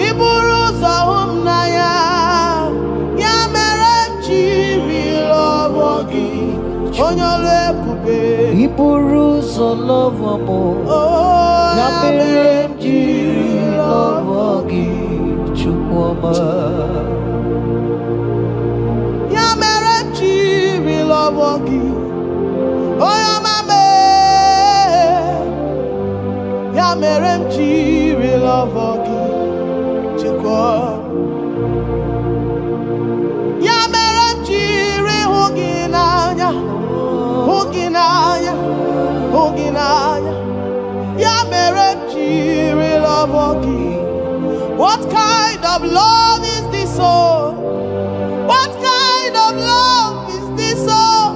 Iburu zahum naya ya mere chiri lovogi onyole kube. Iburu zolovamo ya mere chiri lovogi chukwoma. Ya mere chiri lovogi oyamame. Ya mere chiri lovogi chukwoma. Ya mere chiri huginanya huginanya huginanya. Ya mere chiri lovogi. What kind of love is this, oh? What kind of love is this, oh?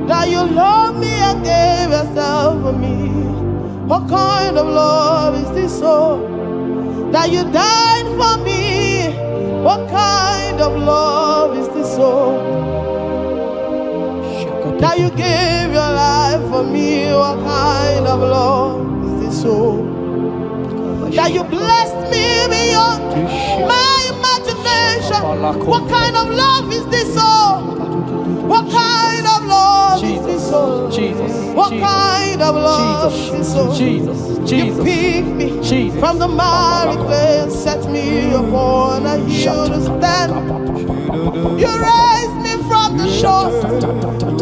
That you love me and gave yourself for me. What kind of love is this, oh? That you died for me. What kind of love is this, oh? That you gave your life for me. What kind of love is this, oh? That you blessed me beyond my imagination. What kind of love is this, oh? What kind of love is this, oh? What kind of love is this, oh? You picked me from the miry clay and set me upon a hill to stand. You raised me from the shore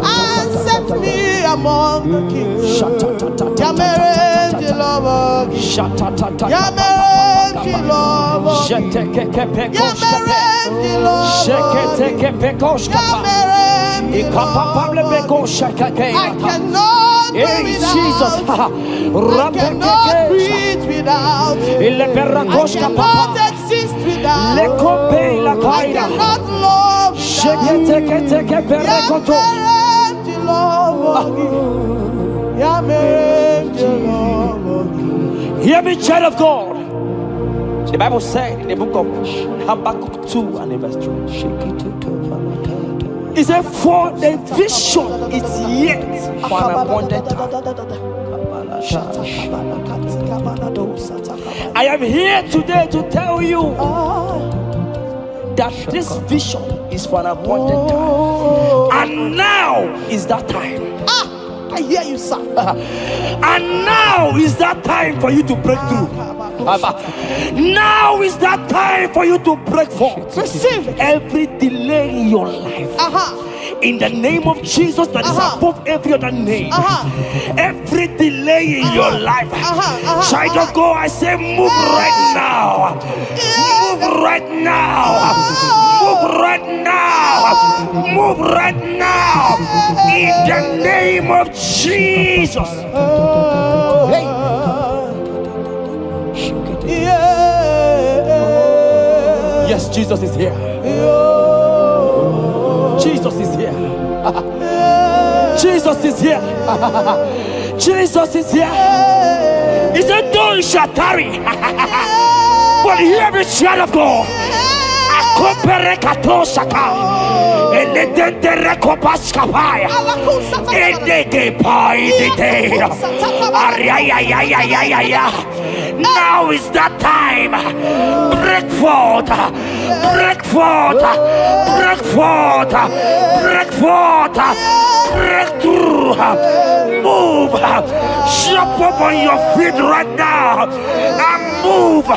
and set me among the kings. Yamerenji lover, Yamerenji lover, Yamerenji lover, I cannot breathe without. I cannot breathe without. I cannot exist without. I cannot love without. Hear me, child of God. The Bible said in the book of Habakkuk 2 and verse 3. It said, for the vision is yet for an appointed time. I am here today to tell you that this vision is for an appointed time. And now is that time. I hear you, sir. And now is that time for you to break through. Now is that time for you to break forth. Receive every delay in your life. In the name of Jesus that is above every other name. Every delay in your life. Child of God, I say move right now. Move right now. Move right now. Move right now. In the name of Jesus. Hey. Yes, Jesus is here. Jesus is here. Jesus is here. Jesus is here. He said, though you shall tarry, but hear me, child of God. Now is that time. Break forth, break forth, break forth, break forth, break through. Move, jump up on your feet right now and move.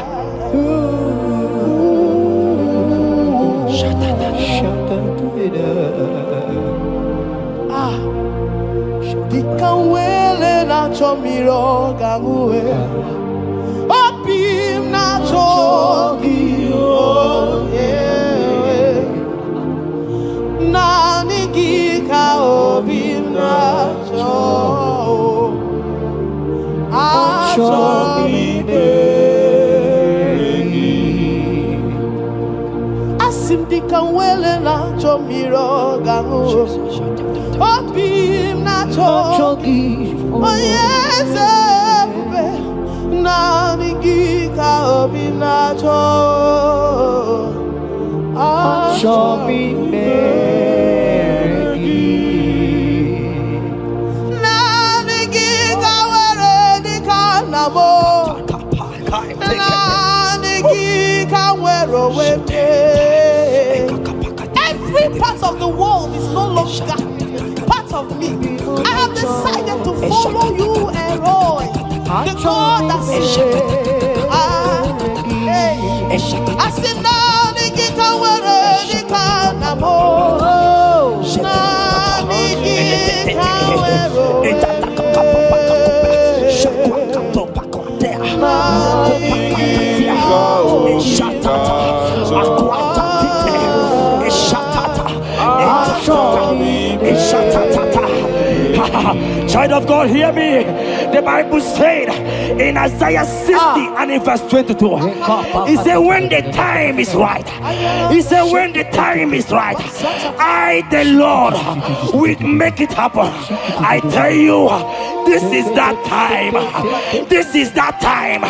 Dikanwele na chomiro gamuwe Opim na chogi Na nigika opim na cho Asim dikanwele na chomiro gamuwe Opim na chogi yes na nigika opim na cho Shomi na nigika were di kanamo na of me. I have decided to follow you, Elroy, the God that sees. I said, now the guitar where the canamo. Child of God, hear me. The Bible said in Isaiah 60 and in verse 22, he said, when the time is right, he said, when the time is right, I, the Lord, will make it happen. I tell you, this is that time. This is that time.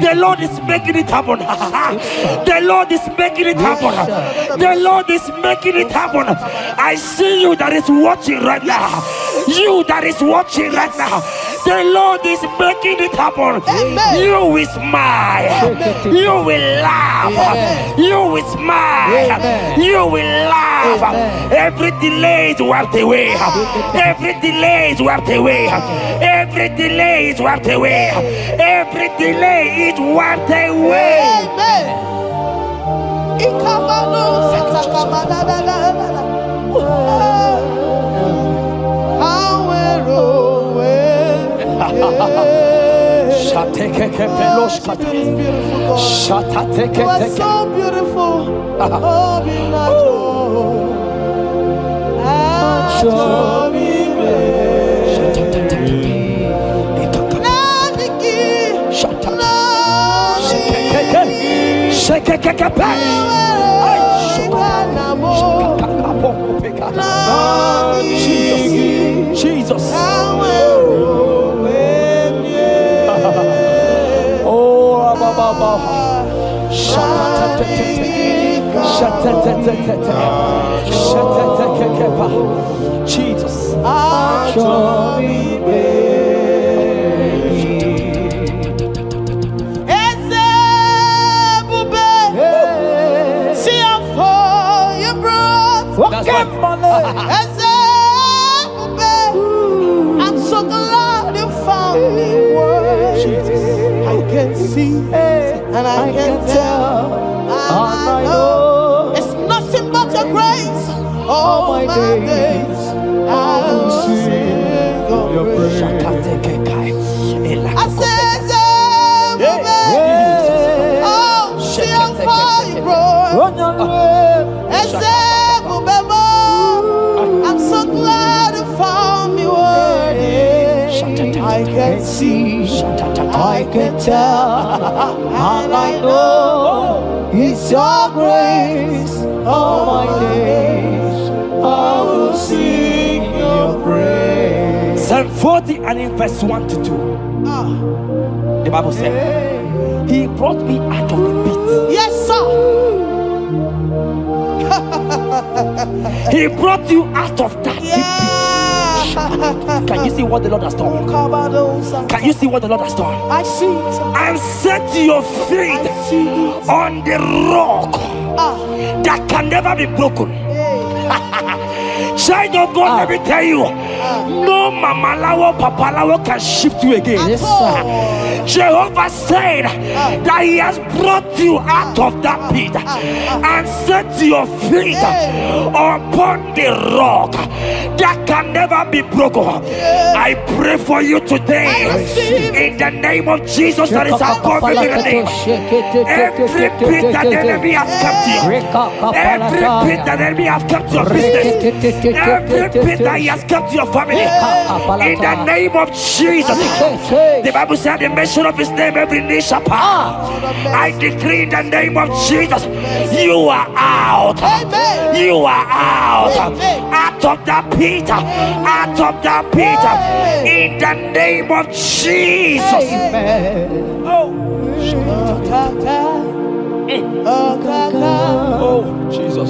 The Lord is making it happen. The Lord is making it happen. The Lord is making it happen. I see you that is watching right now. You that is watching right now. The Lord is making it happen. Amen. You will smile. Amen. You will laugh. Amen. You will smile. Amen. You will laugh. Amen. Every delay is wiped away. Every delay is wiped away. Every delay is wiped away. Every delay is wiped away. Amen. You are so beautiful. Jesus. Jesus. I'm so glad you found me worthy. I can see and I can tell and I know it's nothing but your grace. All my days I will sing your praise. I said, oh, see how far you brought. I'm so glad you found me worthy. I can see, I can tell, and I know it's your grace. All my days I will sing your praise. Psalm 40 and in verse 1 to 2. The Bible said, He brought me out of the pit. Yes, sir. He brought you out of that deep pit. Can you see what the Lord has done? Can you see what the Lord has done? I see. And set your feet on the rock that can never be broken. Child of God, let me tell you, no mama lawo, papa lawo can shift you again. Yes, sir. Jehovah said that He has brought you out of that pit and set your feet upon the rock that can never be broken. I pray for you today in the name of Jesus that is above every name. Every pit that the enemy has kept you, every pit that the enemy has kept your business, every pit that he has kept your family, in the name of Jesus. The Bible said the mention of His name every knee shall bow. I decree in the name of Jesus, you are out. You are out. Out of that pit. Out of that pit. In the name of Jesus. Oh. Oh, Jesus.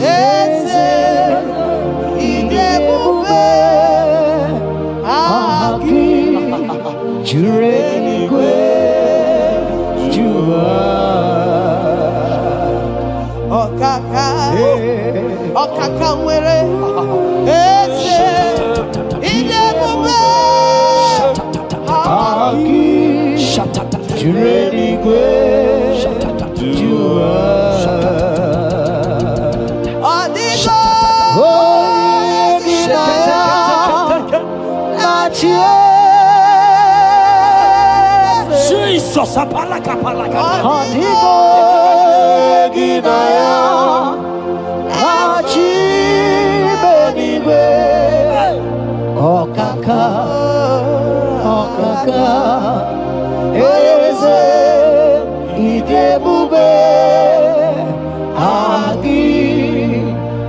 Jesus, apalaka. Eze idebube agi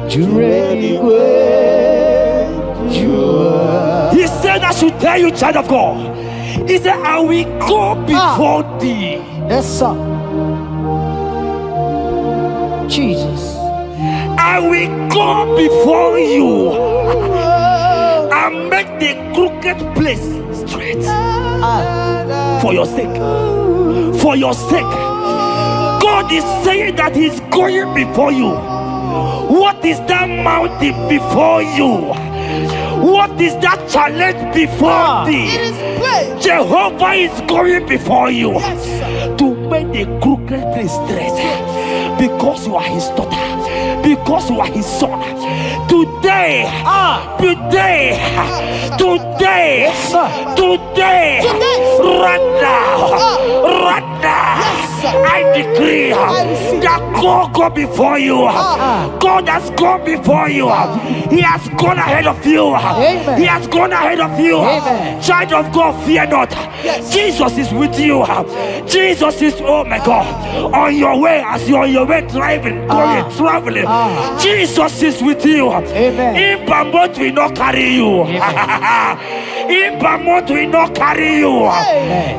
jureligwe jua. He said I should tell you, child of God. He said I will go before thee. Yes, sir. Jesus. I will go before you and make the crooked place straight. For your sake. For your sake. God is saying that He's going before you. What is that mountain before you? What is that challenge before thee? Jehovah is going before you to make the crooked place straight. Because you are His daughter. Because you are His son. Today, right now, I decree that God go before you. God has gone before you. He has gone ahead of you. He has gone ahead of you. Child of God, fear not. Jesus is with you. Jesus is, oh my God, on your way, as you're on your way driving, going, traveling. Jesus is with you. In Bamot will not carry you. In Bamot will not carry you.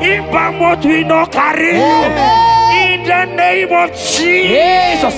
In Bamot will not carry you. In the name of Jesus.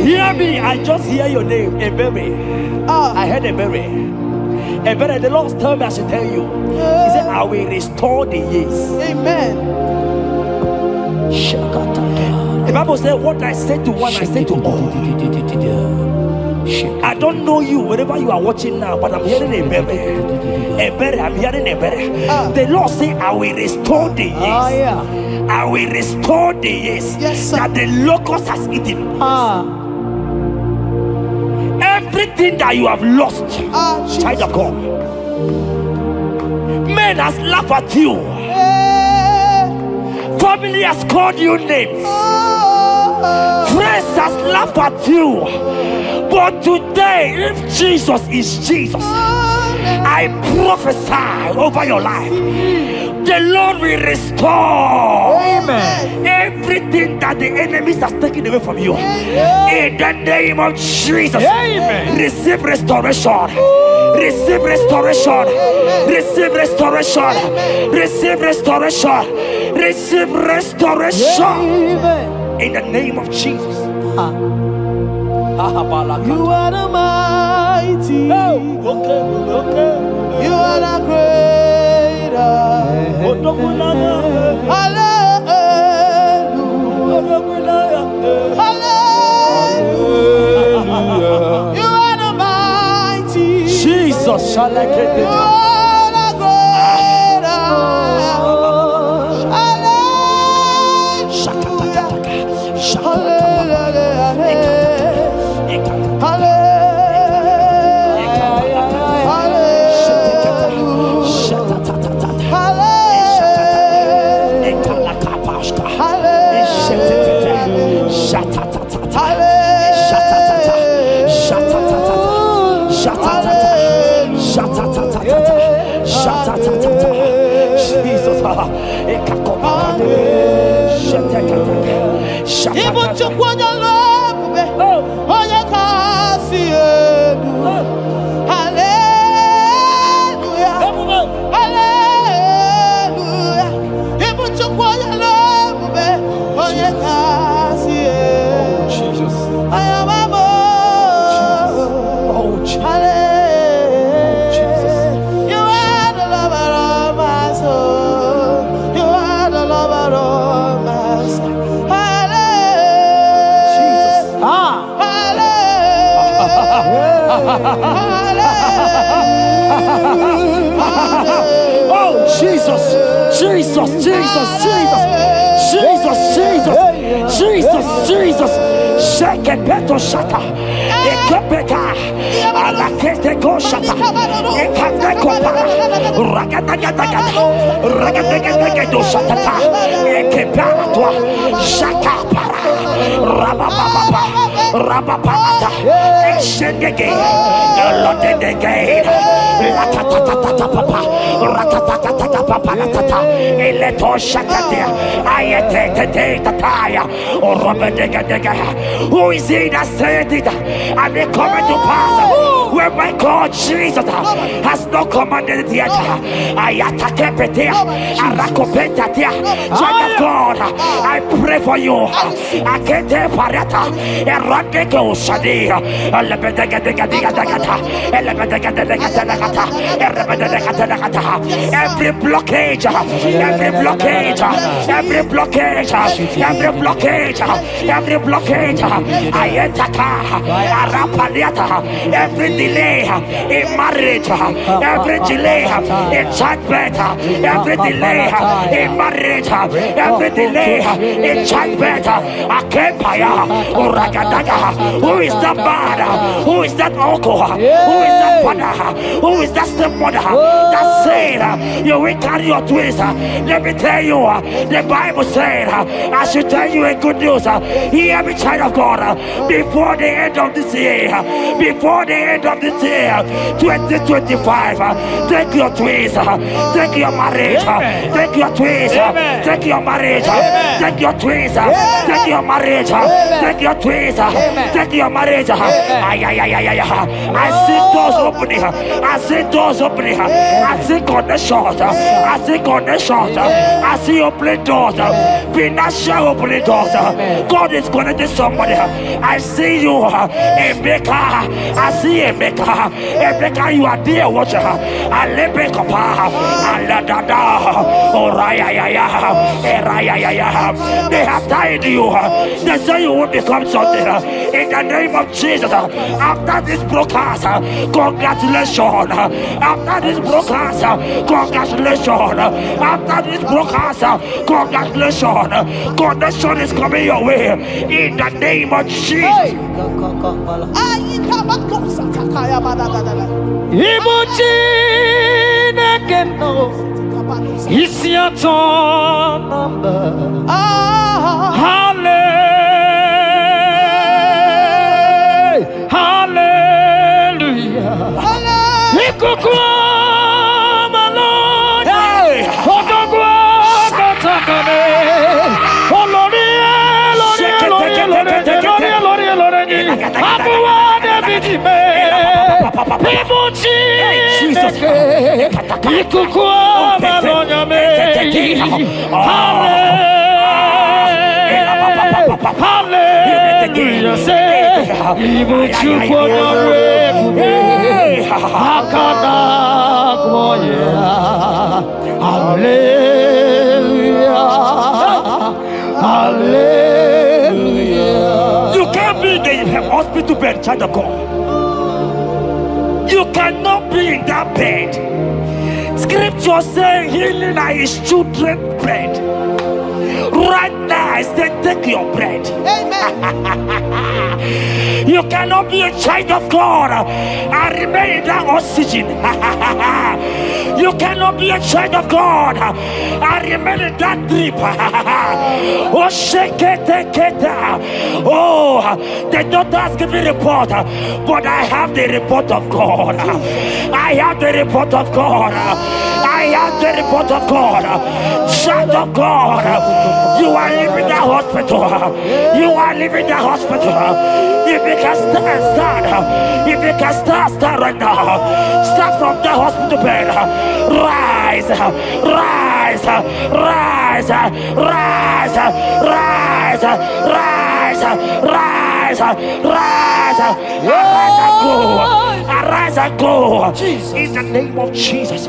Hear me, I just hear your name, Ebere. I heard Ebere. Ebere, the Lord told me I should tell you. He said, I will restore the years. Amen. The Bible said, what I said to one, I said to all. I don't know you, wherever you are watching now, but I'm hearing Ebere. Ebere, I'm hearing Ebere. The Lord said, I will restore the years. I will restore the years that the locust has eaten. Everything that you have lost, child of God. Men has laughed at you. Family has called you names. Friends has laughed at you. But today, if Jesus is Jesus, I prophesy over your life. The Lord will restore everything that the enemies has taken away from you. In the name of Jesus, receive restoration. Receive restoration. Receive restoration. Receive restoration. Receive restoration. In the name of Jesus. You are the mighty. You are the greater. Hallelujah. Hallelujah. You are the mighty. Jesus shall I get You it. are the greater. Oh, Jesus, Jesus, Jesus, Jesus, Jesus, Jesus, Jesus, Jesus. Shake it, beto shaka. Ekepeka, alakete go shaka. Ekateko para. Ragatagatagat. Ragatagatagat shaka. Ekepara toi. Shaka para. Rabababa. Rababata. Exendege. Lotedege. Latatatata papa. Ratatatata papa. Latata. Eleto shakatia. Ayete tataya. Or Robedega. Who is he that said it? And they come to pass where my God Jesus has not commanded it yet. Ayatakepetia, Arakopetatia, Child of God, I pray for you. Akete parata, Eradeko Shadi, every blockage, every blockage, every blockage, every blockage, every blockage, Ayataka, Arapaliata, every delay in marriage, every delay in childbirth, every delay in marriage, every delay in childbirth, Akempaya, Uragadaga, who is that man? Who is that uncle? Who is that father? Who is that stepmother that said you will carry your twins? Let me tell you, the Bible said, I should tell you a good news. Hear me, child of God, before the end of this year, 2025, take your twins, take your marriage, take your twins, take your marriage, take your twins, take your marriage, take your twins, take your marriage. I see doors opening, I see doors opening, I see connections, I see connections, I see opening doors, financial opening doors. God is connecting somebody. I see you, Emeka. I see Emeka. Emeka, you are there, watcher. Alebekapa, Aladada, Oraya, Eraya. They have tied you. They say you will become something. In the name of Jesus, after this broadcast, congratulations. After this broadcast, congratulations. After this broadcast, congratulations. Connection is coming your way. In the name of Jesus. Ibuchi nekeno isi aton number. Hallelujah. Ikukwa maloni. Odogwa katakane. Olori. Abuwa David me. Ibuchi neke. Ikukwa maloni me. Hallelujah. Hallelujah. You can't be in the hospital bed, child of God. You cannot be in that bed. Scripture says healing are his children's bread. Right now, I say, take your bread. Amen. You cannot be a child of God and remain in that oxygen. You cannot be a child of God and remain in that drip. Oh, shake it, take it. Oh, the doctors give me a report, but I have the report of God. I have the report of God. I have the report of God. Child of God, you are leaving the hospital. You are leaving the hospital. If you can stand, if you can stand right now, start from the hospital bed. Rise, rise, rise, rise, rise, rise, rise, rise, arise and go, arise and go. In the name of Jesus.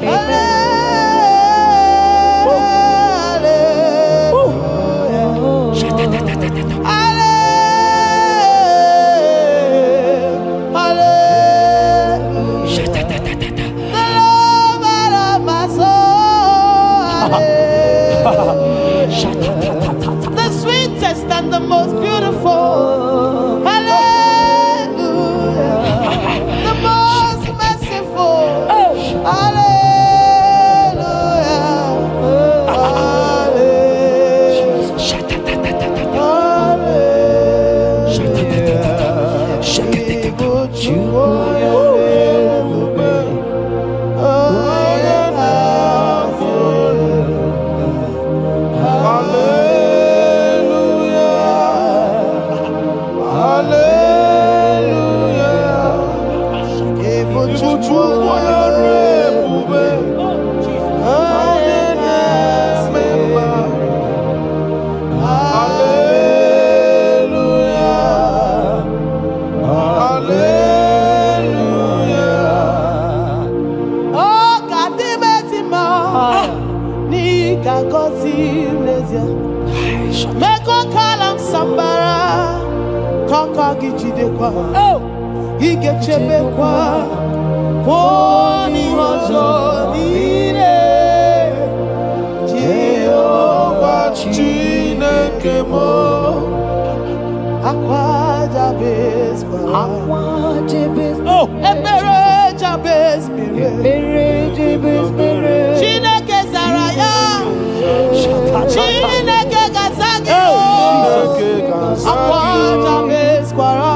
The sweetest and the most beautiful. Hallelujah. The most merciful. Oh, he gets a big one. Pony hozo nire Jehovah Chineke mo Aqua Jabez Oh, Ebere Jabez Chineke Zaraya Chineke Gazagi Aqua Jabez Quara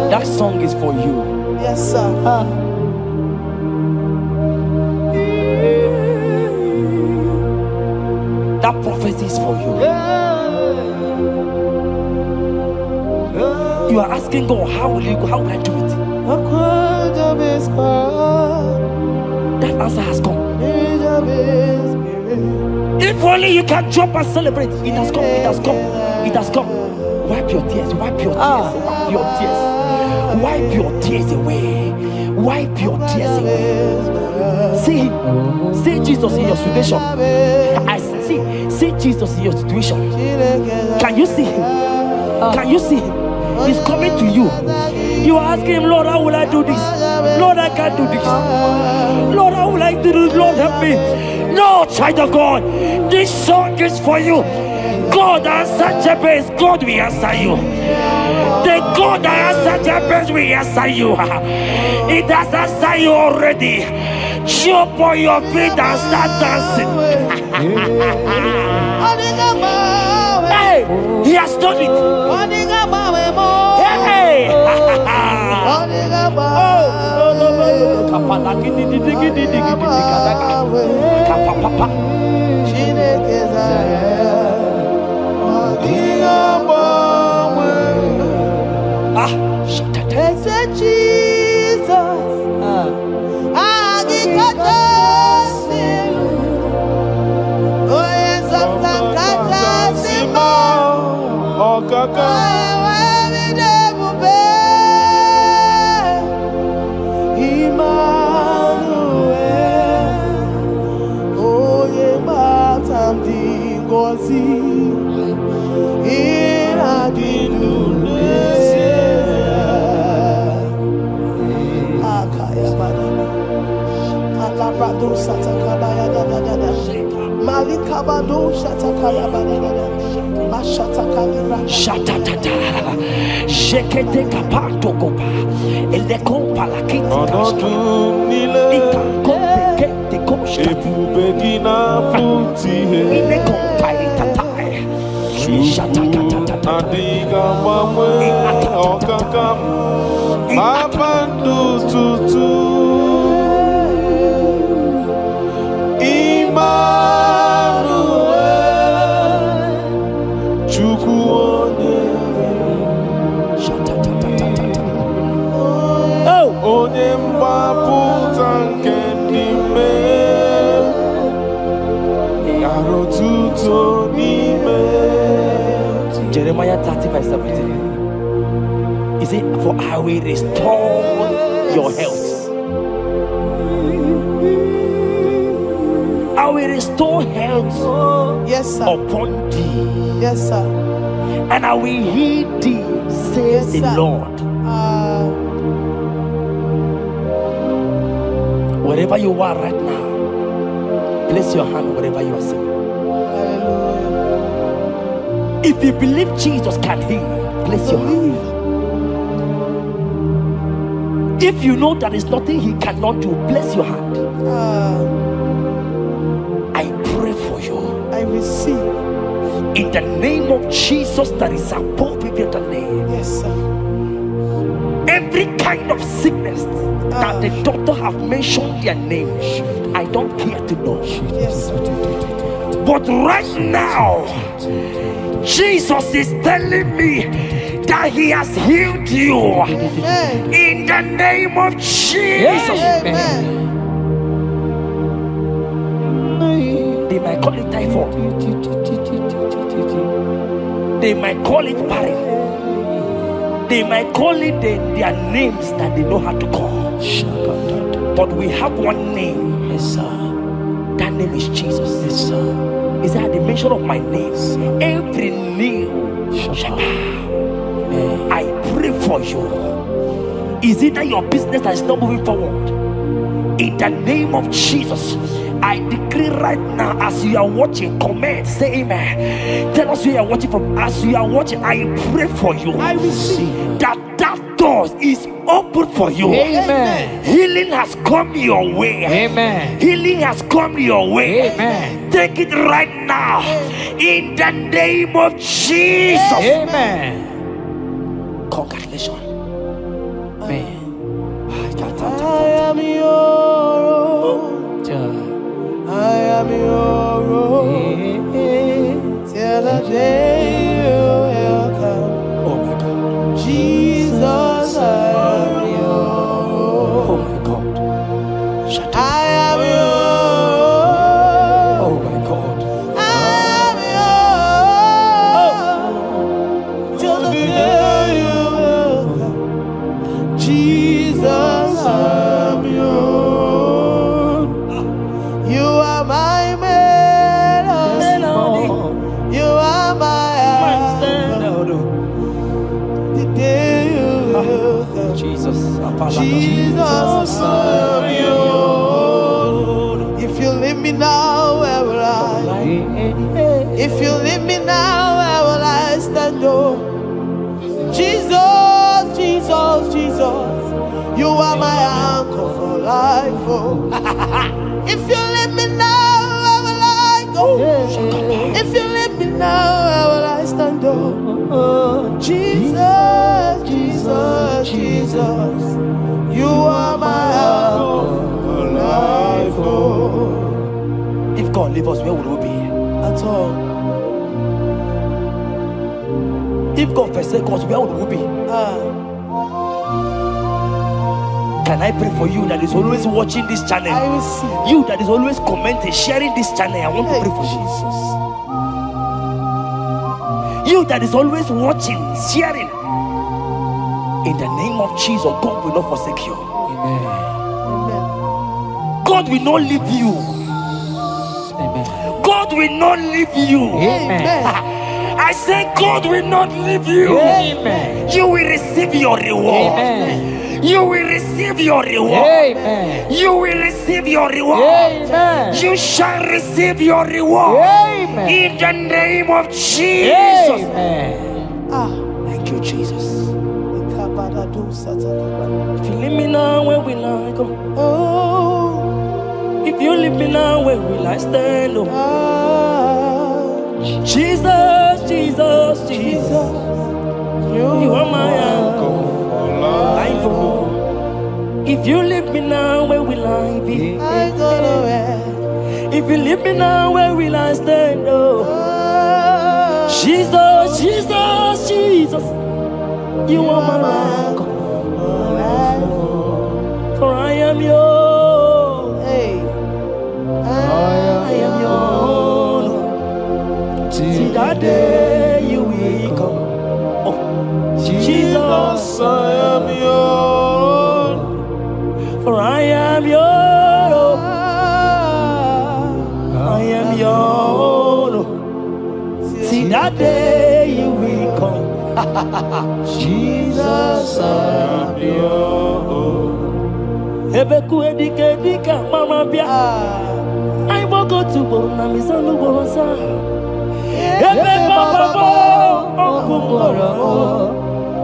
That song is for you. Yes, sir. That prophecy is for you. You are asking God, how will you go? How will I do it? That answer has come. If only you can jump and celebrate. It has come, it has come, it has come. Wipe your tears, wipe your tears, wipe your tears. Wipe your tears away. Wipe your tears away. See Jesus in your situation. I see Jesus in your situation. Can you see him? Can you see him? He's coming to you. You are asking him, Lord, how will I do this? Lord, I can't do this. Lord, how will I do this? Lord, help me. No, child of God, this song is for you. God answered Jabez, God will answer you. The God that answered Jabez will answer you. It has answered you already. Jump on your feet and start dancing. Hey, he has done it. Hey, Jesus, Rado Satakabaya da da da da. Malikabado Shatakaya Badada. Mashatakabra. Shatatata. Jekete kapato kopa. Ele kompa la kiti kashka. Ika kompe kete koshka. Ile kompa itatai. Shatatatata. Adiga mame okakam. Mapandu tutu. Jeremiah 30:17. He said, for I will restore your health. I will restore health, yes, sir, upon thee. Yes, sir. And I will heal thee, says Yes, the sir. Lord. Wherever you are right now, place your hand wherever you are sitting. Hallelujah. If you believe Jesus can heal, place your hand. If you know there is nothing he cannot do, place your hand. I pray for you. I receive. In the name of Jesus that is above every other name. Yes, sir. Every kind of sickness that the doctor have mentioned their name, I don't care to know. Yes, sir. But right now, Jesus is telling me that he has healed you. Amen. In the name of Jesus. Amen. They might call it typhoid. They might call it barren. They might call it their names that they know how to call. But we have one name. Yes, sir. That name is Jesus. Yes, sir. Is that the mention of my name? Every knee shall bow. I pray for you. Is it that your business that is not moving forward? In the name of Jesus, I decree right now, as you are watching, comment, say amen. Tell us where you are watching from. As you are watching, I pray for you. I receive that door is open for you. Amen. Healing has come your way. Amen. Healing has come your way. Amen. Take it right now. In the name of Jesus. Amen. Congratulations. Amen. I am your own. I am your own. Till the day you will come. Oh my God. Jesus, I am your Oh own. my God. I am your own. Oh my God. I am your own. Till the day you will come. Jesus, I am your own. You are my melody. You are my anthem. The day you will come. Jesus. Jesus, I am your own. If you leave me now, where will I? If you leave me now, where will I stand? Oh, Jesus, Jesus, Jesus, you are my anchor for life. Oh, if you leave me now, where will I go? If you leave me now, where will I stand? Oh, Jesus, Jesus, Jesus, you are my anchor for life. Oh, If God leave us, where would we be? at all. If God forsake us, where would we be? Can I pray for you that is always watching this channel? I receive. You that is always commenting, sharing this channel, I want to pray for you. You that is always watching, sharing. In the name of Jesus, God will not forsake you. Amen. God will not leave you. Amen. God will not leave you. Amen. I say God will not leave you. Amen. You will receive your reward. Amen. You will receive your reward. Amen. You will receive your reward. Amen. You shall receive your reward. Amen. In the name of Jesus. Amen. Thank you, Jesus. If you leave me now, where will I go? Oh, if you leave me now, where will I stand? Oh, Jesus, Jesus, Jesus, you are my anchor. If you leave me now, where will I be? I don't know where. If you leave me now, where will I stand? Oh, Jesus, Jesus, Jesus, you are my anchor. For I am yours. Hey. I am yours. See that day you will come. Oh, Jesus, I am yours. For I am yours. I am yours. See that day you will come. Jesus, I am yours. Ebeku edike dika mama bia. I will go to Borna Misanu Borosa. Ebe Baba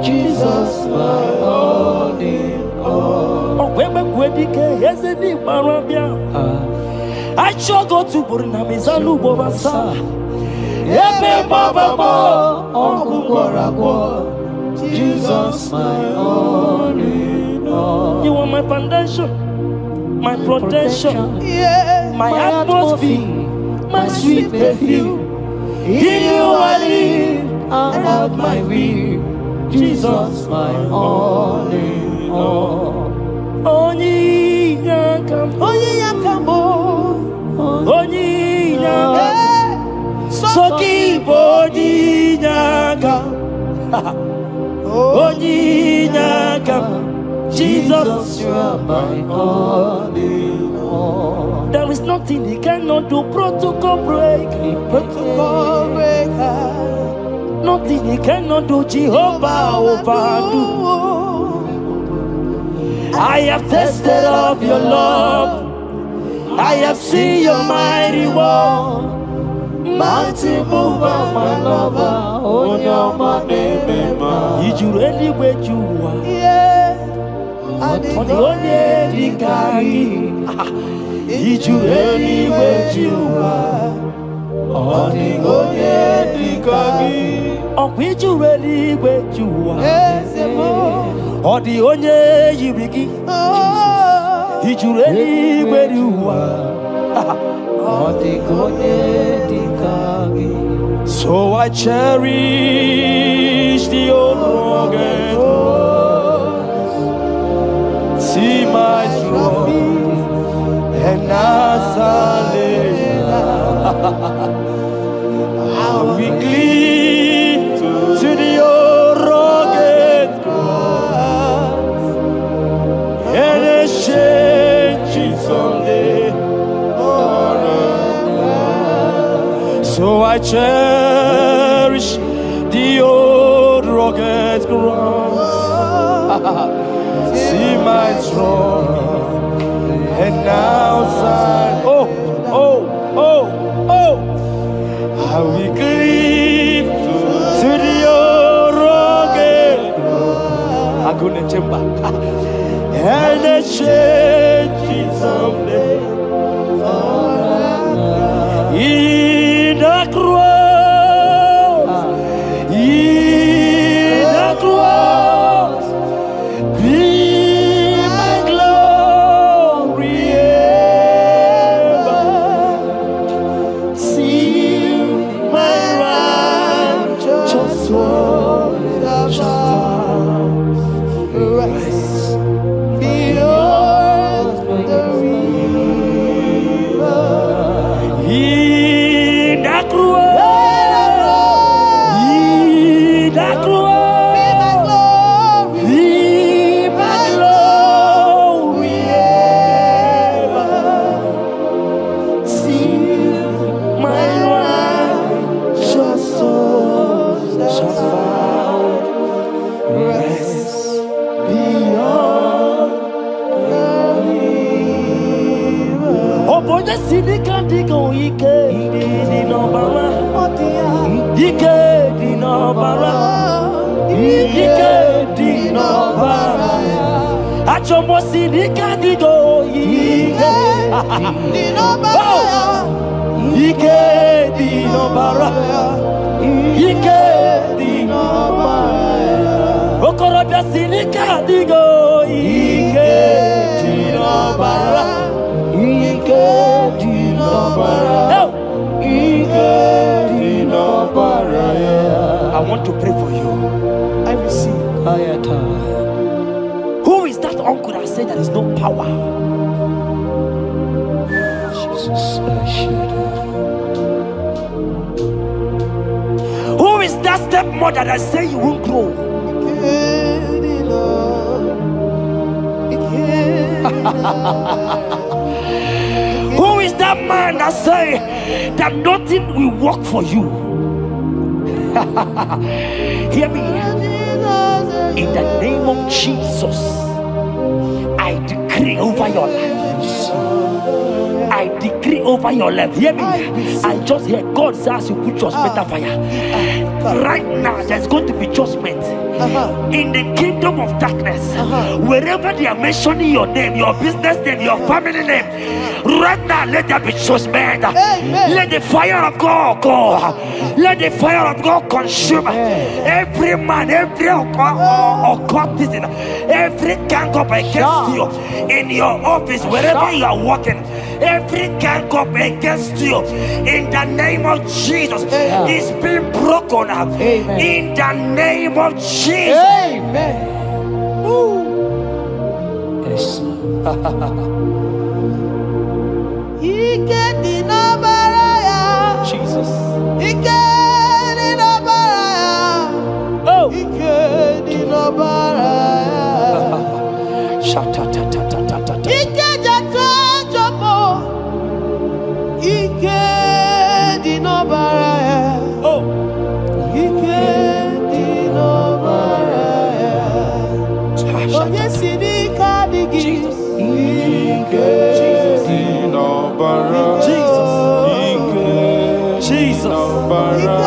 Jesus, my only all. Ebeku edike yesedi mama bia. I shall go to Borna Misanu Borosa. Ebe Baba Jesus, my only. You are my foundation, my protection, yeah, my atmosphere, my sweet perfume. In you I live and have my will. Jesus, my only all. Only yakam, only yakam, soki bodi yakam, only yakam. Jesus, you are my only all. There is nothing he cannot do. Protocol breaker, protocol breaker. Nothing he cannot do. Jehovah overdo. I have tasted of your love. I have seen your mighty work. Mighty mover, my lover. On your money, did you really where you are? Yeah. On the only dikari, did you really where you are? On the only dikari, on which you really where you are? On the only yibiki, did you really where you are? On the only dikari. So I cherish the old rugged. See my trophy and I'll be clean to the old rugged cross and exchange it someday. So I cherish the old rugged cross. See my trophy and now sign. Oh, oh, oh, oh. I will cleave to the old rugged cross. I'm gonna jump back and exchange it someday. In the cross, in the cross. Be my glory ever. See my righteous one. Be your boja sinika digo ike di no bara. Ike di no bara. Ike di no bara. Achomo sinika digo ike di no bara. Ike di no bara. Ike di no bara. Okorobia sinika digo ike di no bara. Ike di no bara. Ike di no bara. I want to pray for you. I receive. Who is that uncle that said there is no power? Jesus, who is that stepmother that say you won't grow? Who is that man that say that nothing will work for you? Hear me. In the name of Jesus, I decree over your life. I decree over your life. Hear me. I just hear God says you put your better fire. Right now, there's going to be judgment in the kingdom of darkness. Wherever they are mentioning your name, your business name, your family name, right now, let there be judgment. Let the fire of God go. Let the fire of God consume every man, every occultism, every gang up against you in your office, wherever you are working. Every gang up against you in the name of Jesus is being broken up. In the name of Jesus. Amen. Yes. Jesus.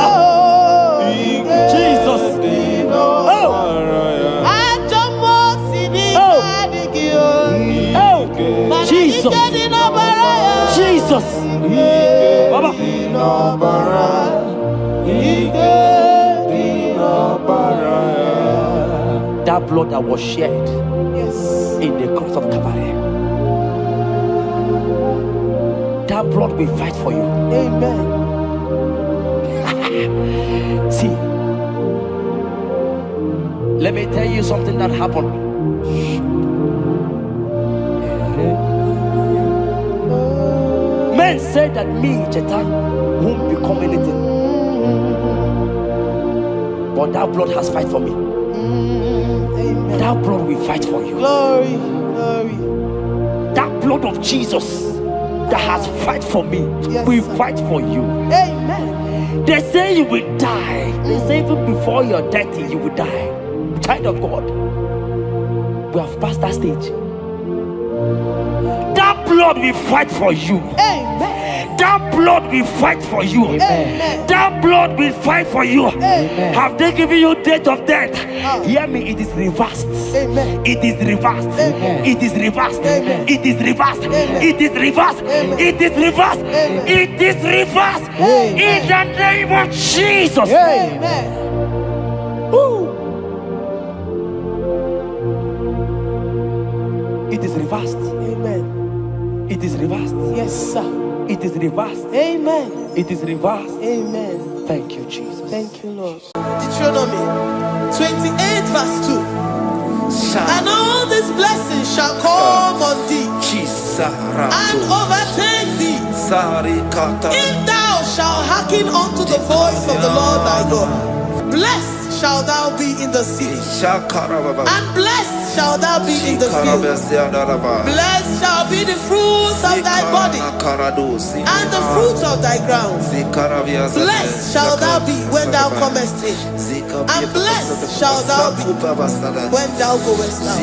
Oh. Jesus. Baba. That blood that was shed in the cross of Calvary, that blood will fight for you. Amen. See, let me tell you something that happened. Men said that me, Jeta, won't become anything. But that blood has fight for me. Amen. That blood will fight for you. Glory, glory. That blood of Jesus that has fight for me will fight for you. Amen. They say you will die. They say even before you're 30, you will die. Child of God, we have passed that stage. That blood will fight for you. Amen. That blood will fight for you. Amen. That blood will fight for you. Amen. Have they given you date of death? Hear me, it is reversed. Amen. It is reversed. Amen. It is reversed. Amen. It is reversed. Amen. It is reversed. Amen. It is reversed. Amen. It is reversed. Amen. In the name of Jesus. Amen. Woo. It is reversed. Amen. It is reversed. Yes, sir. It is reversed. Amen. It is reversed. Amen. Thank you, Jesus. Thank you, Lord. Deuteronomy 28 verse 2. And all these blessings shall come on thee and overtake thee if thou shalt hearken unto the voice of the Lord thy God. Blessed shalt thou be in the city, and blessed shalt thou be in the field. Blessed shall be the fruits of thy body, and the fruits of thy ground. Blessed shalt thou be when thou comest in, and blessed shalt thou be when thou goest out.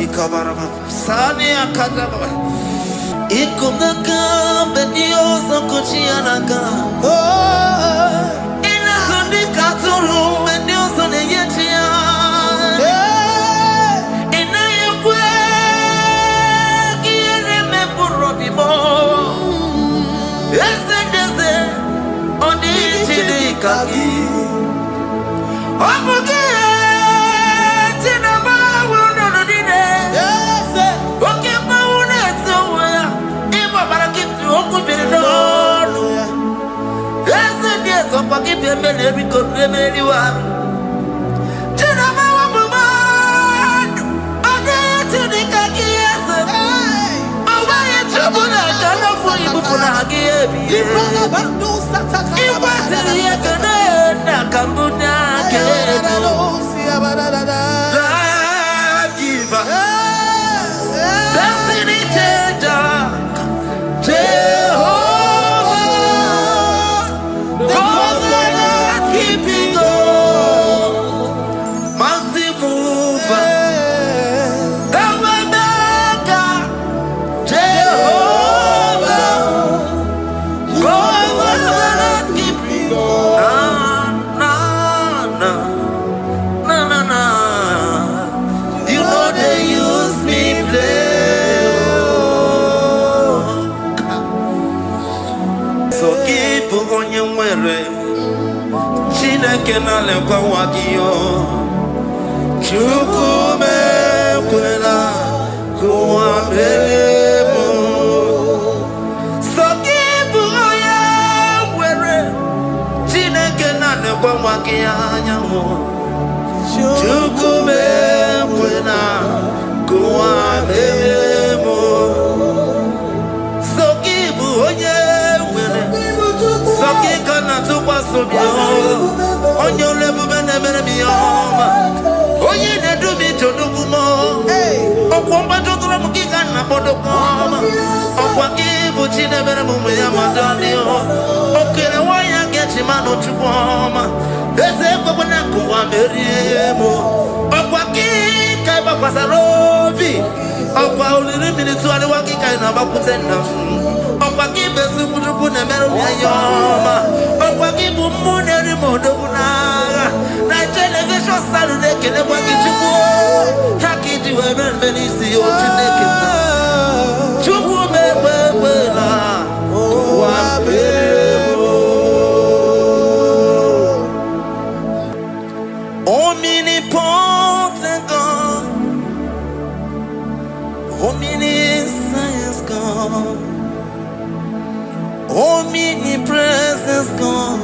Omnipresence God,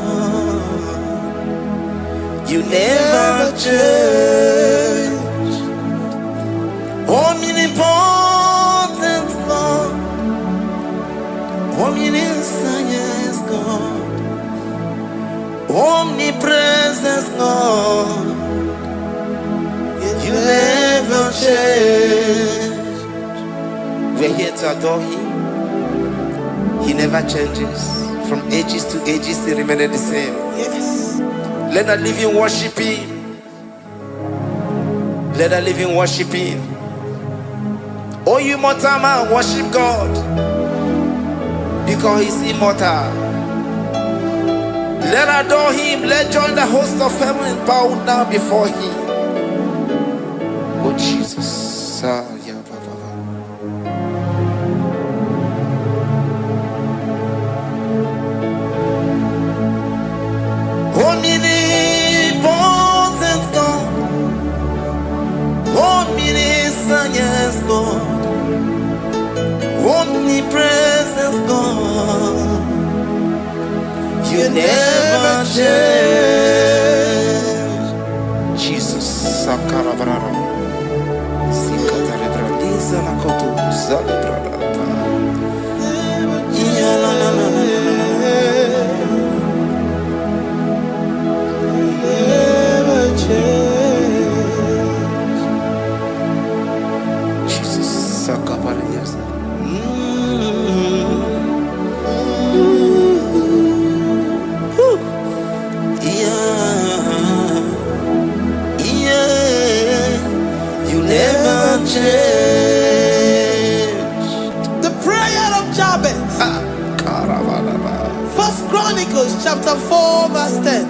you never change. Omnipotent God, omniscience God, omnipresence God, you never change. We're here to adore Him. He never changes. From ages to ages, He remained the same. Yes. Let that living worship Him. Let that living worship Him. Oh, you mortal man, worship God, because He's immortal. Let adore Him. Let join the host of heaven and bow down before Him. Oh Jesus. Omnipotent God, omniscience God, omnipresence God, you never change. Jesus, Sakarabrara, Sikatarebradiza Nakoto, Zalibrada. First Chronicles chapter 4 verse 10.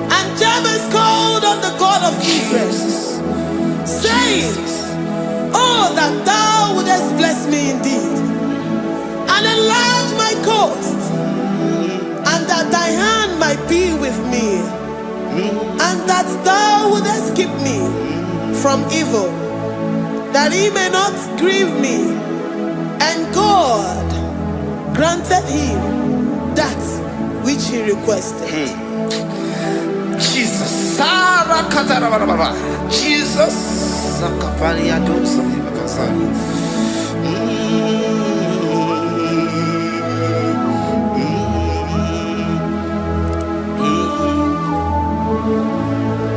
And Jabez called on the God of Israel, saying, oh, that thou wouldest bless me indeed, and enlarge my coast, and that thy hand might be with me, and that thou wouldest keep me from evil, that he may not grieve me. And God granted him that which he requested. Jesus.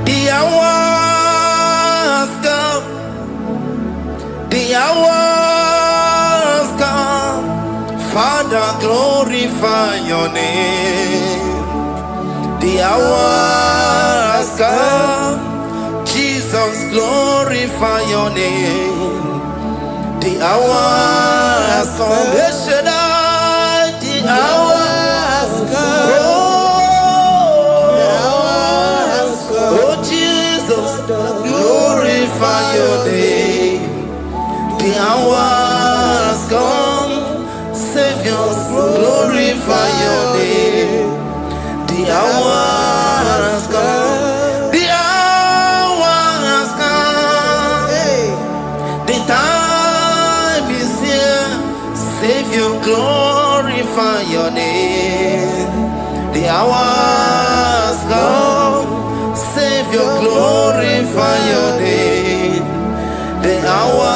The hour has come. The hour has come. Father, glorify your name. The hour has come. Jesus, glorify your name. The hour has come. Yes, Shaddai, the hour has come. Oh, Jesus, glorify your name. The hour has come. Savior, glorify your name. The hour has come. The hour has come. The time is here. Savior, glorify your name. The hour has come. Savior, glorify your name. The hour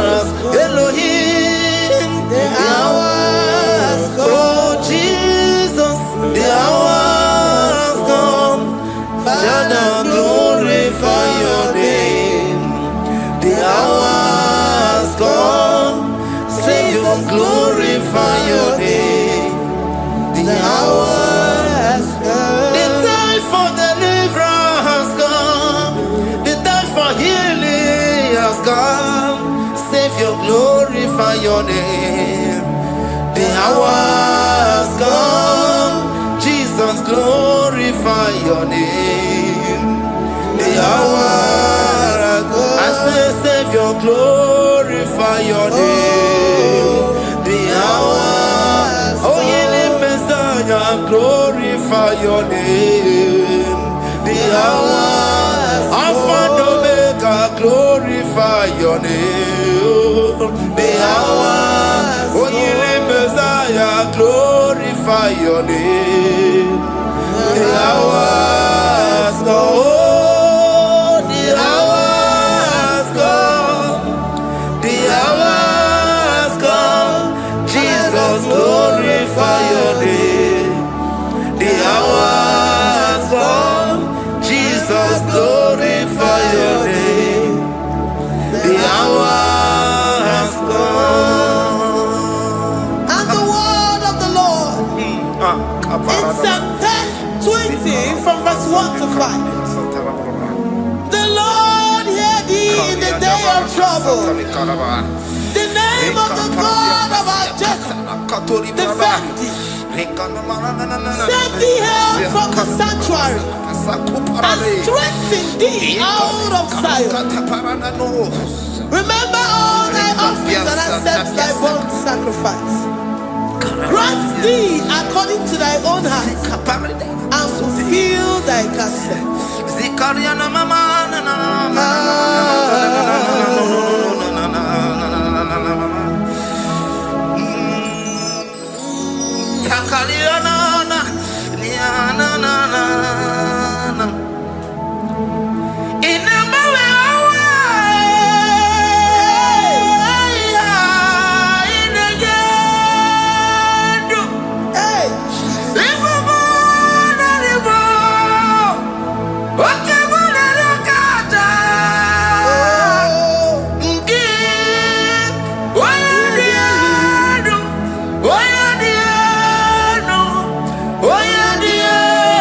has come. Elohim, the hour has come. Oh, Jesus, the hour has come. Father, glorify your name. The hour has come. Savior, glorify your name. The hour has come. The time for deliverance has come. The time for healing has come. Savior, glorify your name. The hour has come. Jesus, glorify your name. The hour has come. I say, Savior, glorify your name. The hour. Oh, ye Messiah, glorify your name. The hour. Alpha and Omega, glorify your name. The hour. Oh, ye Messiah, glorify your name. The hour has come. Oh, the hour has come. The hour has come. Jesus, glorify your name. The hour has come. Jesus, glorify your name. The hour has come. And the word of the Lord in Psalm 20 from verse 1 to 5. The Lord hear thee in the day of trouble. The name of the God of our Jacob defend thee. Set thee help from the sanctuary, and strengthen thee out of Zion. Remember all thy offerings and accept thy burnt sacrifice. Grant thee according to thy own heart, and fulfill thy counsel. Oh, yeah,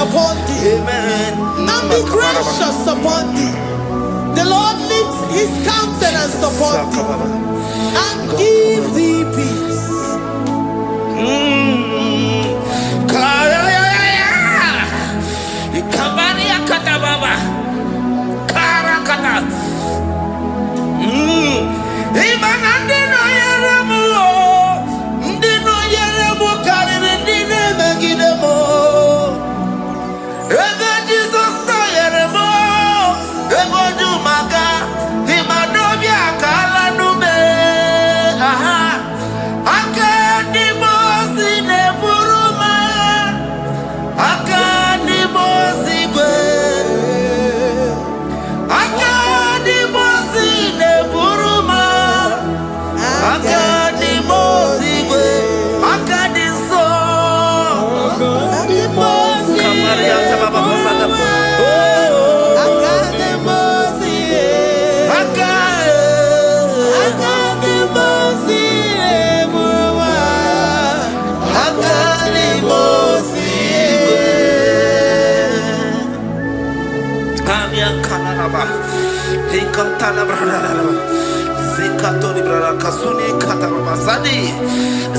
Upon thee, amen, and be gracious upon thee. The Lord lifts his countenance upon thee and give thee peace.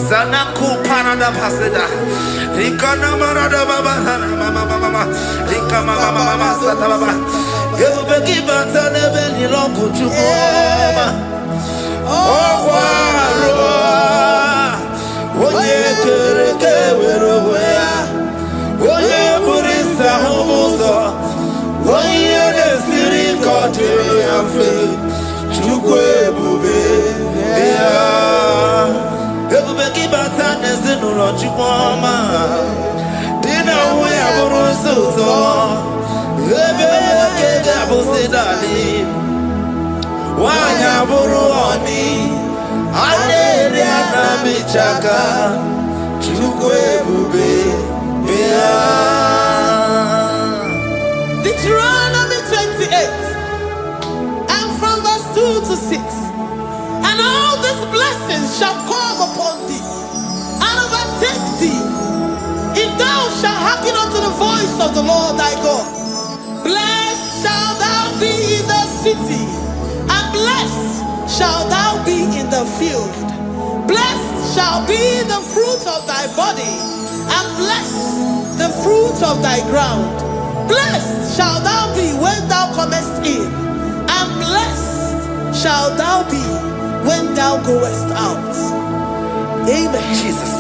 Zanaku parada paseda, Rikana marada baba, mama, Rikama mama sata baba. You begin to never ni longu chukoma. Oh waro, oye kereke weroya, oye burisa humuso, oye nesiri kote yafe, chukwe bube ya. Everybody bata nezinu lo chukoma, dina we aburusu to. Ebe ke abusidali, wanya buruoni, ane ana michaka, chukwe bube bea. Deuteronomy 28, and from verse 2 to 6. And all these blessings shall come upon thee and overtake thee, if thou shalt hearken unto the voice of the Lord thy God. Blessed shalt thou be in the city, and blessed shalt thou be in the field. Blessed shall be the fruit of thy body, and blessed the fruit of thy ground. Blessed shalt thou be when thou comest in, and blessed shalt thou be when thou goest out. Amen. Jesus.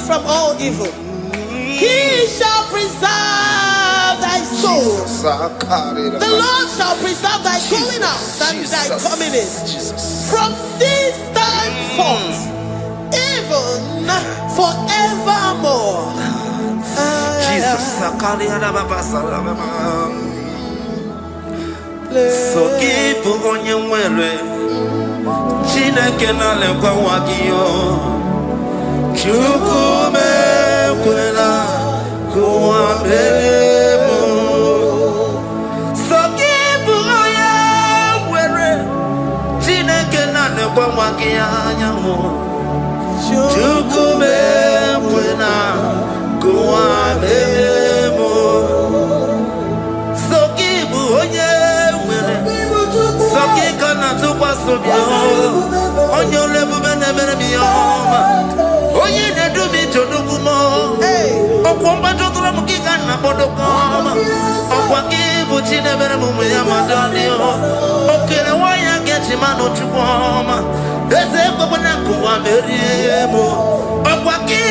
From all evil, he shall preserve thy soul. The Lord shall preserve thy going out and thy coming in from this time forth, even forevermore. Jesus. So keep on your way. Chineke na lekwa wagio. Chukume kwela kuambemo Sokibu oya were Chineke na nekwa wakia nyamu Chukume kwela kuambemo Sokibu oya were Sokika na tukwa sobyo Onyo lebu bene bene biyoma Oye ne do me to do mo. Okwamba to tula mukika na bodo koma. Okwaki buchi ne bere mu ya madani o. Okere wa ya geti mano chukoma. Ese babo na kuwa meriemo. Okwaki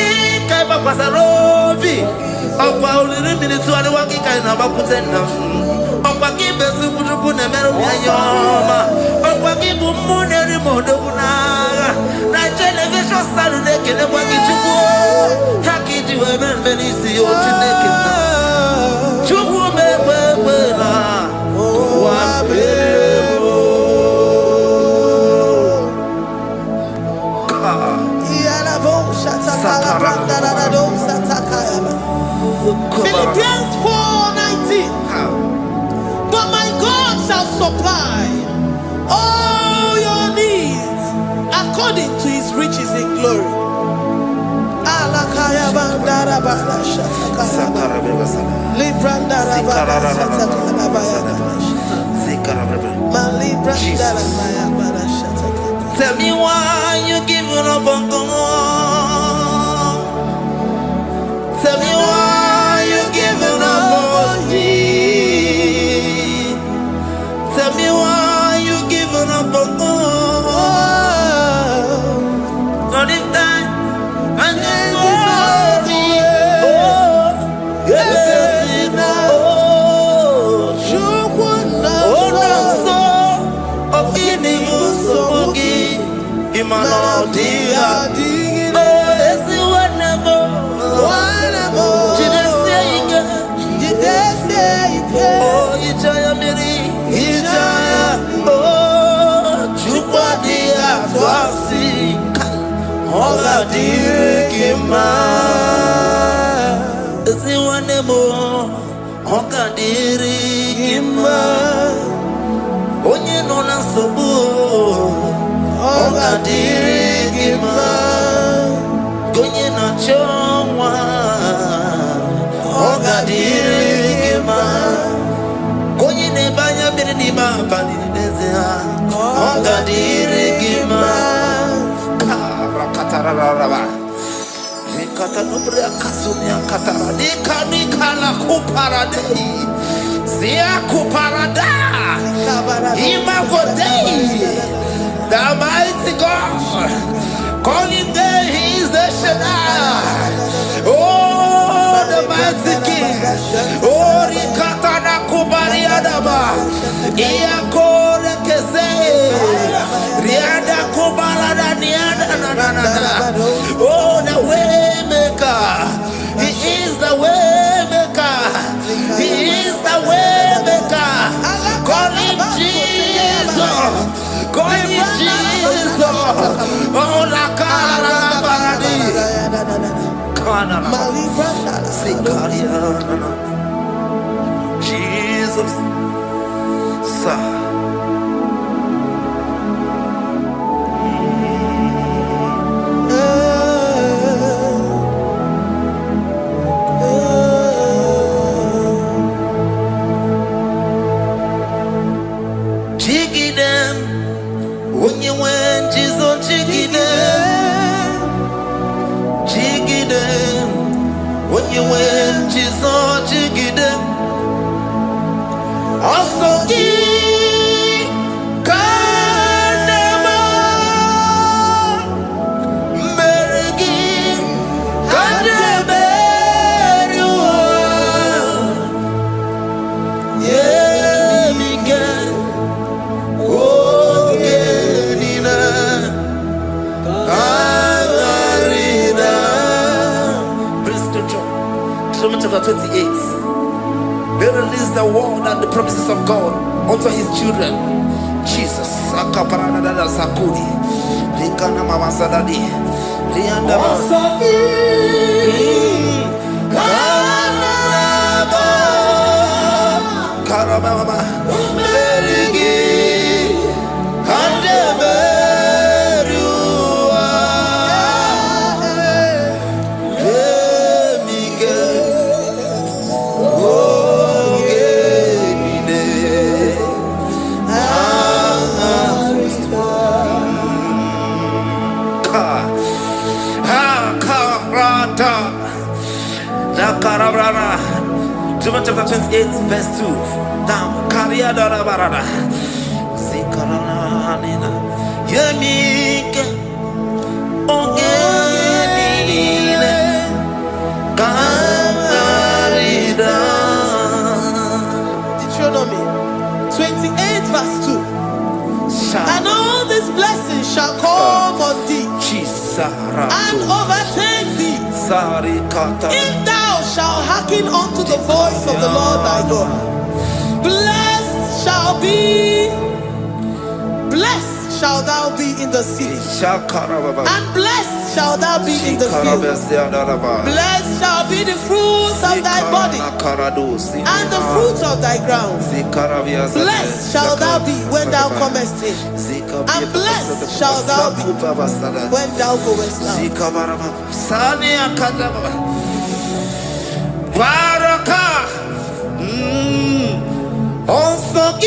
kai ba kwasarobi. Okwa uliri minutu ale waki kai na bakutenda. Okwaki besu kujuku ne mero ya yoma. Okwaki bu muneri modo kunaga. Na television Saturday kene waki chuku. Haki diwe ben benisi o chineke na. Chuku mewe na. Wa bebo. Iyala bo shataka branda da do sataka yaba. Philippians 4:19. But my God shall supply all your needs according to his riches in glory. Alakaya bandara bala shataka librandara bala shataka bala shataka. Tell me why you giving up on God. Tell me why you giving up on me. Tell me why you giving up on God. Not in time and then glory. Oh, yes, oh, so of any so boogie. Imanodia, oh, let's see what never. Oh, Ijaya Miri, Ijaya, oh, Chupadia, Twasi, Hola Dirikima, Ziwanemo, Hoka Dirikima, Onye Nona Sobu, Hoka Dirikima, Gonye na Chomwa, Hoka Dirikima. The mighty God, calling there, He is the Shaddai. Oh, the mighty King. Oh, Rikatana Kubari Adaba. Iakore Kese. Riada Kubalada Niada. Oh, the way maker. He is the way maker. He is the way maker. Call Him Jesus. Call Him Jesus. Oh, la cara baradi. Jesus. Sir. You went to so jiggy also Kanama Merigi Kandaberu Yeah Miguel Oh Genina Agarida Bristol John chapter 28. They release the word and the promises of God unto His children. Jesus. Akaparada Sakudi. Rikana Mama Sadadi. Rianda Karababa. Merigi. John chapter 28 verse 2. Now, Kariada Barada. Zikarana Nina. Yamika. Ogenine. Kamarida. Deuteronomy 28 verse 2. And all these blessings shall come on thee and overtake thee if thou shalt hearken unto the voice of the Lord thy God. Blessed shall thou be in the city, and blessed shall thou be in the field. Blessed shall be the fruits of thy body and the fruits of thy ground. Blessed shall thou be when thou comest in, and blessed shall thou be when thou goest out. Baraka. Also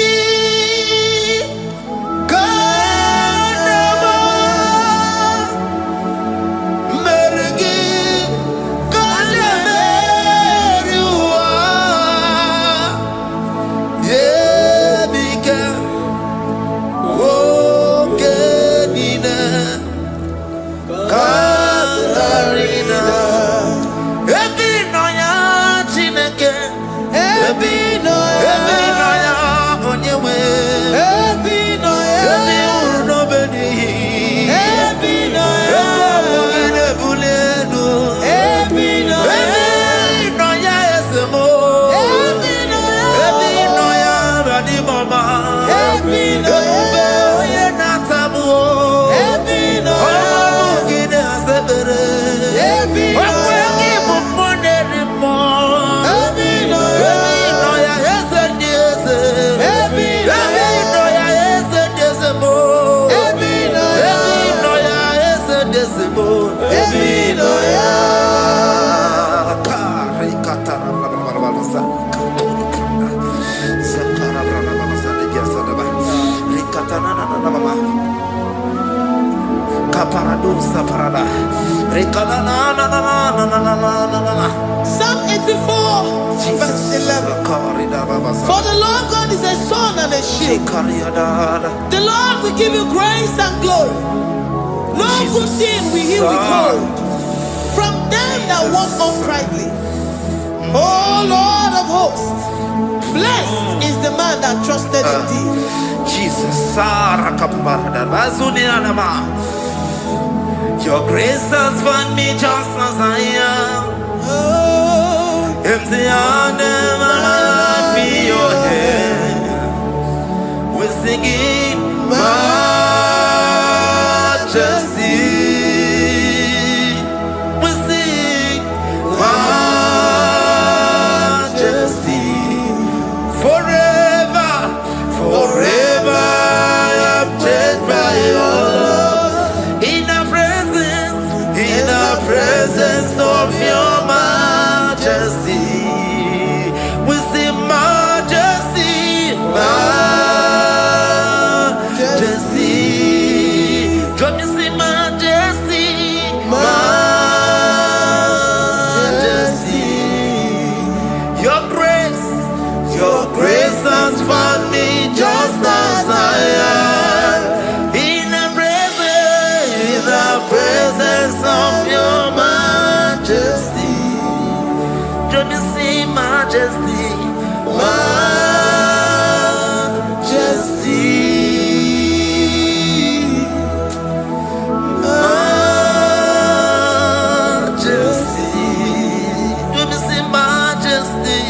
Psalm 84, verse 11. For the Lord God is a sun and a shield. The Lord will give you grace and glory. No good thing will he withhold from them that walk uprightly. O Lord of hosts, blessed is the man that trusted in thee. Jesus, your grace has found me just as I am. Empty handed, and I feel your hand. We're singing majesty. We sing majesty. Forever, forever I'm changed by your love. In the presence of your majesty, we see majesty, majesty. Come you see majesty, majesty. Your grace has found me just as I am. In the presence of your majesty, don't you see majesty, majesty, majesty, don't you see majesty,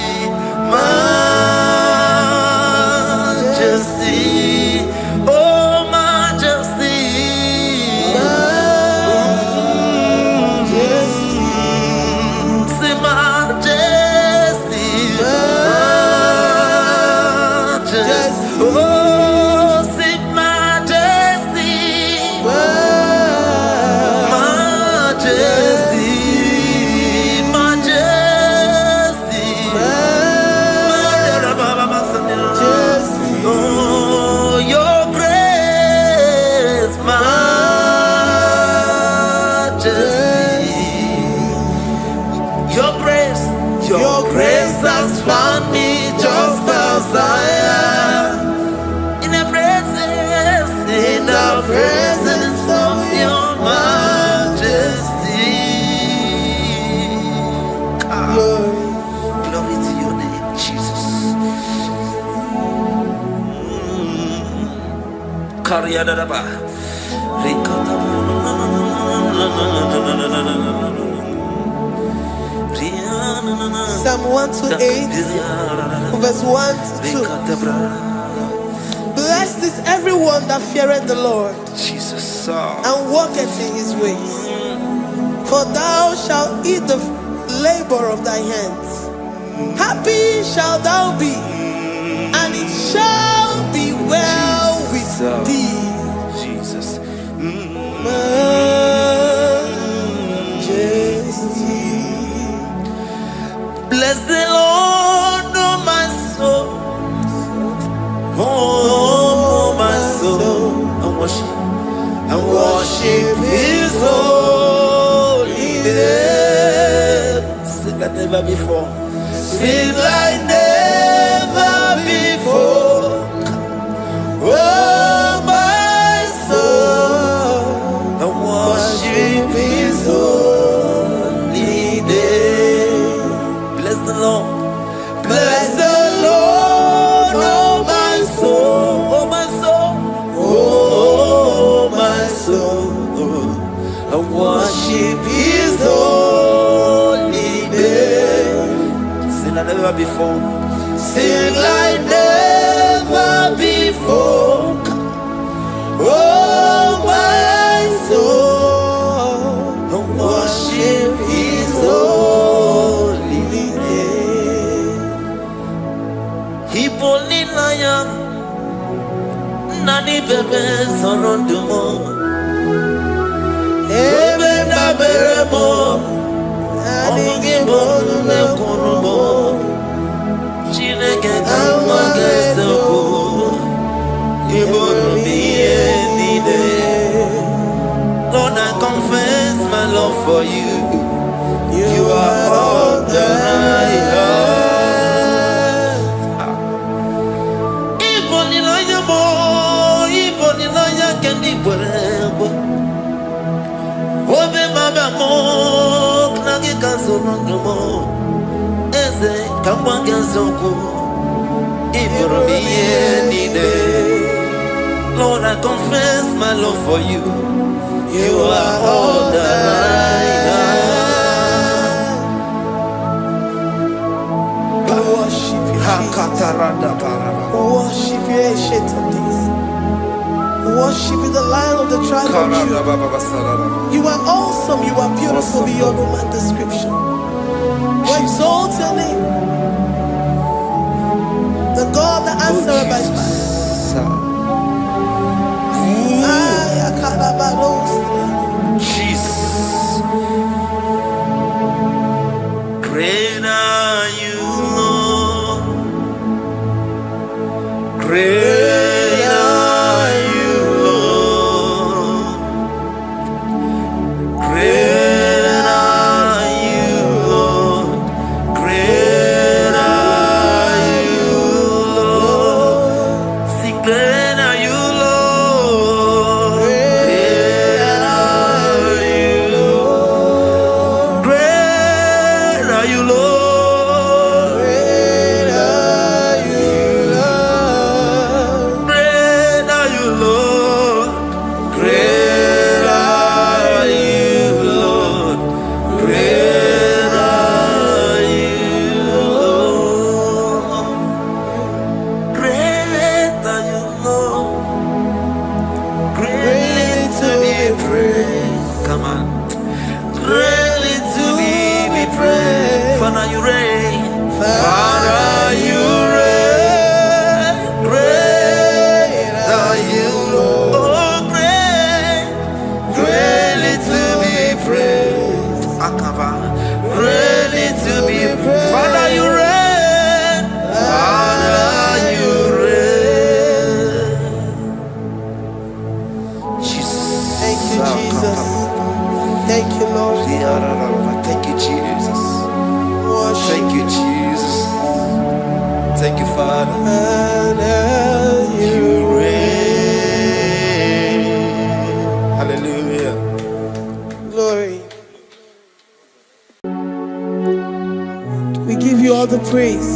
majesty, oh majesty. Your grace has found me just as I am. In the presence of your majesty. Glory to your name, Jesus. Psalm 128, verse 1 to 2. Blessed is everyone that feareth the Lord, Jesus, and walketh in his ways. For thou shalt eat the labor of thy hands. Happy shalt thou be, and it shall be well with thee. Jesus. Bless the Lord, oh my soul, oh my soul, and worship His holy name. Sing like never before. Sing like never before. Oh my soul, and worship His holy name. Bless the Lord. Bless the Lord, oh my soul, oh my soul, oh my soul, and worship His holy name. Sing like never before. Sing like never before. Oh my soul, and worship His holy name. Hipoli lion, nani bebe sorondumo, ebe na beremo, omugi bonu ne kurumo, chineke kama geseko, ibonu miye nide. Lord, I confess. Ibonilanya mo, ibonilanya kendi bwerebo. Obe maba mo, knagi kazonondo mo. Eze kamwange zoko, iboromiye nide. Lord, I confess my love for you. You are all that I have. Worship you, Jesus. Worship you, Ancient of Days. Worship you, the Lion of the tribe of Judah. You are awesome. You are beautiful beyond human description. We exalt your name, the God that answered by fire. Jesus, great are you, Lord. Great are you, Lord. Great are you, Lord. Great are you, Lord. Sing great are you, Lord. Great are you, Lord. Great are you, Lord. Great are you, Lord. Great are you, Lord. Great are you, Lord. Great are you, Lord. Great are you, Lord. Greatly to be praised. Come on. Greatly to be praised. Father, you reign. Father, you reign. Great are you, Lord. Oh, great. Greatly to be praised. Akaba. Greatly to be praised. Father, you reign. Father, you reign. Jesus. Thank you, Jesus. Thank you, Lord. Thank you, Jesus. Worship Thank you, Jesus. Thank you, Father. You reign. Hallelujah. Glory. We give you all the praise.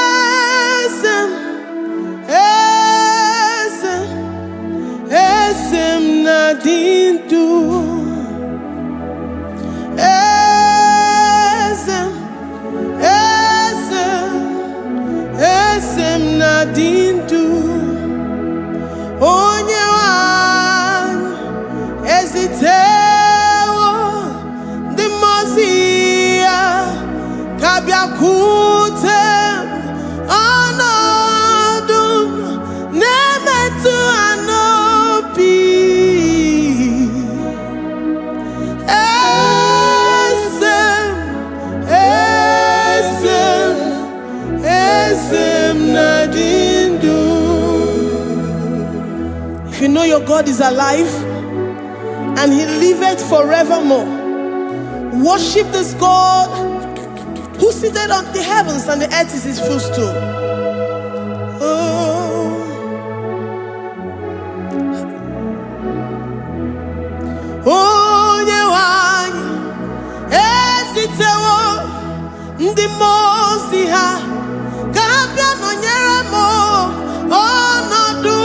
Esem, esem, esem nadindu. Esem, esem, esem nadindu. Onye wanyu ezitewo ndi mozia kabia kutem anodum nemetu anopi esem esem esem nadindu. If you know your God is alive and he liveth forevermore, worship this God who seated on the heavens and the earth is his footstool. Oh. Onye wanyu ezitewo ndị mmụọ ozi ha ka ha bịa nọnyere m ọnọdụ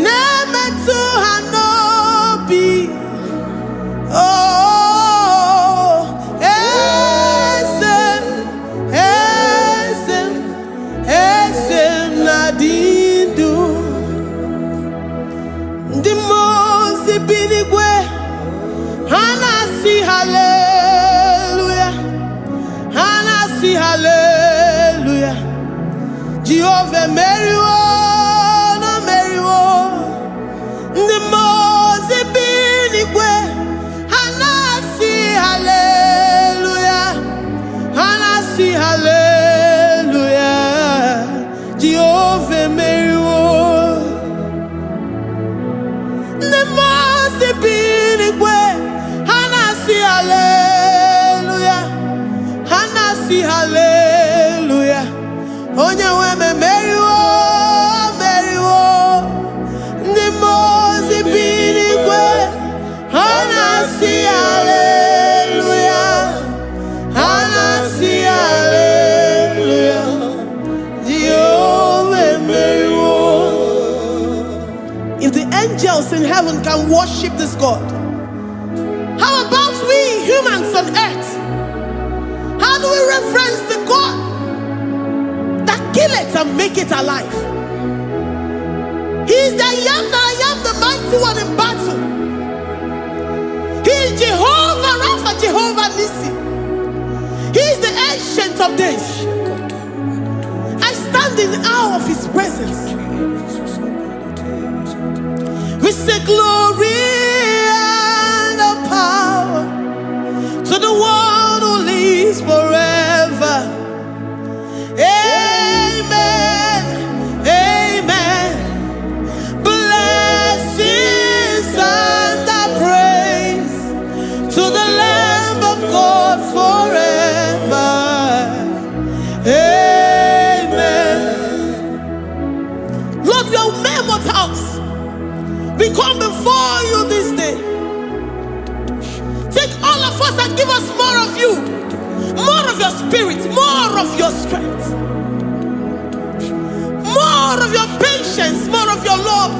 na-emetụ ha n'obi. Oh, esem, esem, esem nadindu. Ndị mmụọ ozi bi n'igwe ha na-asị hallelujah, ha na-asị hallelujah. Jehovah meriwo na meriwo. Ndị mmụọ ozi bi n'igwe ha na-asị hallelujah, ha na-asị hallelujah. Jehovah meriwo. Ndị mmụọ ozi bi n'igwe ha na-asị hallelujah, ha na-asị hallelujah. in heaven can worship this God? How about we humans on earth? How do we reference the God that kill it and make it alive? He is the I am, the mighty one in battle. He is Jehovah Rapha, Jehovah Nissi. He is the ancient of days. I stand in awe of his presence. We say glory and the power to the one who lives forever. Amen, amen. Blessings and the praise to the Lamb of God forever. Amen. Lord, we are mere mortals. We come before you this day. Take all of us and give us more of you, more of your spirit, more of your strength, more of your patience, more of your love.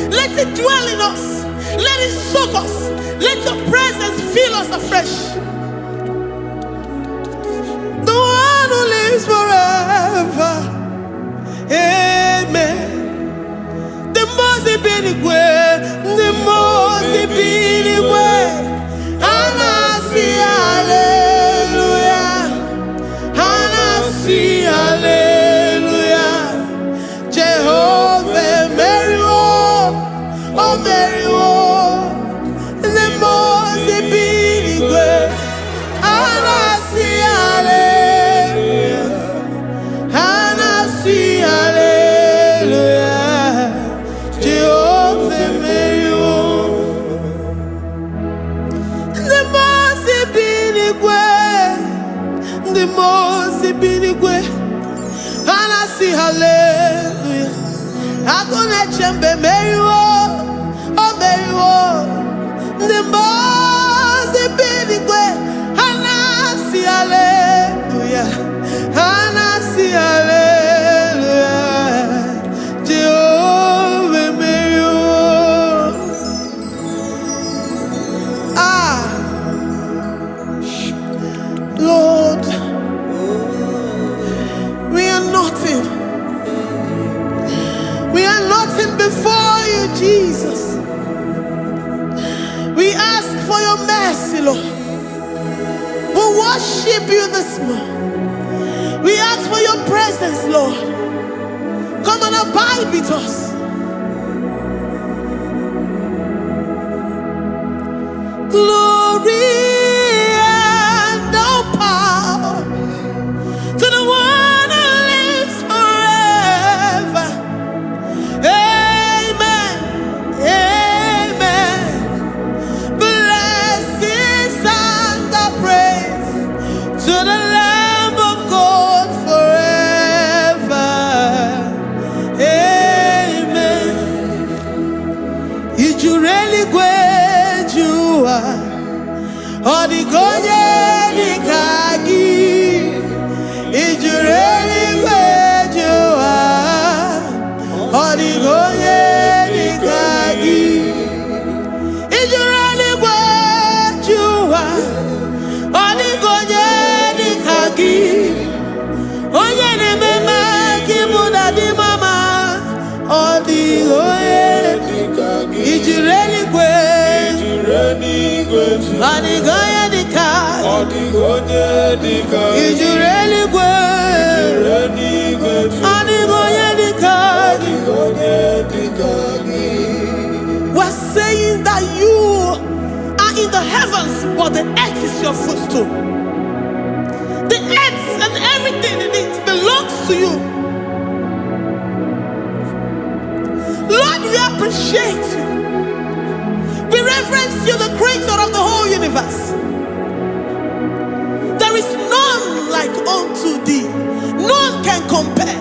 Let it dwell in us. Let it soak us. Let your presence fill us afresh. The one who lives forever. Amen. The most big way, the most big way. And I see hallelujah. And I see hallelujah. Jehovah, Mary, oh Mary, the most big way. And I see hallelujah. And I see hallelujah. Jehovah, Mary, the most big way. The most big way. And I see hallelujah. I'm gonna chamber Mary, oh Mary, the most big way. And I see hallelujah. And I see hallelujah. Jehovah Mary, Lord, we are nothing. We are nothing before you, Jesus. We ask for your mercy, Lord. We worship you this morning. We ask for your presence, Lord. Come and abide with us. Glory and no power to the one who lives forever. Amen, amen. Blessings and the praise to the Lamb of God forever. Amen. Is you really great you are? Odigonye nikagi. Is you really great you are? Odigonye nikagi. Is you really great you are? Odigonye nikagi. Onye ne mema kibuda di mama. Odigonye nikagi. Is you really great? Odigonye nikagi. Is you really great? Odigonye nikagi. We're saying that you are in the heavens, but the earth is your footstool. The earth and everything in it belongs to you. Lord, we appreciate you. We reverence you, the creator of the whole universe. There is none like unto thee. None can compare.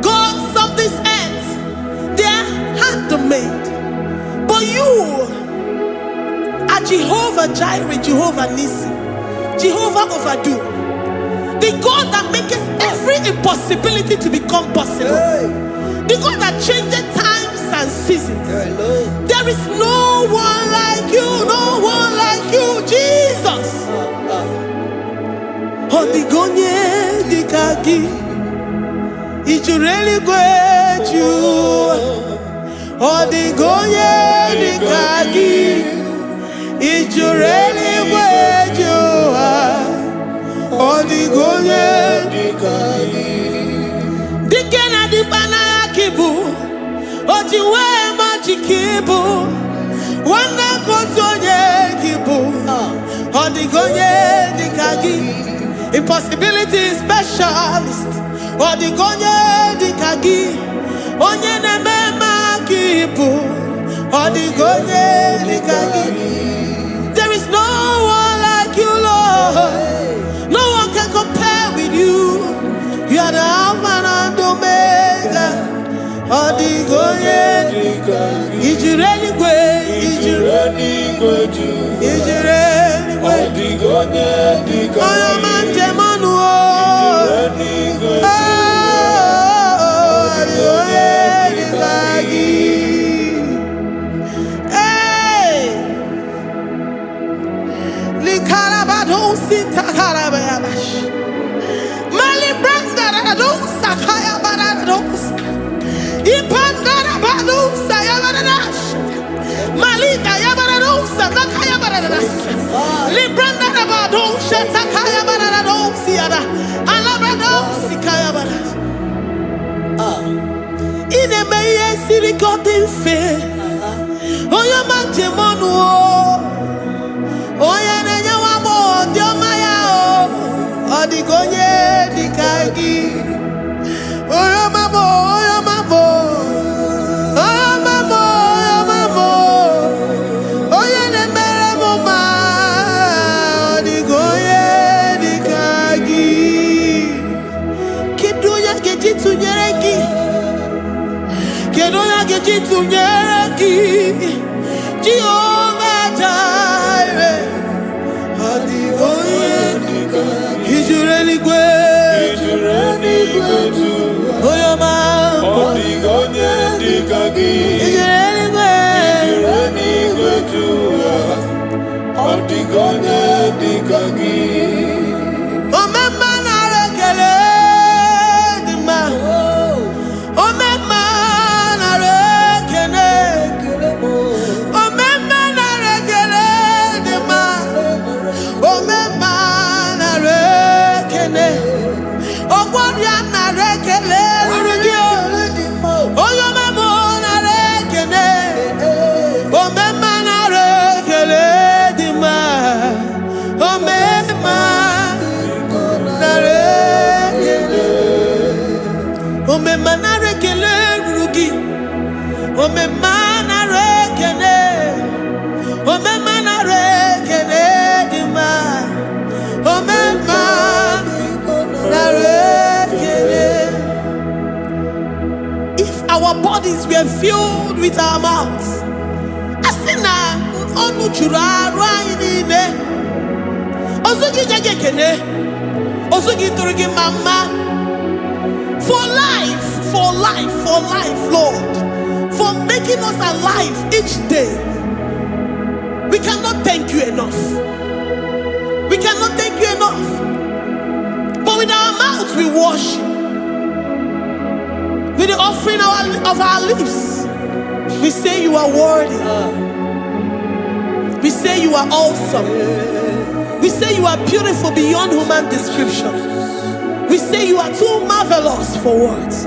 Gods of this earth, they are handmade. But you are Jehovah Jireh, Jehovah Nissi, Jehovah Overdo. The God that makes every impossibility to become possible. The God that changes times and seasons. There is no one like you, no one like you, Jesus. Odigonye dikagi, ijureli gweju. Odigonye dikagi, ijureli gweju. Odigonye dikagi. Dikena dibana kibu, ojiwe majikibu, wana kotonye kibu, odigonye dikagi. Impossibility specialist. Odigonye dikagi. Onye nemema kipu. Odigonye dikagi. There is no one like you, Lord. No one can compare with you. You are the Alpha and Omega. Odigonye dikagi. Ijireli gwe. Ijireli gwe. Ijireli gwe. Odigonye dikagi. Siricotin fe, oya manjemonu, oya nenya wamo, diomaya o, odigonye dikagi, oya mamo, oya mamo, oya mamo, oya mamo, oya nemere mama, odigonye dikagi, kidunya kejitu nyereki. Kedoya gejitu nyereki, Jehovah Jireh. Odigonye dikagi, ijureli gwe, oya mamo. Odigonye dikagi, ijureli gwe, odigonye dikagi. Omema na rekele dima, omema. If our bodies were filled with our mouths, asina onu chura rainine, osugi jagekene, osugi turugi mama, for life, Lord, for making us alive each day. We cannot thank you enough. We cannot thank you enough. But with our mouths we worship. With the offering of our lips, we say you are worthy. We say you are awesome. We say you are beautiful beyond human description. We say you are too marvelous for words.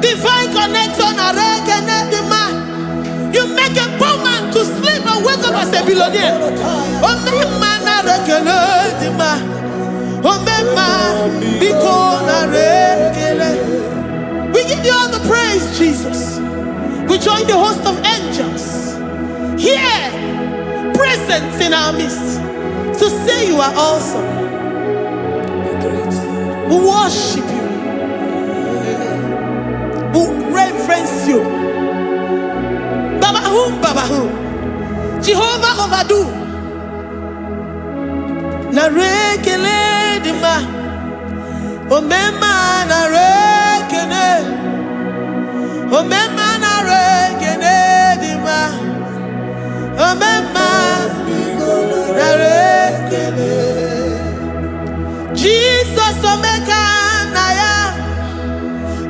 Divine connection. You make a poor man to sleep and wake up as a billionaire. We give you all the praise, Jesus. join the host of angels here, present in our midst, to say you are awesome. We worship you. We reverence you. Baba who? Jehovah overdo. Na rekele dima. Omema na rekene. Omema na rekene dima. Omema na rekene. Jesus omeka naya.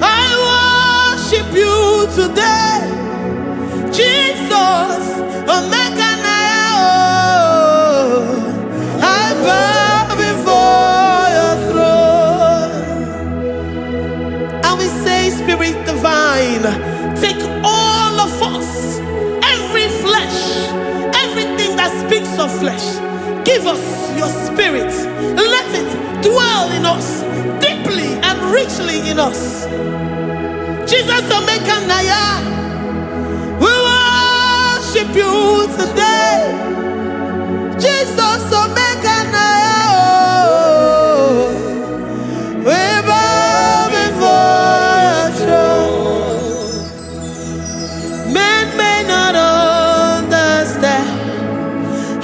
I worship you today. Jesus omeka naya. I bow before your throne. And we say, Spirit divine, take all of us, every flesh, everything that speaks of flesh. Give us your spirit. Let it dwell in us, deeply and richly in us. Jesus omeka naya. We worship you today. Jesus omeka naya. We bow before your throne. Men may not understand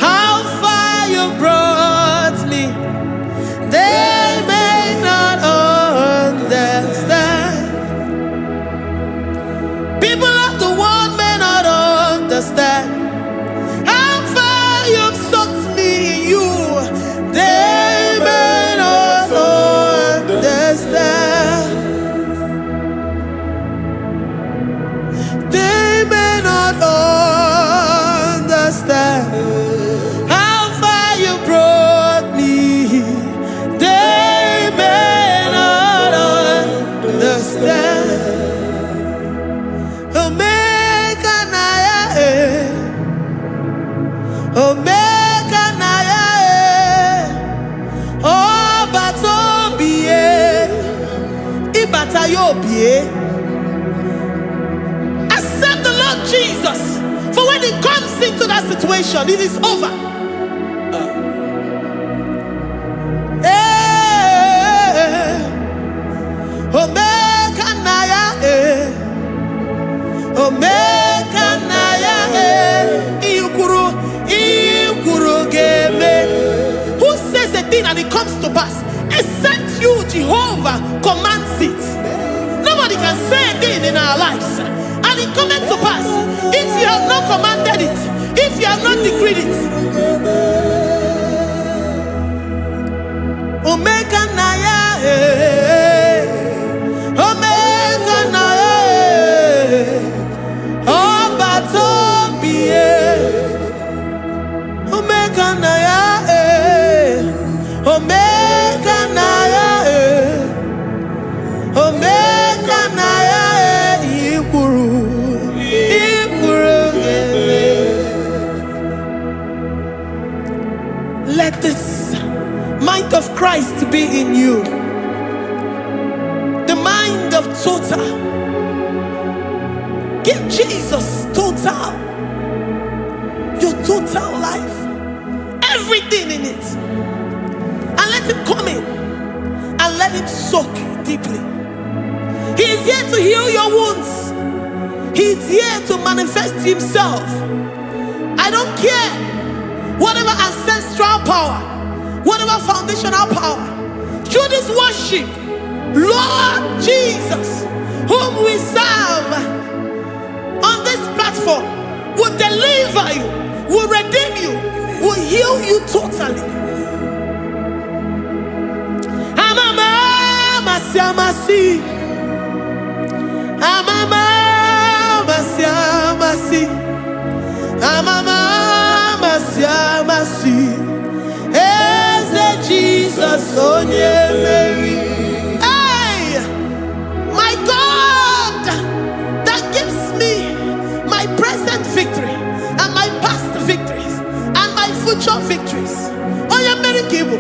how far you brought me. They may not understand. People of the world may not understand how far you've sucked me in you. They may not understand. They may not understand how far you brought me. They may not understand. Omeka naya, Omeka naya, oh batobie, ibatayobie. Accept the Lord Jesus, for when He comes into that situation, it is over. Omeka naya, Omeka naya, Ikuru game. Who says a thing and it comes to pass? Except you, Jehovah, commands it. Nobody can say a thing in our lives and it comes to pass if you have not commanded it, if you have not decreed it. Omeka naya, Omeka naya. Oh, batobie, Omeka naya, Omeka naya, Omeka naya, Ikuru gele. Let this mind of Christ be in you, the mind of total. Give Jesus total, your total life, everything in it, and let Him come in and let Him soak deeply. He is here to heal your wounds. He is here to manifest Himself. I don't care whatever ancestral power, whatever foundational power, through this worship, Lord Jesus, whom we serve on this platform, will deliver you, will redeem you, will heal you totally. Amama masiamasi, amama masiamasi, amama masiamasi. Eze Jesus onye Mary. Hey, my God, that gives me my present victory and my past victories and my future victories. Onye Mary Kibu.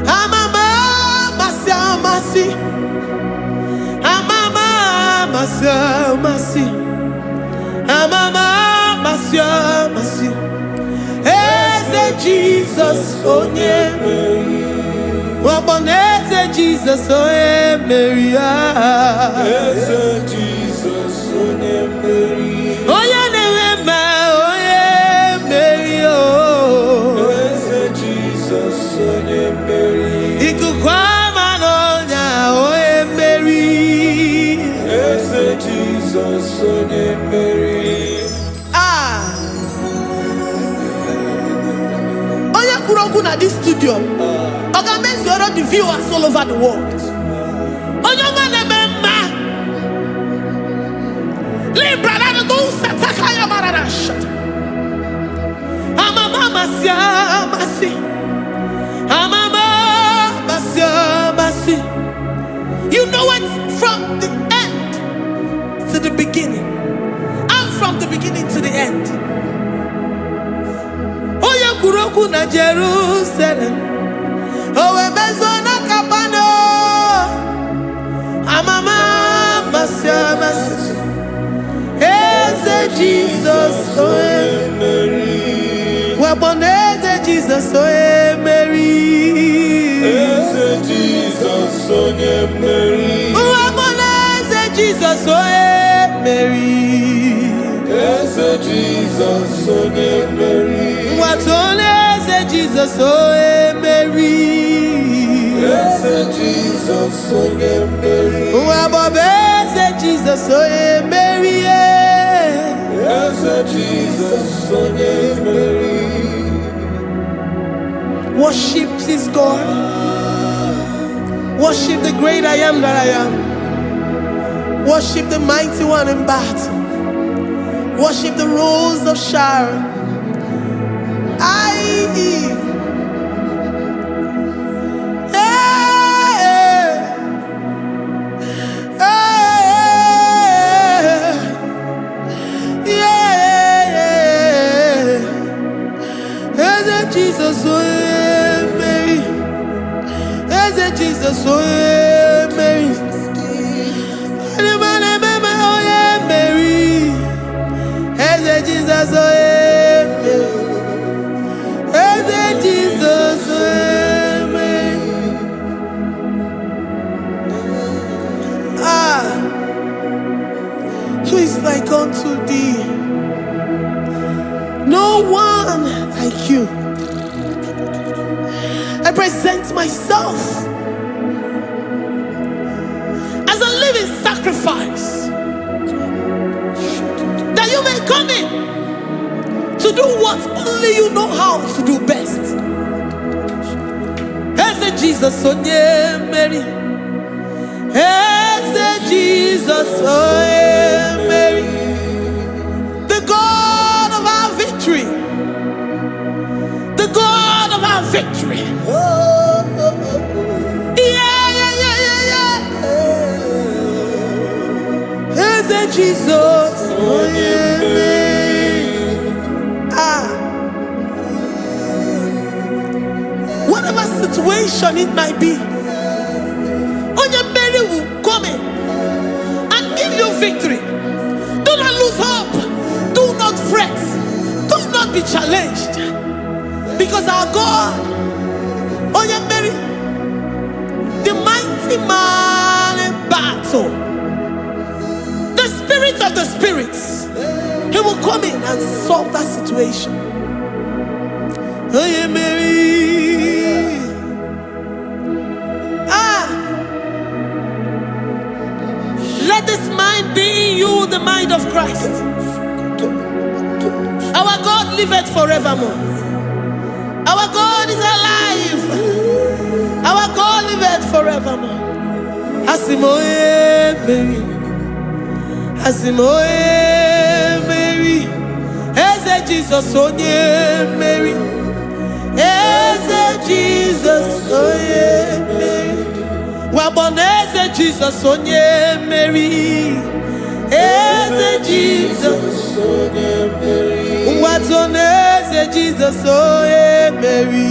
Amama masiamasi, Jesus, onye Waboneze Jesus, onye Mary. Eze Jesus, onye Mary. Onye Newema, onye Mary. Eze Jesus, onye Mary. Ikukwama n'onya, onye Mary. Eze Jesus, onye Mary. At this studio, Ogamezoro the viewers all over the world. Libra na do satakaya mararasha. Amama masia masi. Amama masia masi. You know it from the end to the beginning. And from the beginning to the end. Kuroku na Jerusalem, owe bezona kapano, amama masiamas. Eze Jesus, owe Mary. Waboneze Jesus, owe Mary. Eze Jesus, owe Mary. Waboneze Jesus, owe Mary. Eze Jesus, owe Mary. What's on Jesus, oh Mary. Yes, Jesus, oh Mary. Yes, Jesus, oh Mary. Yes, Jesus, oh Mary. Worship this God. Worship the great I am that I am. Worship the mighty one in battle. Worship the rose of Sharon. Jesus, oh Mary. Is it Jesus, oh Mary? Mary. Is it Jesus, oh Mary? Is it Jesus, oh Mary? Who is like unto thee? No one like you. I present myself as a living sacrifice, that you may come in to do what only you know how to do best. As Jesus, oh yeah, Mary. As Jesus, oh yeah, Mary. The God of our victory. The God of our victory. Jesus, oh yeah. Whatever situation it might be, Onya Mary will come in and give you victory. Do not lose hope. Do not fret. Do not be challenged, because our God, Onya Mary, the mighty man in battle, of the spirits, he will come in and solve that situation. Oh yeah, Mary. Let this mind be in you, the mind of Christ. Our God liveth forevermore. Our God is alive. Our God liveth forevermore. Asimoye Mary. Asimoye Mary. Eze Jesus, oh yeah, Mary. Eze Jesus, oh yeah, Mary. Waboneze Jesus, oh yeah, Mary. Eze Jesus, oh yeah, Mary. Watoneze Jesus, oh yeah, Mary.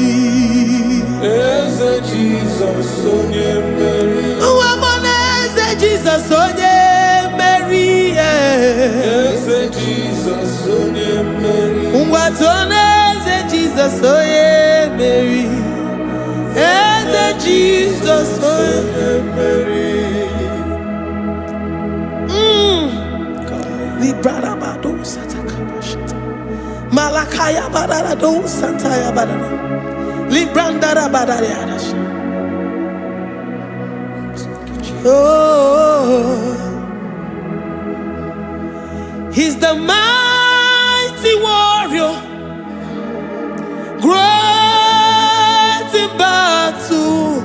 Eze Jesus, oh yeah, Mary. Waboneze Jesus, oh yeah, Mary. Eze Jesus, oh yeah, Mary. Watoneze Jesus, Jesus, oh yeah, Mary. Eze Jesus, oh yeah, Mary. Librada bado satakabashita. Malakaya badara do santaya badara. Librandara badara yadash. Oh, he's the mighty warrior, great in battle.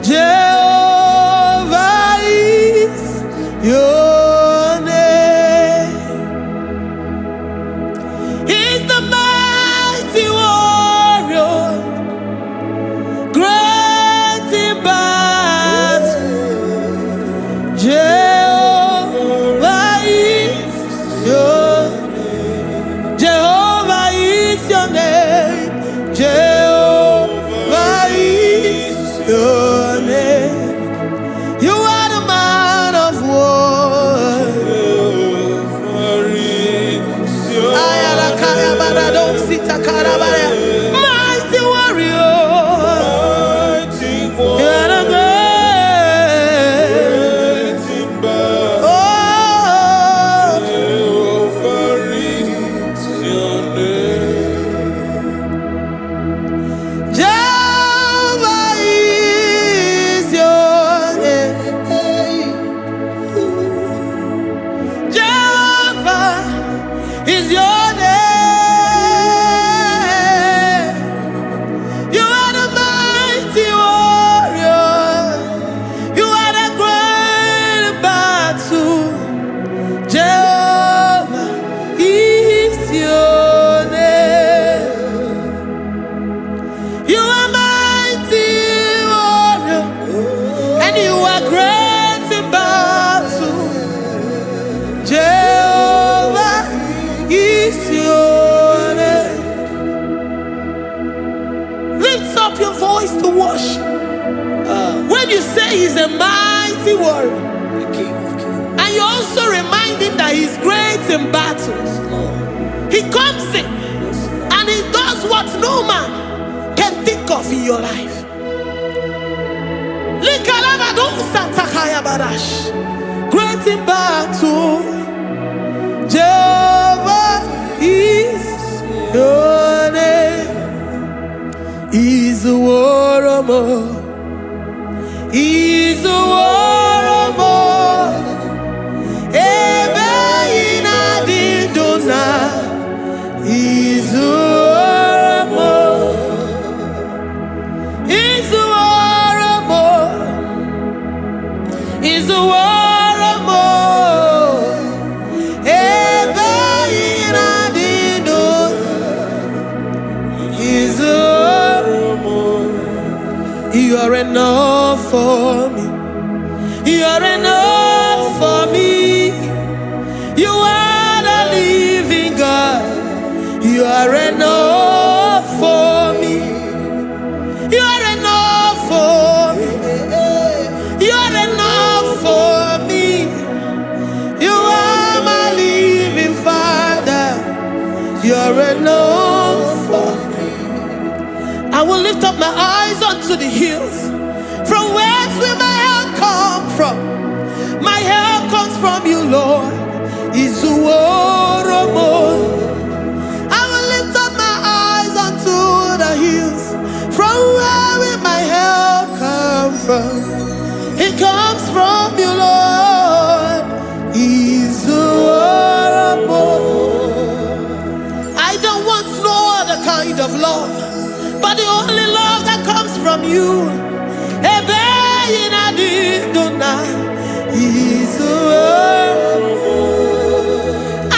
Jehovah is your name. He's the mighty warrior, great in battle. Jehovah is your name. Jehovah is your name. Jehovah is your name. You are the man of war. Jehovah is your name. Mighty warrior. Mighty You are the warrior. great. Great in battle. Oh, Jehovah is your name. Jehovah is your name. Jehovah is your name. You are the mighty warrior. You are the great battle. Jehovah is your name. You are mighty warrior, and you are great in battle. Jehovah is your name. Lift up your voice to worship. When you say he's a mighty warrior, and you also remind him that he's great in battles, he comes in and he does what no man can think of in your life. Great in battle, Jehovah is your name. He's a warrior. He's a warrior. Ebe ina dindona. He's a warrior. He's a warrior. He's a warrior. Ebe ina dindona. He's a warrior. You are enough for me. You are enough for me. You are the living God. You are enough for me. You are enough for me. You are enough for me. You are my living Father. You are enough for me. I will lift up my eyes unto the hills. From whence will my help come from? My help comes from you, Lord. Is the word of God. I will lift up my eyes unto the hills. From where will my help come from? It comes from you, Lord. Is the word of God. I don't want no other kind of love, but the only love that comes from you.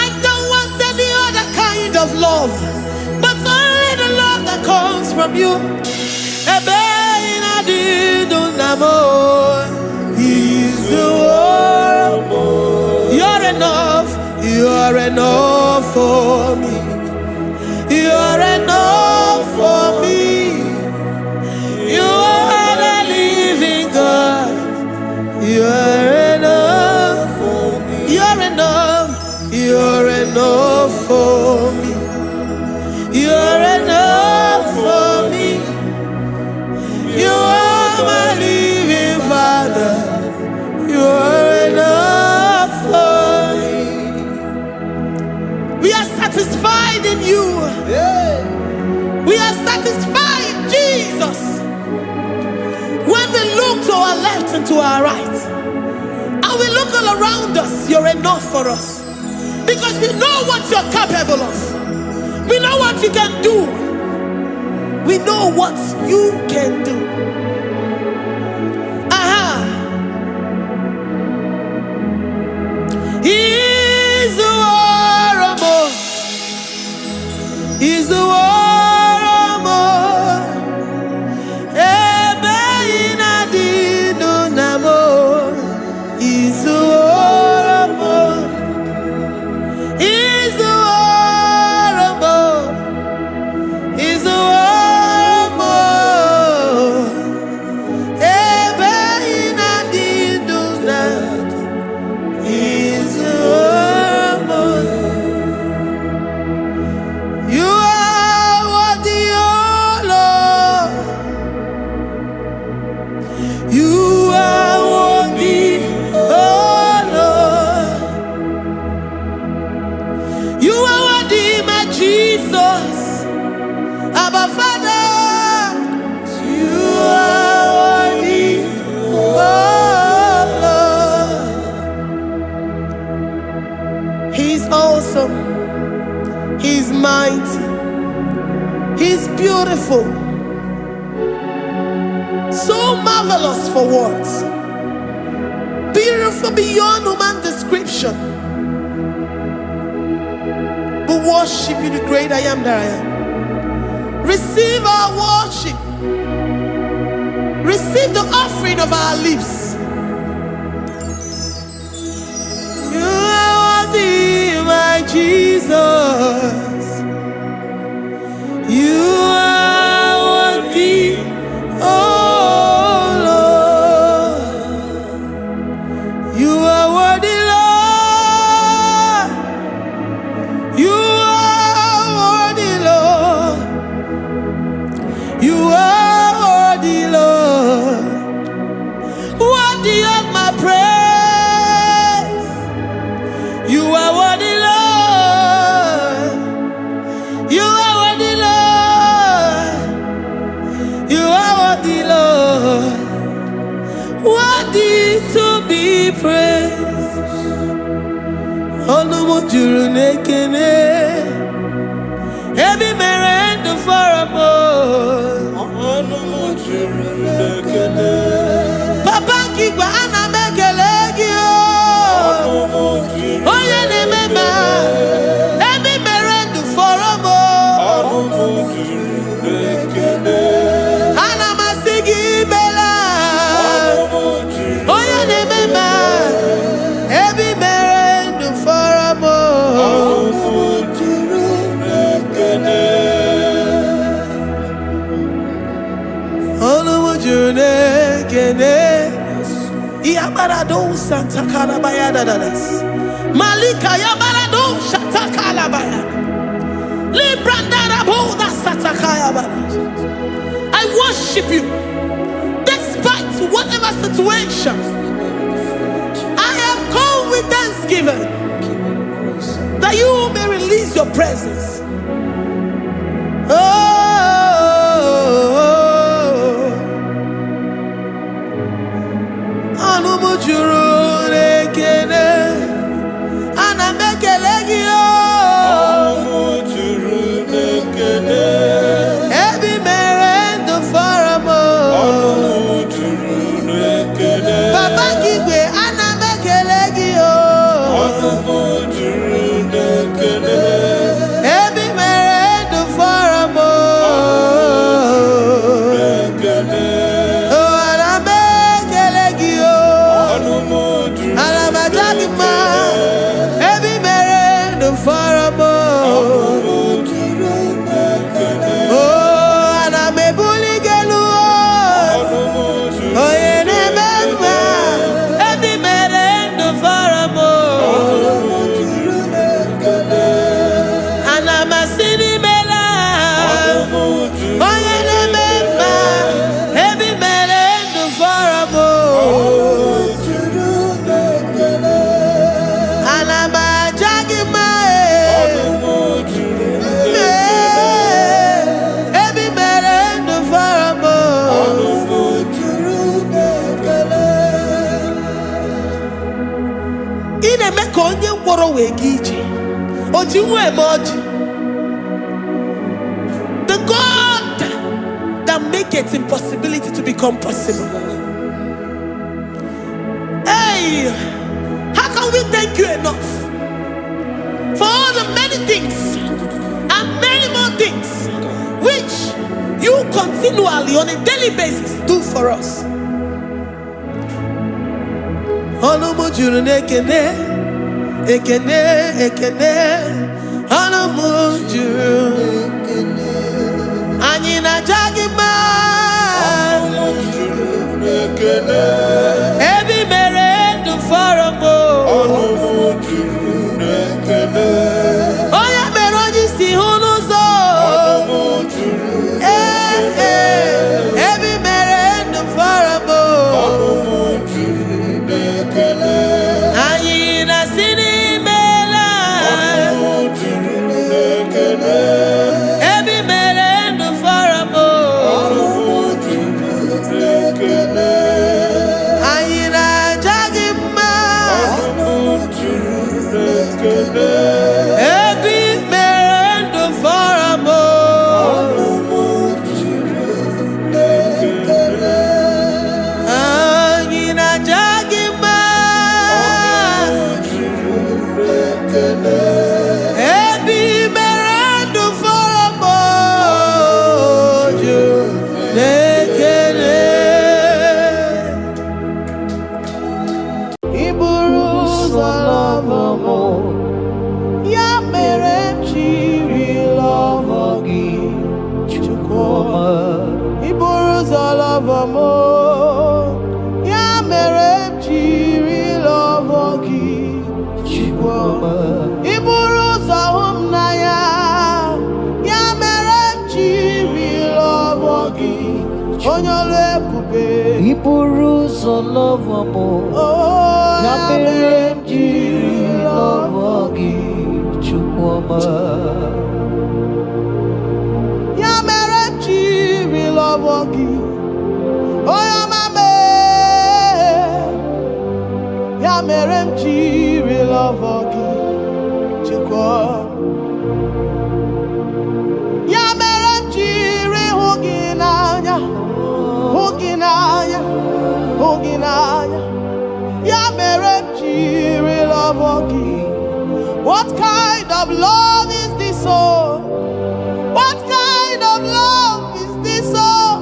I don't want any other kind of love, but only the love that comes from you. You're enough. You're enough for me. You're enough for me. You are the living God. You're enough for me. You're enough. You're enough for me. You're enough. and to our right. And we look all around us, you're enough for us. Because we know what you're capable of. We know what you can do. We know what you can do. He's the war. He's the war. He's mighty. He's beautiful. So marvelous for words. Beautiful beyond human description. We worship you, the great I am that I am. Receive our worship. Receive the offering of our lips. You are worthy, my Jesus. You are worthy, oh Lord. You are worthy, Lord. You are worthy, Lord. You are worthy, Lord. Worthy of my praise. You are worthy, Lord. You are worthy, Lord. You are worthy, Lord. Worthy to be praised. Olumujuru nekene. Every merend for a Olumujuru nekene. Papa kiba ana mekelegi o. Oye ne mema. Every merend for a Olumujuru nekene. Ana masigi bela. Oye ne mema. Every merend for a Olumujuru nekene. Olumujuru nekene. Yabarado Santa Calabayada das Malika Yabarado Shatakalabaya Librandara Boda Satakayabara. I worship you despite whatever situation. I have come with thanksgiving that you may release your presence. Anumujuru nekene ana mekelegi o. Anumujuru nekene. Ebi merendo faramo. Anumujuru nekene. Papa kigwe ana mekelegi o. Anumujuru nekene. Ebi merendo faramo. The God that maketh impossibility to become possible. Hey, how can we thank you enough for all the many things and many more things which you continually on a daily basis do for us? Every mere do for a mo. Oh yeah, meroji si hunuzo. Every mere do for a mo. Ayina sini mela. Every mere do for a mo. Every man do for a mo. Angina jagima. Every man do for a mo. Iburus alabamo. Ya mere jiri love gi Chikwama. Iburu zahum na ya mere jiri love gi Onyolo ebube. Iburu love mo. Ya mere jiri love gi Chikwama. Ya mere jiri love gi. Oh, ya mame, ya merem chiri lavogi chukwa. Ya merem chiri huginanya, huginanya, huginanya. Ya merem chiri lavogi. What kind of love is this? Oh, what kind of love is this? Oh,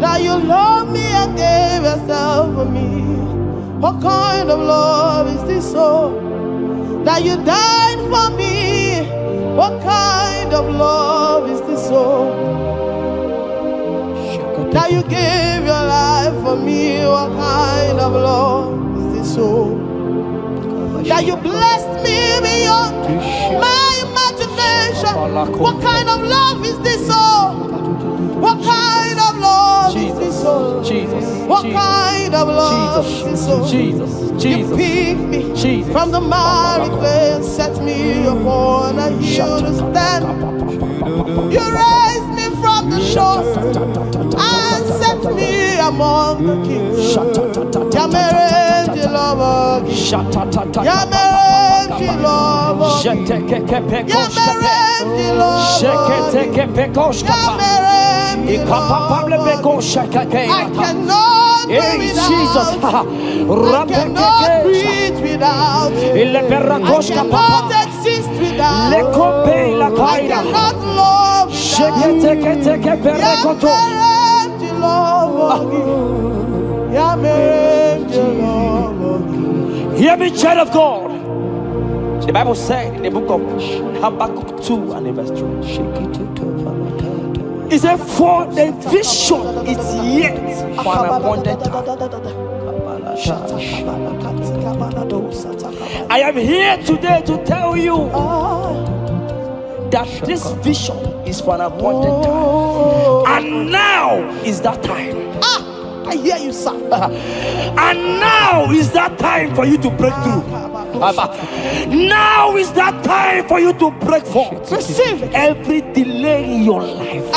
that you love me and gave yourself for me. What kind of love is this? Oh, that you died for me. What kind of love is this? Oh, that you gave your life for me. What kind of love is this? Oh, that you blessed me beyond my imagination. What kind of love is this? Oh, what kind of love is this? Oh, Jesus, what kind of love is this? Oh, Jesus, you picked me from the miry clay and set me upon a hill to stand. You raised me from the shore and set me among the kings. Yamerenji love, Yamerenji love, Yamerenji love, I cannot breathe without. I cannot breathe without. I cannot exist without. I cannot love without. Hear me, child of God. The Bible said in the book of Habakkuk 2 and verse 3. It said, for the vision is yet for an appointed time. I am here today to tell you that this vision is for an appointed time. And now is that time. I hear you, sir. And now is that time for you to break through. Now is that time for you to break forth. Receive every delay in your life.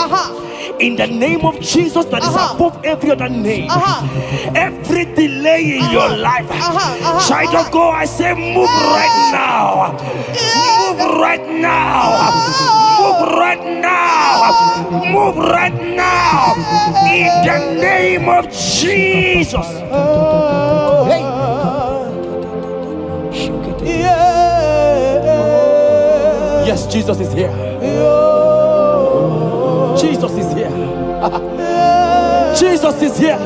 in the name of Jesus that is above every other name. Every delay in your life, child of God, I say move right now. Move right now. Move right now. Move right now. In the name of Jesus. Yes, Jesus is here. Jesus is here. Jesus is here.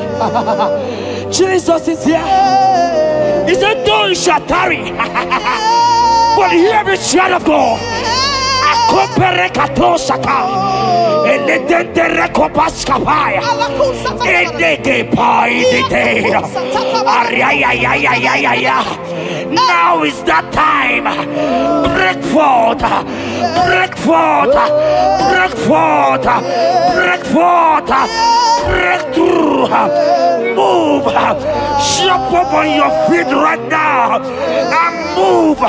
Jesus is here. He said, though you shall tarry, but hear me, child of God. Akopere katosaka, eledendere kopaskapaya, edege paidite, ariayayayayaya. Now is that time. Break forth, break forth, break forth, break forth, break through. Move, jump up on your feet right now and move.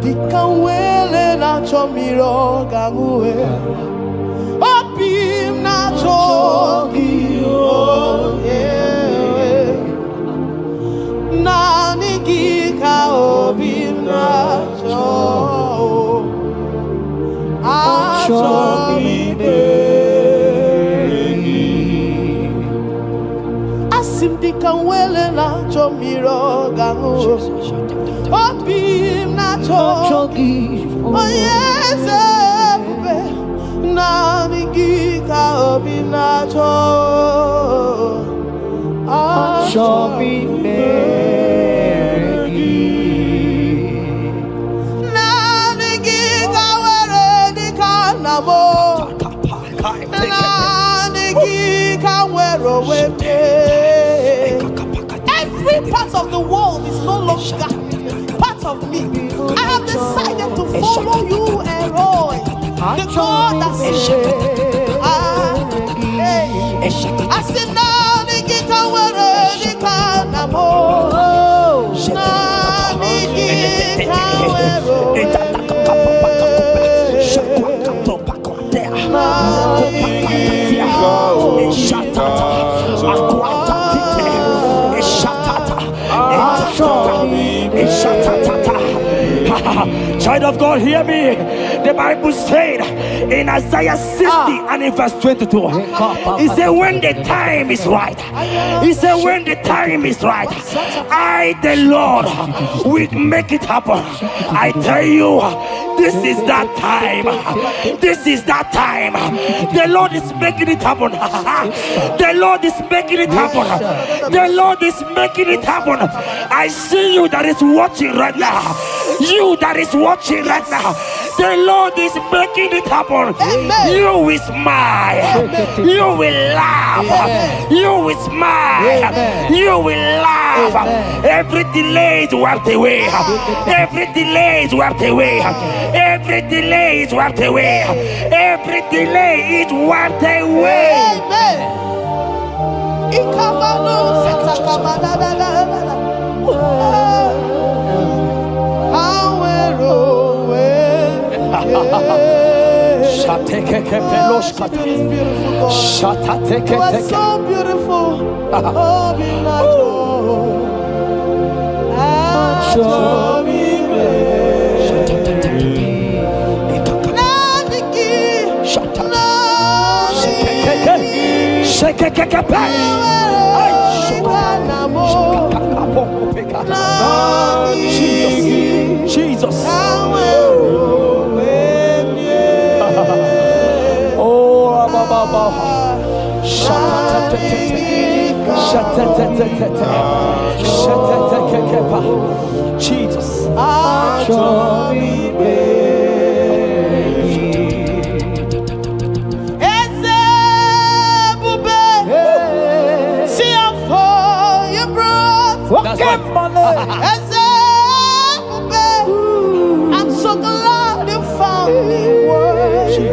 Dikawele na chomiro gangwe. Opim na chogi na nigika opim na cho achomi begi asim dikawele na chomiro gangu opim na chogi oh yes na nigika opim na cho achomi begi na nigika were dikanamo na nigika were wepe. Every part of the world is no longer part of me. I have decided to follow you, Elroy, the God that saves. I said, now the Gita were the Kanamo. Child of God, hear me. The Bible said in Isaiah 60 and in verse 22, he said, when the time is right, he said, when the time is right, I, the Lord, will make it happen. I tell you, this is that time. This is that time. The Lord is making it happen. The Lord is making it happen. The Lord is making it happen. I see you that is watching right now. You that is watching right now. The Lord is making it happen. Amen. You will smile. Amen. You will laugh. Amen. You will smile. Amen. You will laugh. Amen. Every delay is wiped away. Every delay is wiped away. Every delay is wiped away. Every delay is wiped away. Amen. Ikamano satakabada. You are so beautiful. Oh, be Jesus. Jesus. That's right. I'm so glad you found me worthy.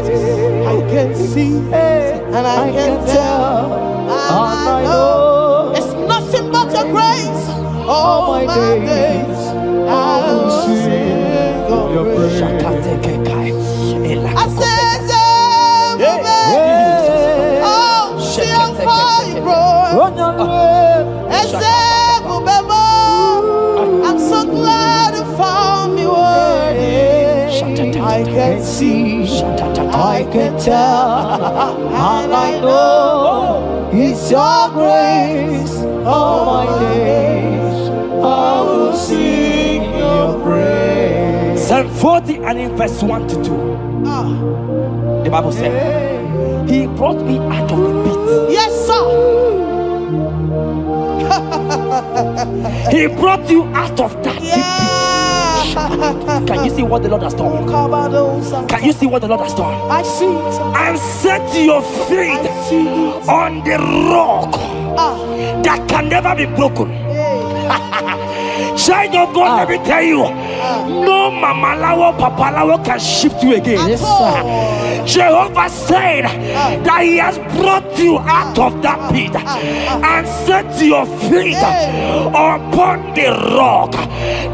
I can see and I can tell. I know it's nothing but your grace. Oh, all my days I will sing your praise. I said, oh, see how far you brought. I'm so glad you found me worthy. I can see, I can tell, and I know it's your grace. All my days I will sing your praise. Psalm 40 and in verse 1 to 2. The Bible said, He brought me out of the pit. Yes, sir. He brought you out of that pit. Can you see what the Lord has done? Can you see what the Lord has done? I see it. And set your feet on the rock that can never be broken. Child of God, let me tell you, no mamalawo papalawo can shift you again. Yes, sir. Jehovah said that He has brought you out of that pit and set your feet upon the rock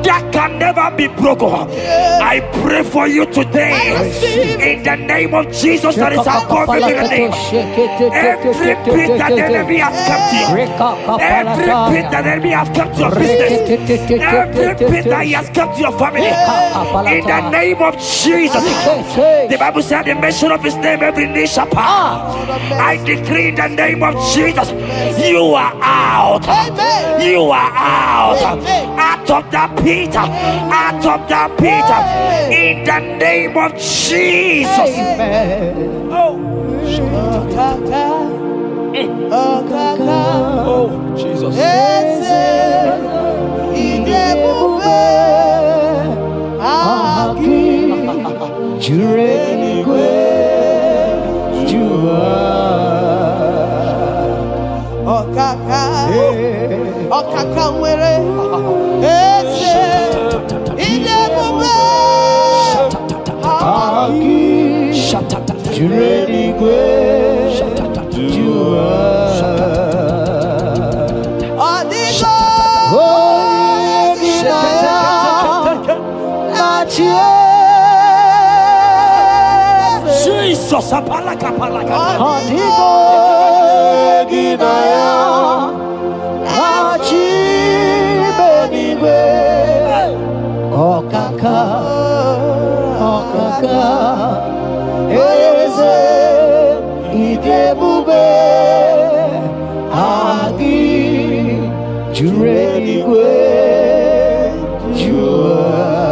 that can never be broken. I pray for you today in the name of Jesus that is above every name. Every pit that the enemy has kept you, every pit that the enemy has kept your business, every pit that he has kept your family, in the name of Jesus. The Bible said the mention of His name every knee shall bow. I decree in the name of Jesus, you are out. You are out. Out of that pit. Out of that pit. In the name of Jesus. Oh Jesus. Jesus, apalaka.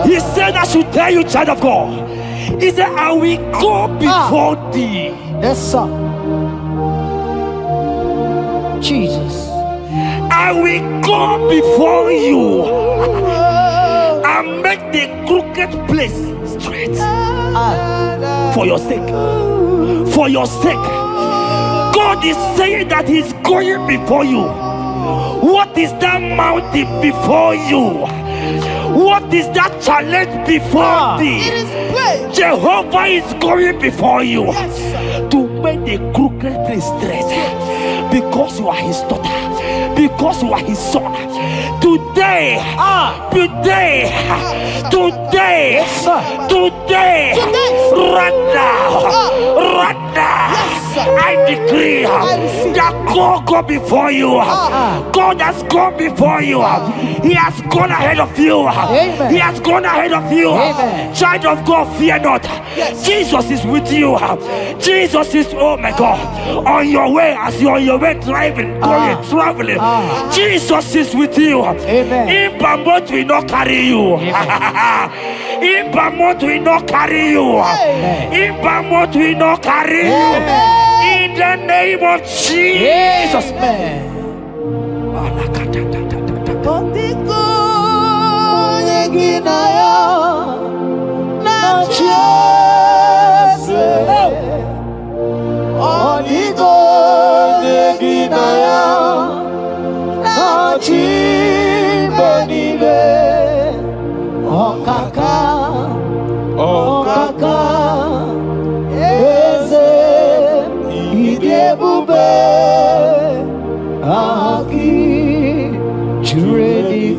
He said, I should tell you, child of God. He said, I will go before thee. Yes, sir. Jesus. I will go before you and make the crooked place straight. For your sake. For your sake. God is saying that He's going before you. What is that mountain before you? What is that challenge before thee? Jehovah is going before you to make the crooked place straight. Because you are His daughter. Because you are His son. Today, right now, I decree that God go before you. God has gone before you. He has gone ahead of you. He has gone ahead of you. Child of God, fear not. Jesus is with you. Jesus is, oh my God, on your way, as you're on your way driving, going, traveling. Jesus is with you. In Bamot will not carry you. In Bamot will not carry you. In Bamot will not carry you. In the name of Jesus. Aki, Juredi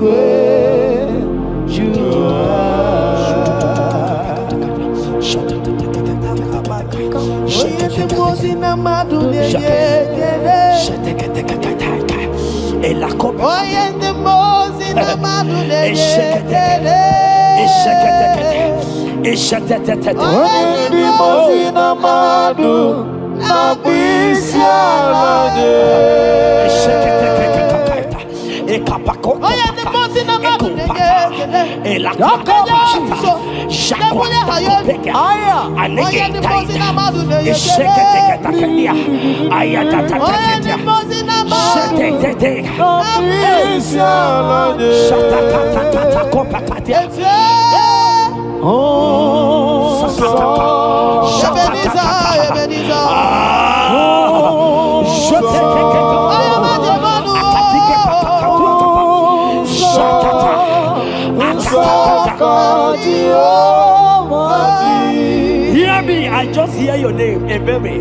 Hear me, I just hear your name, Ebere.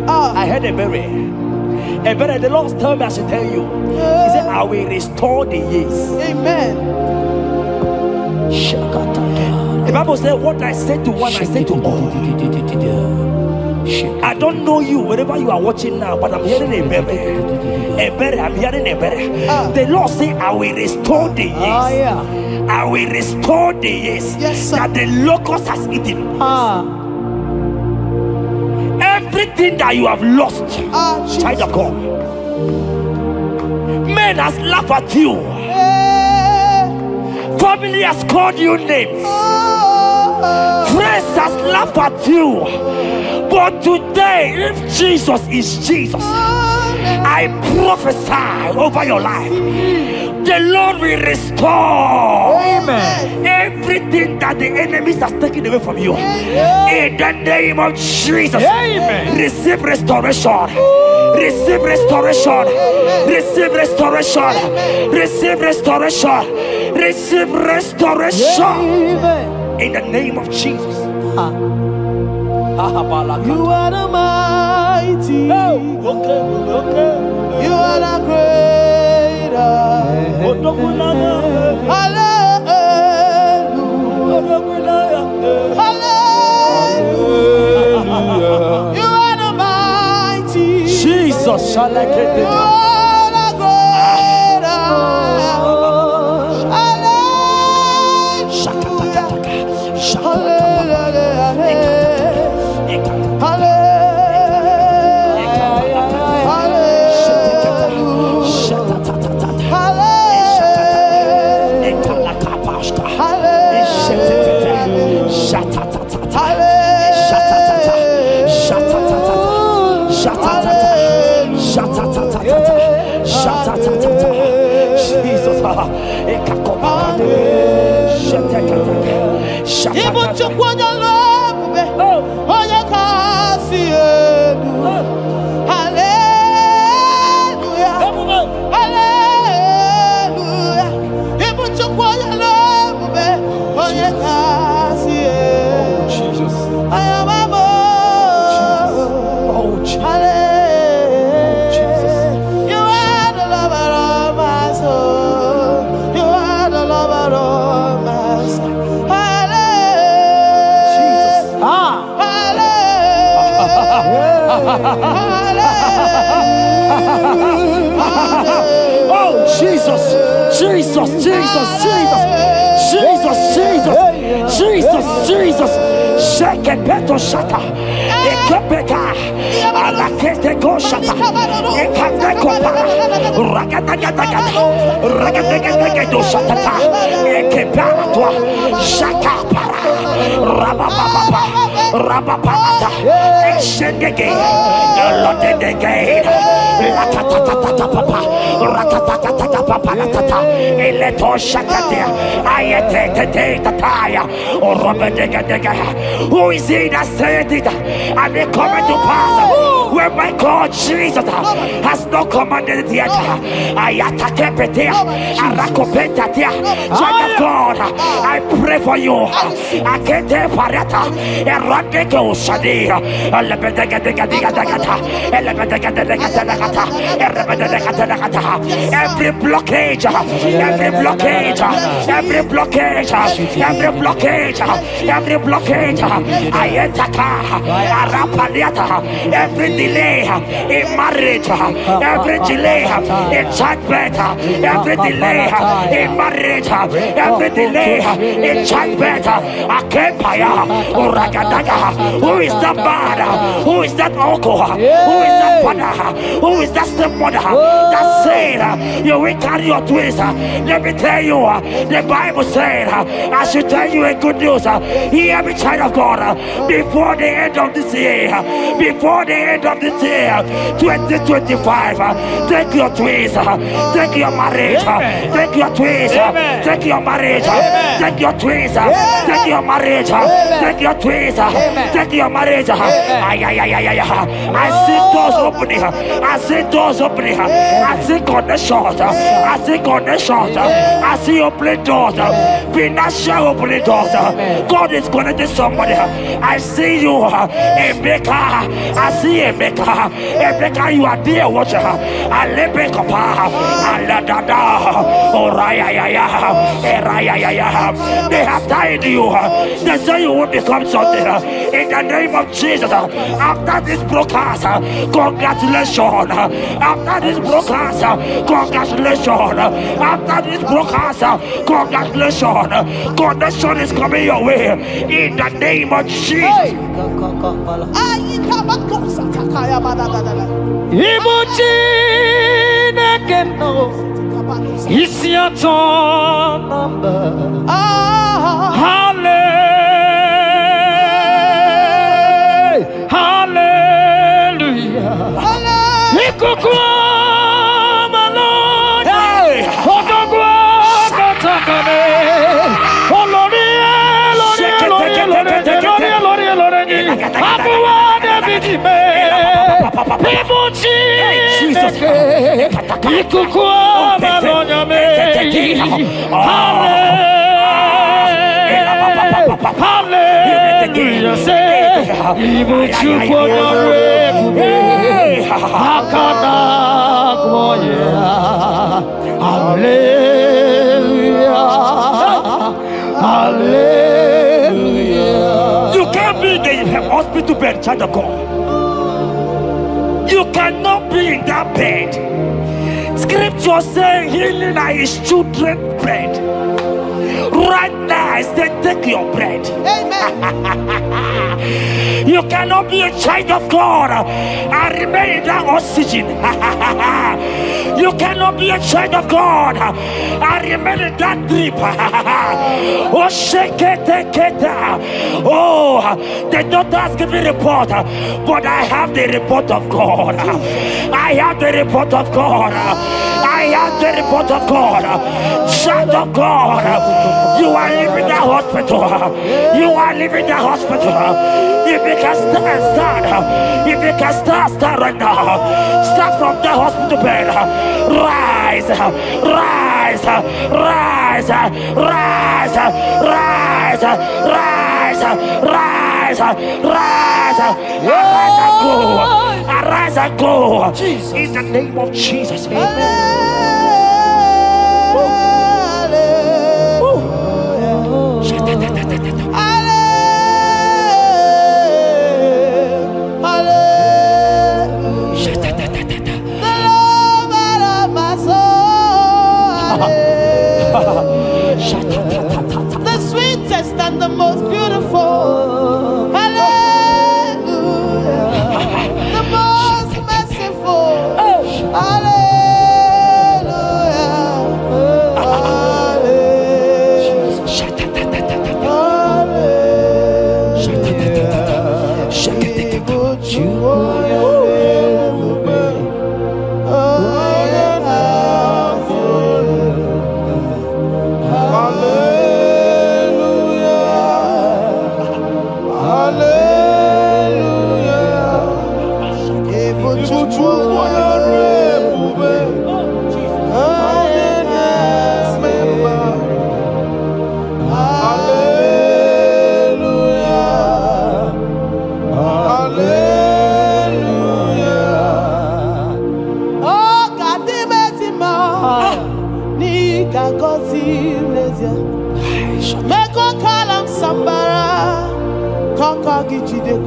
I heard Ebere. Ebere, the Lord told me I should tell you. He said, I will restore the years. Amen. The Bible said, what I said to one, I said to all. I don't know you, wherever you are watching now, but I'm hearing Ebere. Ebere, I'm hearing Ebere. The Lord said, I will restore the years. I will restore the years that the locust has eaten. Everything that you have lost, child of God. Men has laughed at you. Family has called you names. Friends has laughed at you. But today, if Jesus is Jesus, I prophesy over your life. The Lord will restore everything that the enemies has taken away from you. In the name of Jesus, receive restoration. Receive restoration. Receive restoration. Receive restoration. Receive restoration. In the name of Jesus. You are the mighty. You are the greater. Hallelujah. Hallelujah. You are the mighty. Jesus shall I get it. You are the greater. Oh Jesus, Jesus, Jesus, Jesus, Jesus, Jesus, Jesus, Jesus, shake it, beto shata, ekepeka, alakete go shata, ekateko para, ragadagadaga do shata, ekepara toi, shaka para, rabababa, rabababa, exendege, lotedege, latatatata papa, ratatatata papa, latata, eleto shakatia, ayete tataya, or robedega. Who is he that said it? And they come to pass where my God Jesus has not commanded it yet. Ayatakepetia, arakopetatia. Child of God, I pray for you. Akete parata, eradeko shadi, Every blockage, every blockage, every blockage, every blockage, every blockage, ayetaka, arapaliata, every delay in marriage, every delay in childbirth, every delay in marriage, every delay in childbirth, akempaya, uragadaga. Who is that man? Who is that uncle? Who is that father? Who is that stepmother that said you will carry your twins? Let me tell you, the Bible said, I should tell you a good news. Hear me, child of God, before the end of this year, before the end of this year, 2025, take your twins, take your marriage, take your twins, take your marriage, take your twins, take your marriage, take your twins, take your marriage. I see doors opening, I see doors opening, I see connections, I see connections, I see opening doors, financial opening doors. God is connecting somebody. I see you, Emeka. I see Emeka. Emeka, you are there watching. I let me come. I let that down. They have tied you. They say you will become something. In the name of Jesus, after this broadcast, congratulations. After this broadcast, congratulations. After this broadcast, congratulations. Connection is coming your way. In the name of Jesus. It's your turn number. Hallelujah. Hallelujah, say, even you for your Hallelujah. You can't be in the hospital bed, child of God. You cannot be in that bed. Scripture saying healing is children's bread. Right now, I say take your bread. Amen. You cannot be a child of God and remain in that oxygen. You cannot be a child of God and remain in that drip. Oh, shake it, take it. Oh, the doctors give me a report, but I have the report of God. I have the report of God. I have the report of God. Child of God, you are leaving the hospital. You are leaving the hospital. If you can stand, if you can stand right now, start from the hospital bed. Rise, rise, rise, rise, rise, rise, rise, rise, arise and go, arise and go. In the name of Jesus. Amen. The sweetest and the most beautiful. Hallelujah. The most merciful.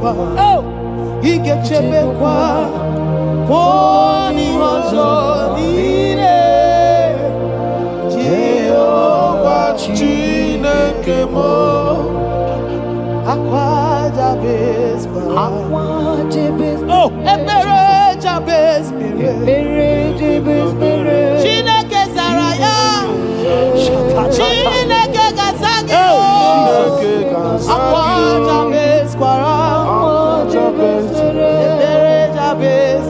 Jehovah. Oh, he get Chebekwa. Poni Ozonire. Jehovah Chineke mo. Aqua Jabez. Oh, Ebere Jabez. Chineke Zaraya. Chineke Gazagi. Aqua Jabez Kwara. Ebere Jabez.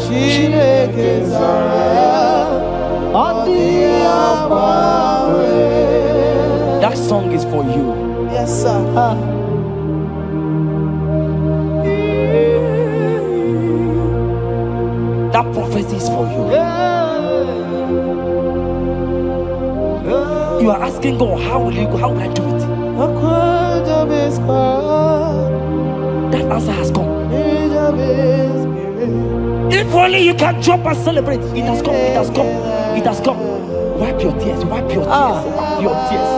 Chineke Zaraya. That song is for you. Yes, sir. That prophecy is for you. You are asking God, how will you go? How will I do it? That answer has come. If only you can jump and celebrate. It has come. It has come. It has come. Wipe your tears. Wipe your tears. Wipe your tears.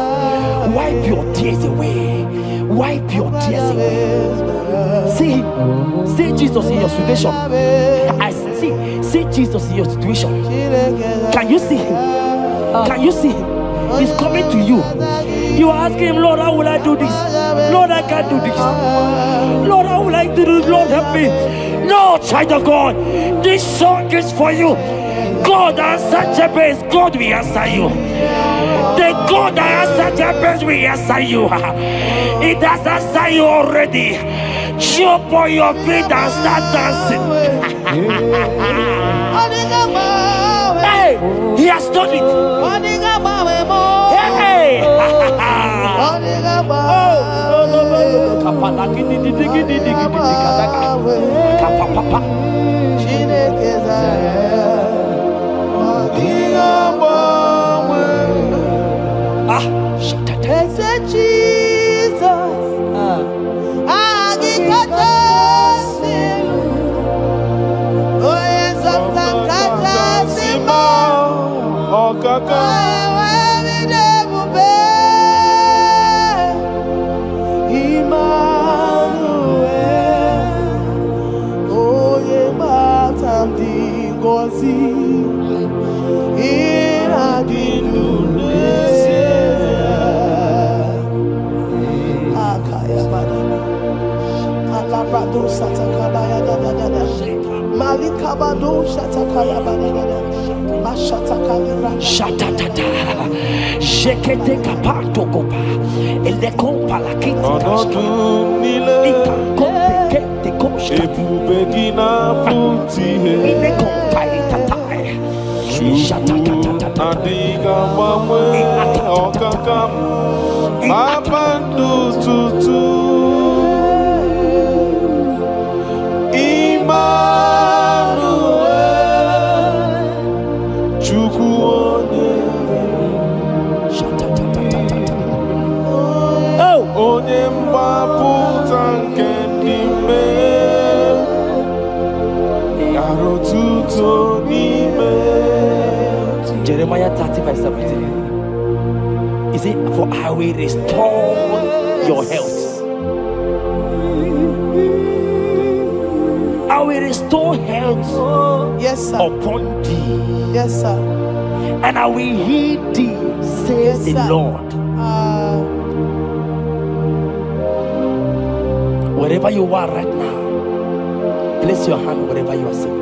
Wipe your tears away. Wipe your tears away. See Jesus in your situation. I see Jesus in your situation. Can you see him? Can you see him? He's coming to you. You are asking him, Lord, how will I do this? Lord, I can't do this. Lord, how will I do this? Lord, help me. No, child of God, this song is for you. God answer Jabez, God will answer you. The God that answer Jabez will answer you. It has answered you already. Jump on your feet and start dancing. Hey, he has done it. Hey, Jekete kapato kopa ele kompa la kiti ita kompe kete koshka Ebubegina puti ile kompa itatai adiga mwe okakam abandu tutu Emmanuel Chukwu onye mgbapụta nke ndị mmehie gara otuto n'ime. Jeremiah 30:17. He said, for I will restore your health. I will restore health, yes, sir, upon thee. Yes, sir. And I will heal thee, says the Lord. Wherever you are right now, place your hand wherever you are sick.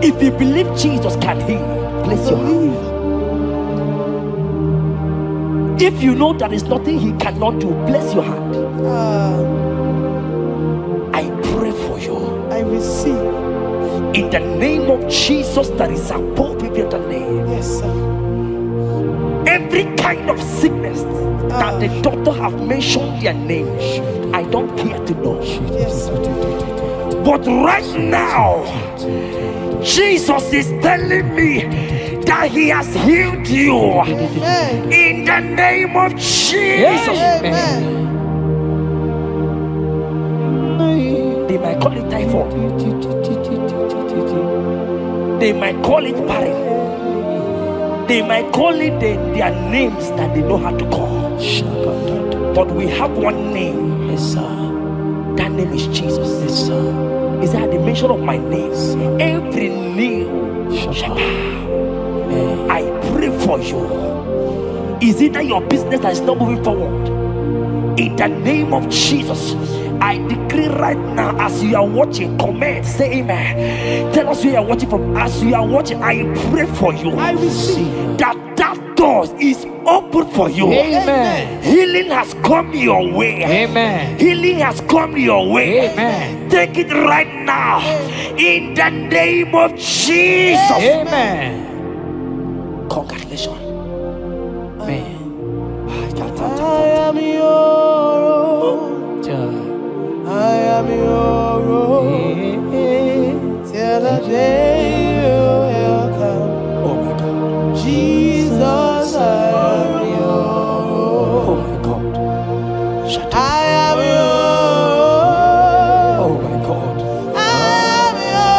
If you believe Jesus can heal, place your hand. If you know there is nothing he cannot do, place your hand. I pray for you. I receive. In the name of Jesus that is above every other name. Yes, sir. Every kind of sickness that the doctor have mentioned their name, I don't care to know. Yes, sir. But right now, Jesus is telling me that he has healed you. Amen. In the name of Jesus. Amen. They might call it typhoid. They might call it barren. They might call it their names that they know how to call. But we have one name. Yes, sir. That name is Jesus. Yes, sir. Is that the mention of my name? Every knee shall bow. I pray for you. Is it that your business that is not moving forward? In the name of Jesus, I decree right now, as you are watching, comment, say amen. Tell us where you are watching from. As you are watching, I pray for you. I receive that door is open for you. Amen. Healing has come your way. Amen. Healing has come your way. Amen. Take it right now. In the name of Jesus. Amen. Congratulations. Amen. I am your own. I am your own. Till the day you will come. Oh my God. Jesus, I am your own. Oh my God. I am your own. Oh my God. I am your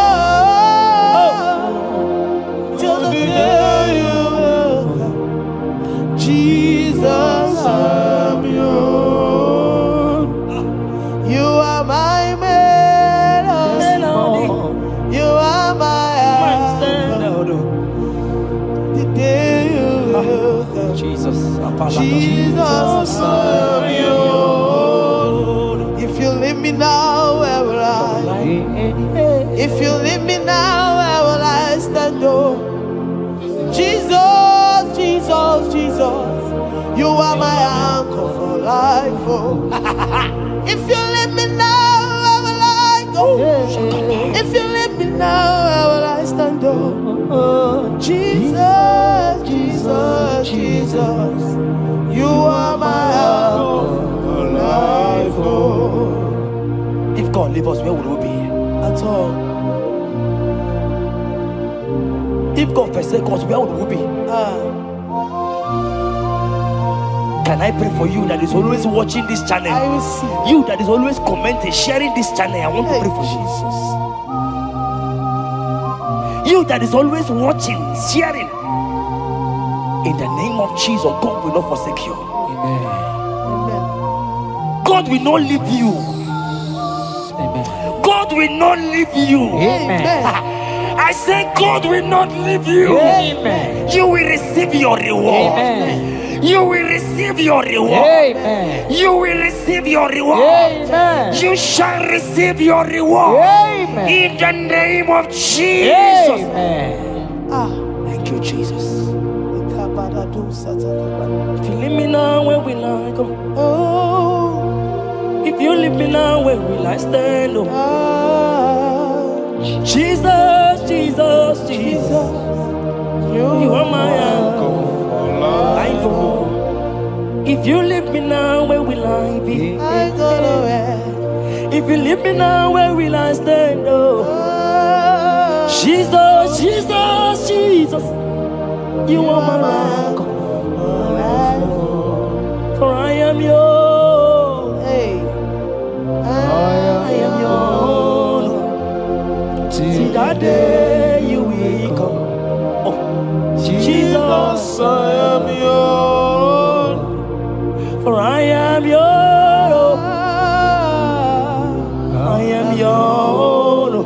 own. Till the day you will come. Jesus, I am your own. You are my melody. You are my anthem. The day you will come. Jesus. Jesus, I am your own. If you leave me now, where will I? If you leave me now, where will I stand? Oh, Jesus, Jesus, Jesus. You are my anchor for life. Oh. If you leave me now, where will I go? If you leave me now, where will I stand? Oh, Jesus, Jesus, Jesus. You are my anchor for life. Oh. If God leave us, where would we be? At all. If God forsake us, where would we be? Can I pray for you that is always watching this channel? I will see. You that is always commenting, sharing this channel. I want to pray for you. You that is always watching, sharing. In the name of Jesus, God will not forsake you. Amen. Amen. God will not leave you. Amen. God will not leave you. Amen. I say God will not leave you. Amen. You will receive your reward. Amen. You will receive your reward. Amen. You will receive your reward. Amen. You shall receive your reward. Amen. In the name of Jesus. Amen. Thank you, Jesus. If you leave me now, where will I go? Oh, if you leave me now, where will I stand? Oh, Jesus, Jesus, Jesus. You are my anchor. If you leave me now, where will I be? I go nowhere. If you leave me now, where will I stand? Oh, Jesus, Jesus, Jesus. You are my anchor. For I am yours. Hey. I am yours. See that day you will come. Oh, Jesus, I am yours. For I am yours. I am yours.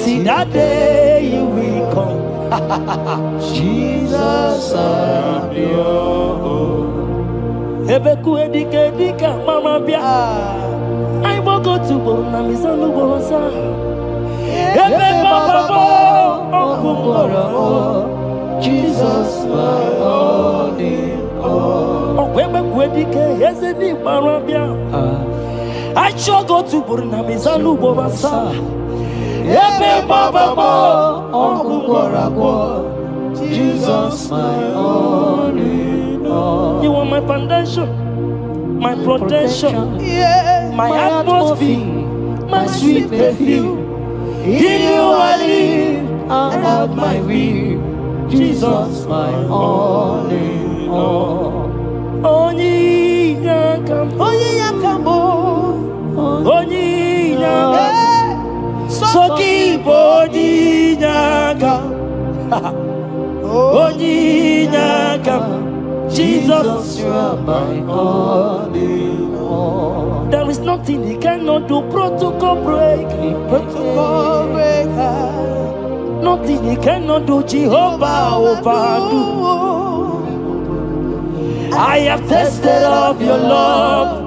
See that day you will come. Jesus, I am yours. Ebeku edike dika mama bia. I will go to Bona Misanu Bonsa. Ebe Baba Jesus, my only all. Oh, Ebeku edike Yezedi mama bia. I shall go to Bona Misanu Bonsa. Ebe Baba Jesus, my only all. You are my foundation, my protection, my atmosphere, my sweet perfume. In you I live and have my will. Jesus, my only all. Only yakam, only yakam, so keep only yakam. Jesus, you are my all in all. There is nothing he cannot do. Protocol breaker. Nothing he cannot do. Jehovah overdo. I have tasted of your love.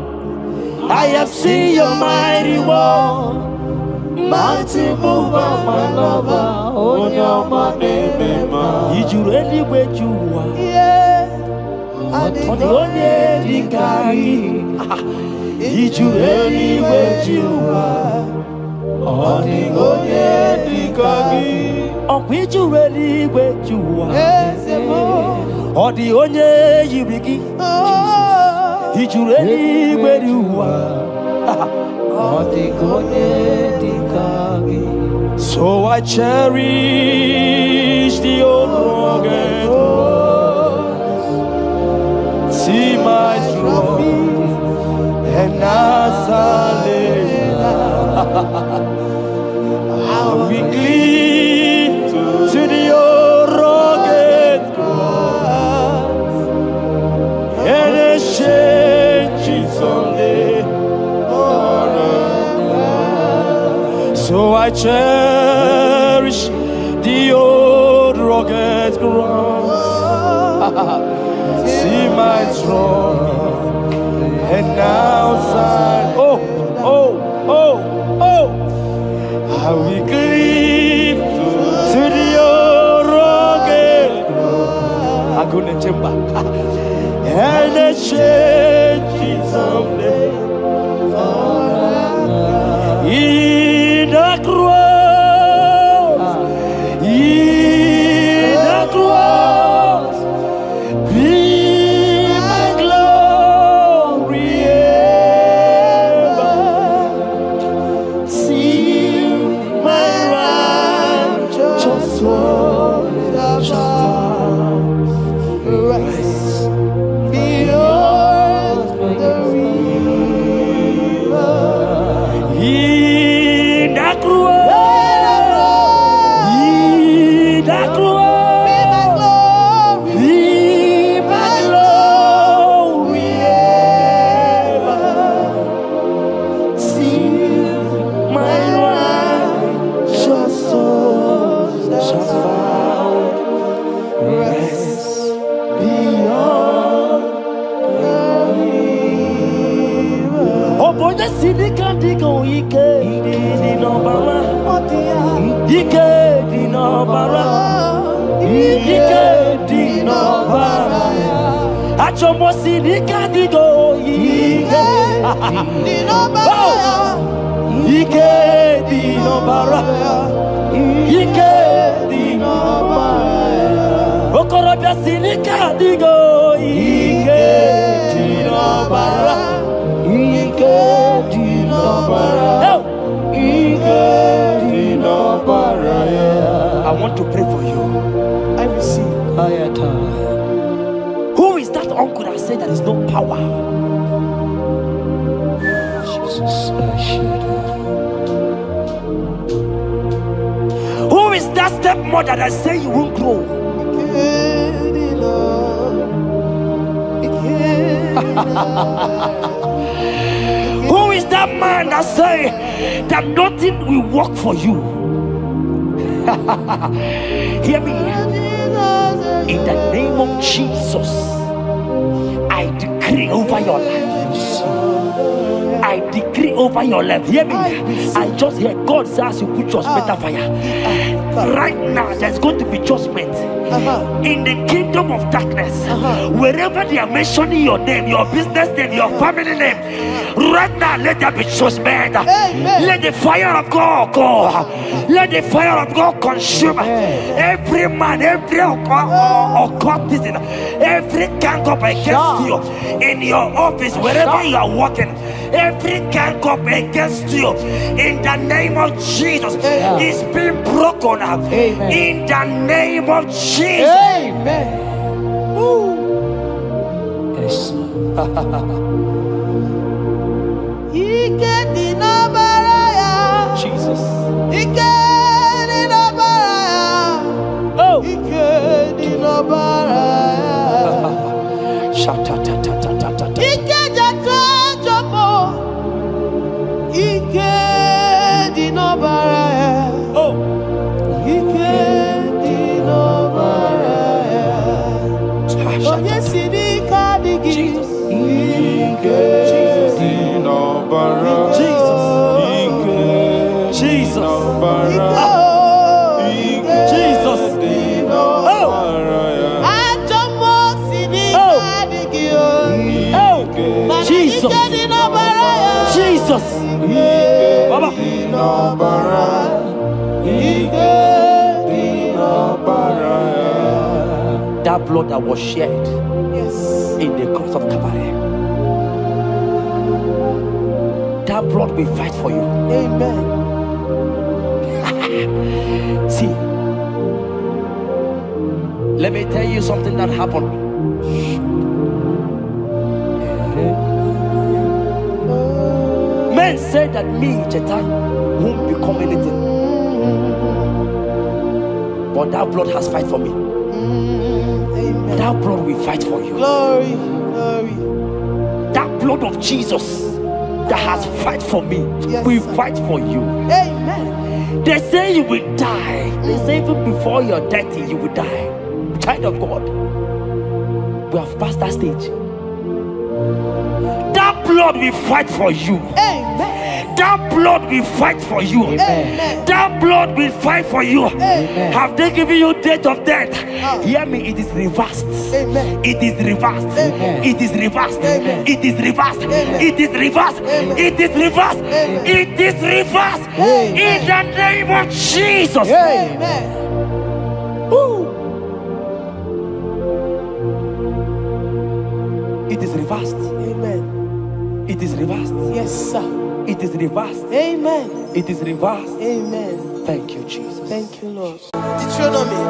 I have seen your mighty work. Mighty mover, my lover. Oh, your money, you really where you are. Yeah. On the only the carry. You really where you are. On the only the carry. On which you really where you are. On the only you begin. You really where you are. So I cherish the old rugged cross. See my throne and as I lay I'll be clean to the old rugged cross and exchange it someday. So I cherish the old rugged cross. See my throne and now side. Oh, I will cleave to the old rugged cross. I go to chamber and I change it someday. In the cross, be my glory ever. See my righteous soul rise beyond the river. I want to pray for you. I receive. Who is that uncle that said there is no power? Jesus, who is that stepmother that say you won't grow? Who is that man that say that nothing will work for you? Hear me. In the name of Jesus, I decree over your life. I decree over your life. Hear me. I just hear God says you put judgment on fire. Right now, there's going to be judgment in the kingdom of darkness. Wherever they are mentioning your name, your business name, your family name, right now, let there be judgment. Let the fire of God go. Let the fire of God consume every man, every occultism, every gang up against you in your office, wherever you are working. Every gang up against you in the name of Jesus is being broken up. In the name of Jesus. Amen. Yes. Jesus. Oh. That blood that was shed in the cross of Calvary, that blood will fight for you. Amen. See, let me tell you something that happened. Men said that me, Chetan, won't become anything, but that blood has fight for me. Amen. That blood will fight for you. Glory, glory. That blood of Jesus that has fight for me will fight for you. Amen. They say you will die. They say even before you're 30, you will die. Child of God, we have passed that stage. That blood will fight for you. Amen. That blood will fight for you. Amen. That blood will fight for you. Amen. Have they given you date of death? Hear me, it is reversed. Amen. It is reversed. Amen. It is reversed. Amen. It is reversed. Amen. It is reversed. Amen. It is reversed. Amen. It is reversed. Amen. In the name of Jesus. Amen. Woo. It is reversed. Amen. It is reversed. Yes, sir. It is reversed. Amen. It is reversed. Amen. Thank you, Jesus. Thank you, Lord. Deuteronomy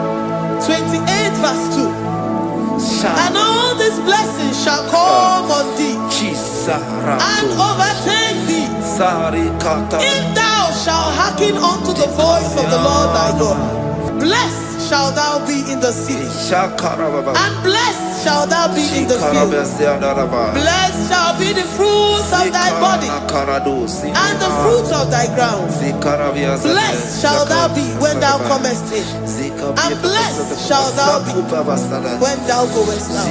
28 verse 2. And all these blessings shall come on thee and overtake thee if thou shalt hearken unto the voice of the Lord thy God. Blessed shalt thou be in the city, and blessed shalt thou be in the field. Blessed shall be the fruits of thy body, and the fruit of thy ground. Blessed shalt thou be when thou comest in, and blessed shalt thou be when thou goest out.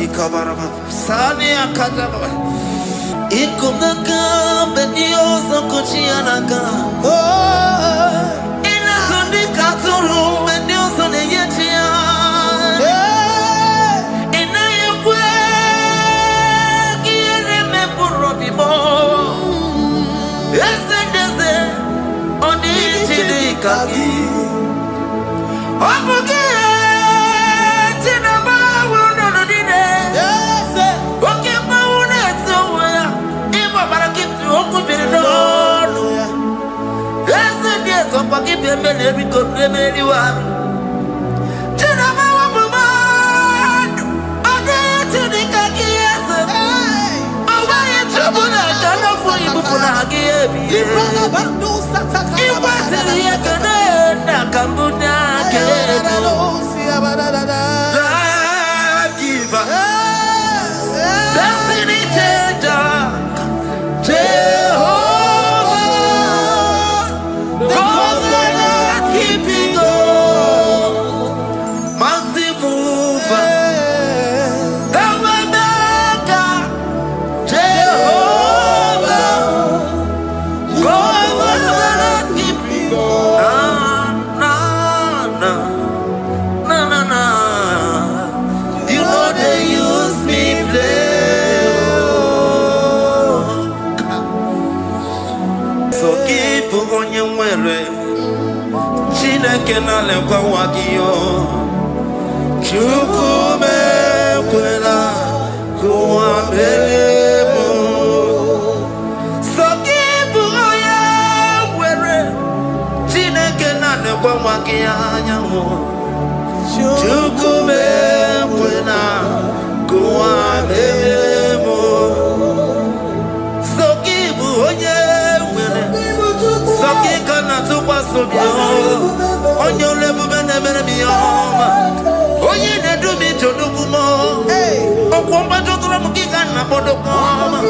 Okwamba jotula mukika na bodo koma.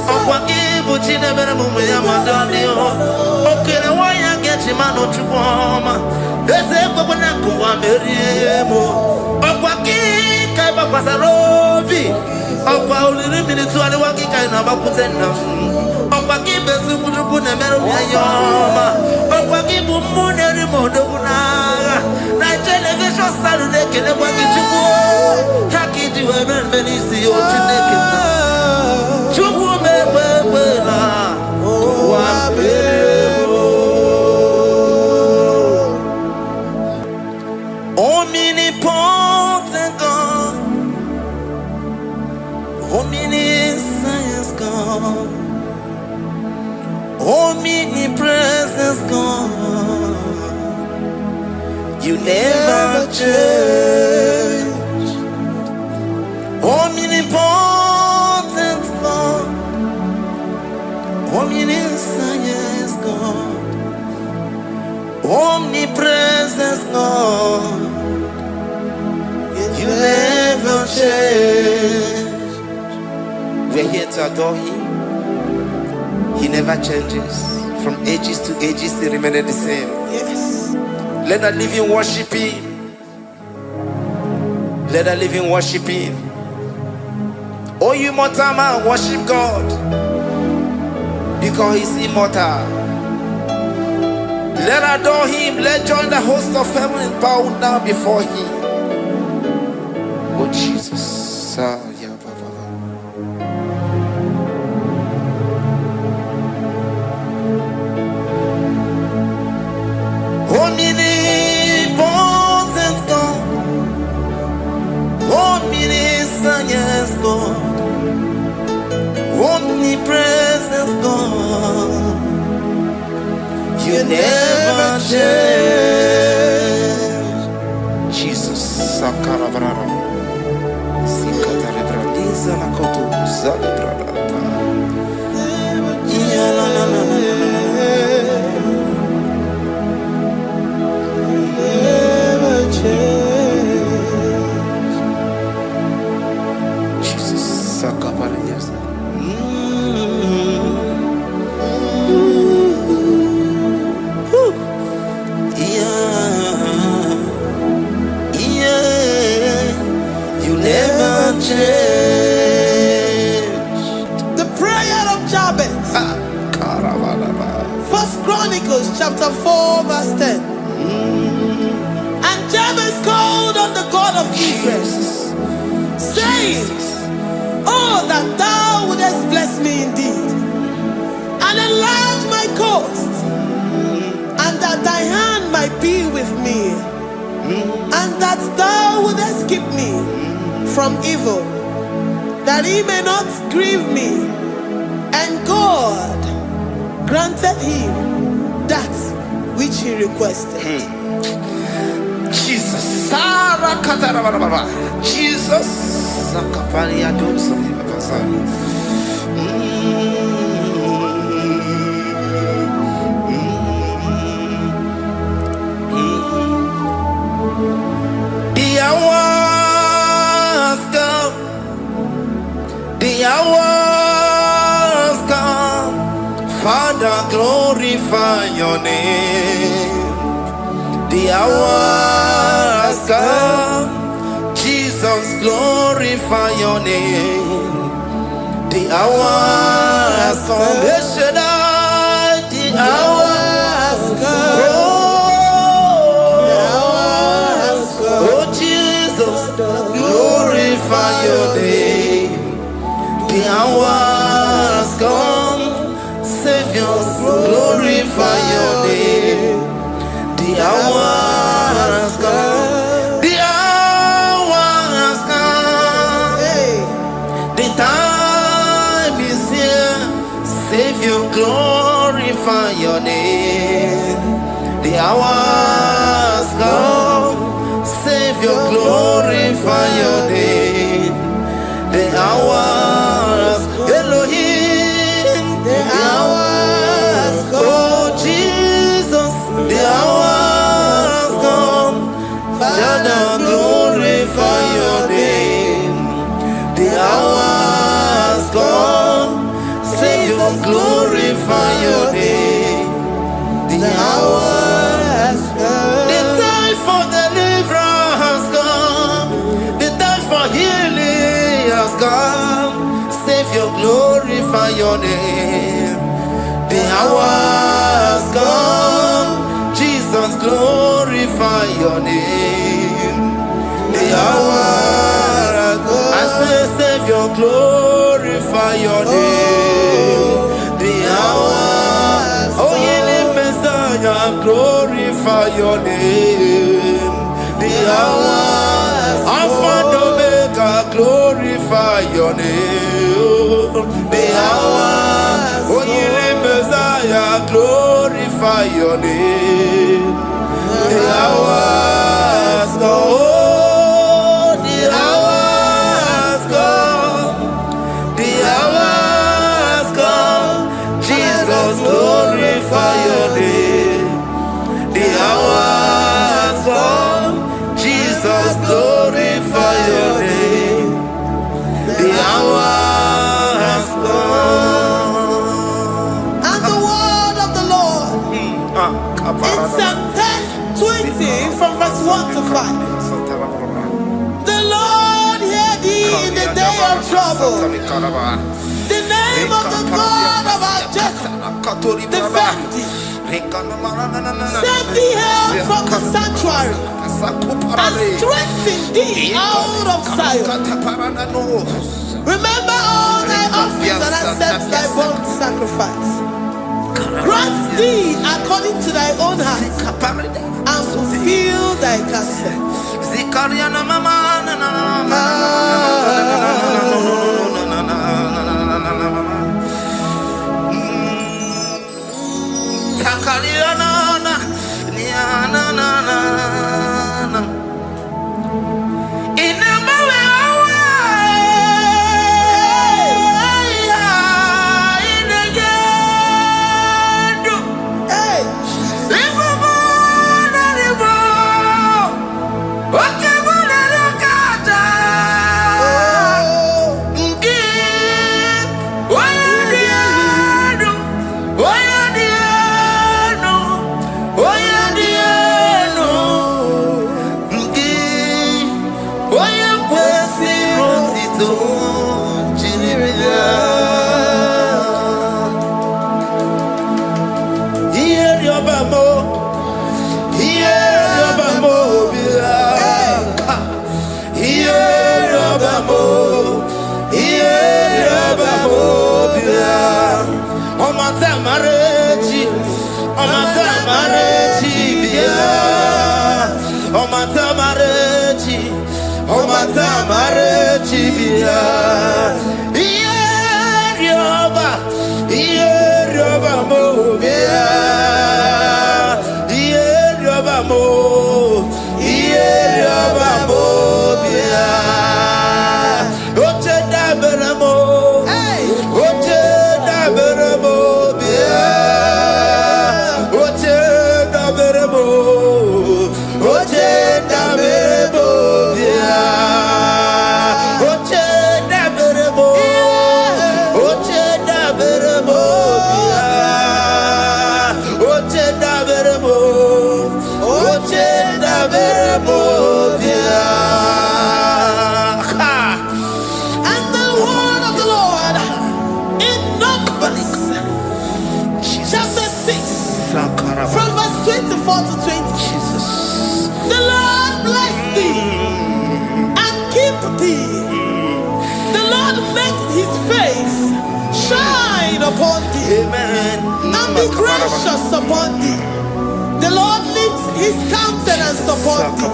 Okwakibu chine bere mume ya madani o. Okere waya gechi mano chukoma. Ese kwa na kuwa meriemo. Okwakika iba kwa sarobi. Okwa uliri militu ali wakika ina bakutena. Okwakibe sukujuku ne meru ya yoma. Okwakibu mune rimodo kunaga. Na television salude kene kwa kichuku. Hakiji wemen menisi yo chineke na. Chuku mewewe na. Omnipotent God, omniscience God, omnipresence God, you never change. Omnipotent God, omniscience God, omnipresence God, you never change. We're here to adore Him. He never changes. From ages to ages, He remains the same. Yes. Let the living worship Him. Let the living worship Him. Oh, you mortal man, worship God, because He's immortal. Let adore Him. Let join the host of heaven and bow down before Him. Oh Jesus, yeah, Baba. Omnipotent God, omniscience God, omnipresence God, you never change. Jesus, Sakarabrara. Sikatalebradiza la kotu zalebrada. Yeah, la la la la la. Never change. Jesus, Sakaparadiasa. The prayer of Jabez. First Chronicles chapter 4 verse 10. And Jabez called on the God of Israel, saying, oh, that thou wouldest bless me indeed, and enlarge my coast, and that thy hand might be with me, and that thou wouldest keep me from evil, that he may not grieve me. And God granted him that which he requested. Jesus, Jesus, the hours come, Father, glorify your name. The hours come, Jesus, glorify your name. The hours come, the hours come. Oh Jesus, glorify your name. The hours come, Savior, glorify your name. The hours come, the hours come. The time is here, Savior, glorify your name. The hours come, Savior, glorify your name. The hours, Elohim, the hours, oh Jesus, the hours The hour has come. Savior, glorify your name. The hour has come. The time for deliverance has come. The time for healing has come. Savior, glorify your name. The hour has come. Jesus, glorify your name. The hour has come. I say, Savior, glorify your name. The hour. Oh, ye Messiah, glorify your name. The hour. Alpha and Omega, glorify your name. The hour. Oh, ye Messiah, glorify your name. The hour has come. The hour has come. The hour has come. Jesus, glorify your name. The hour has come. Jesus, glorify your name. The hour has come. And the word of the Lord in Psalm 10:20 from verse 1 to 5. The Lord hear thee in the day of trouble. The name of the God of our Jacob defend thee. Send thee help from the sanctuary and strengthen thee out of Zion. Remember all thy offerings and accept thy burnt sacrifice. Grant thee according to thy own heart and fulfill thy counsel. And be gracious upon thee. The Lord lifts his countenance upon thee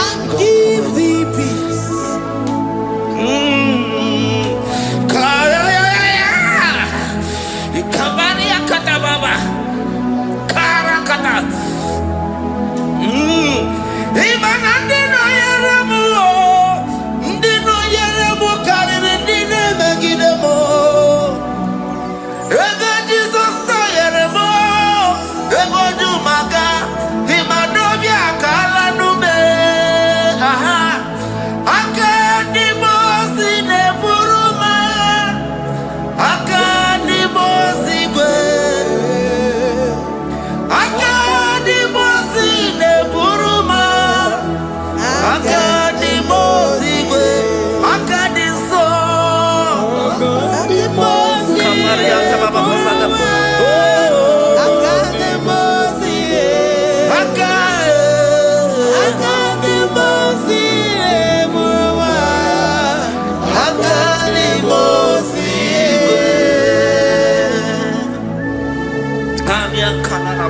and give thee peace.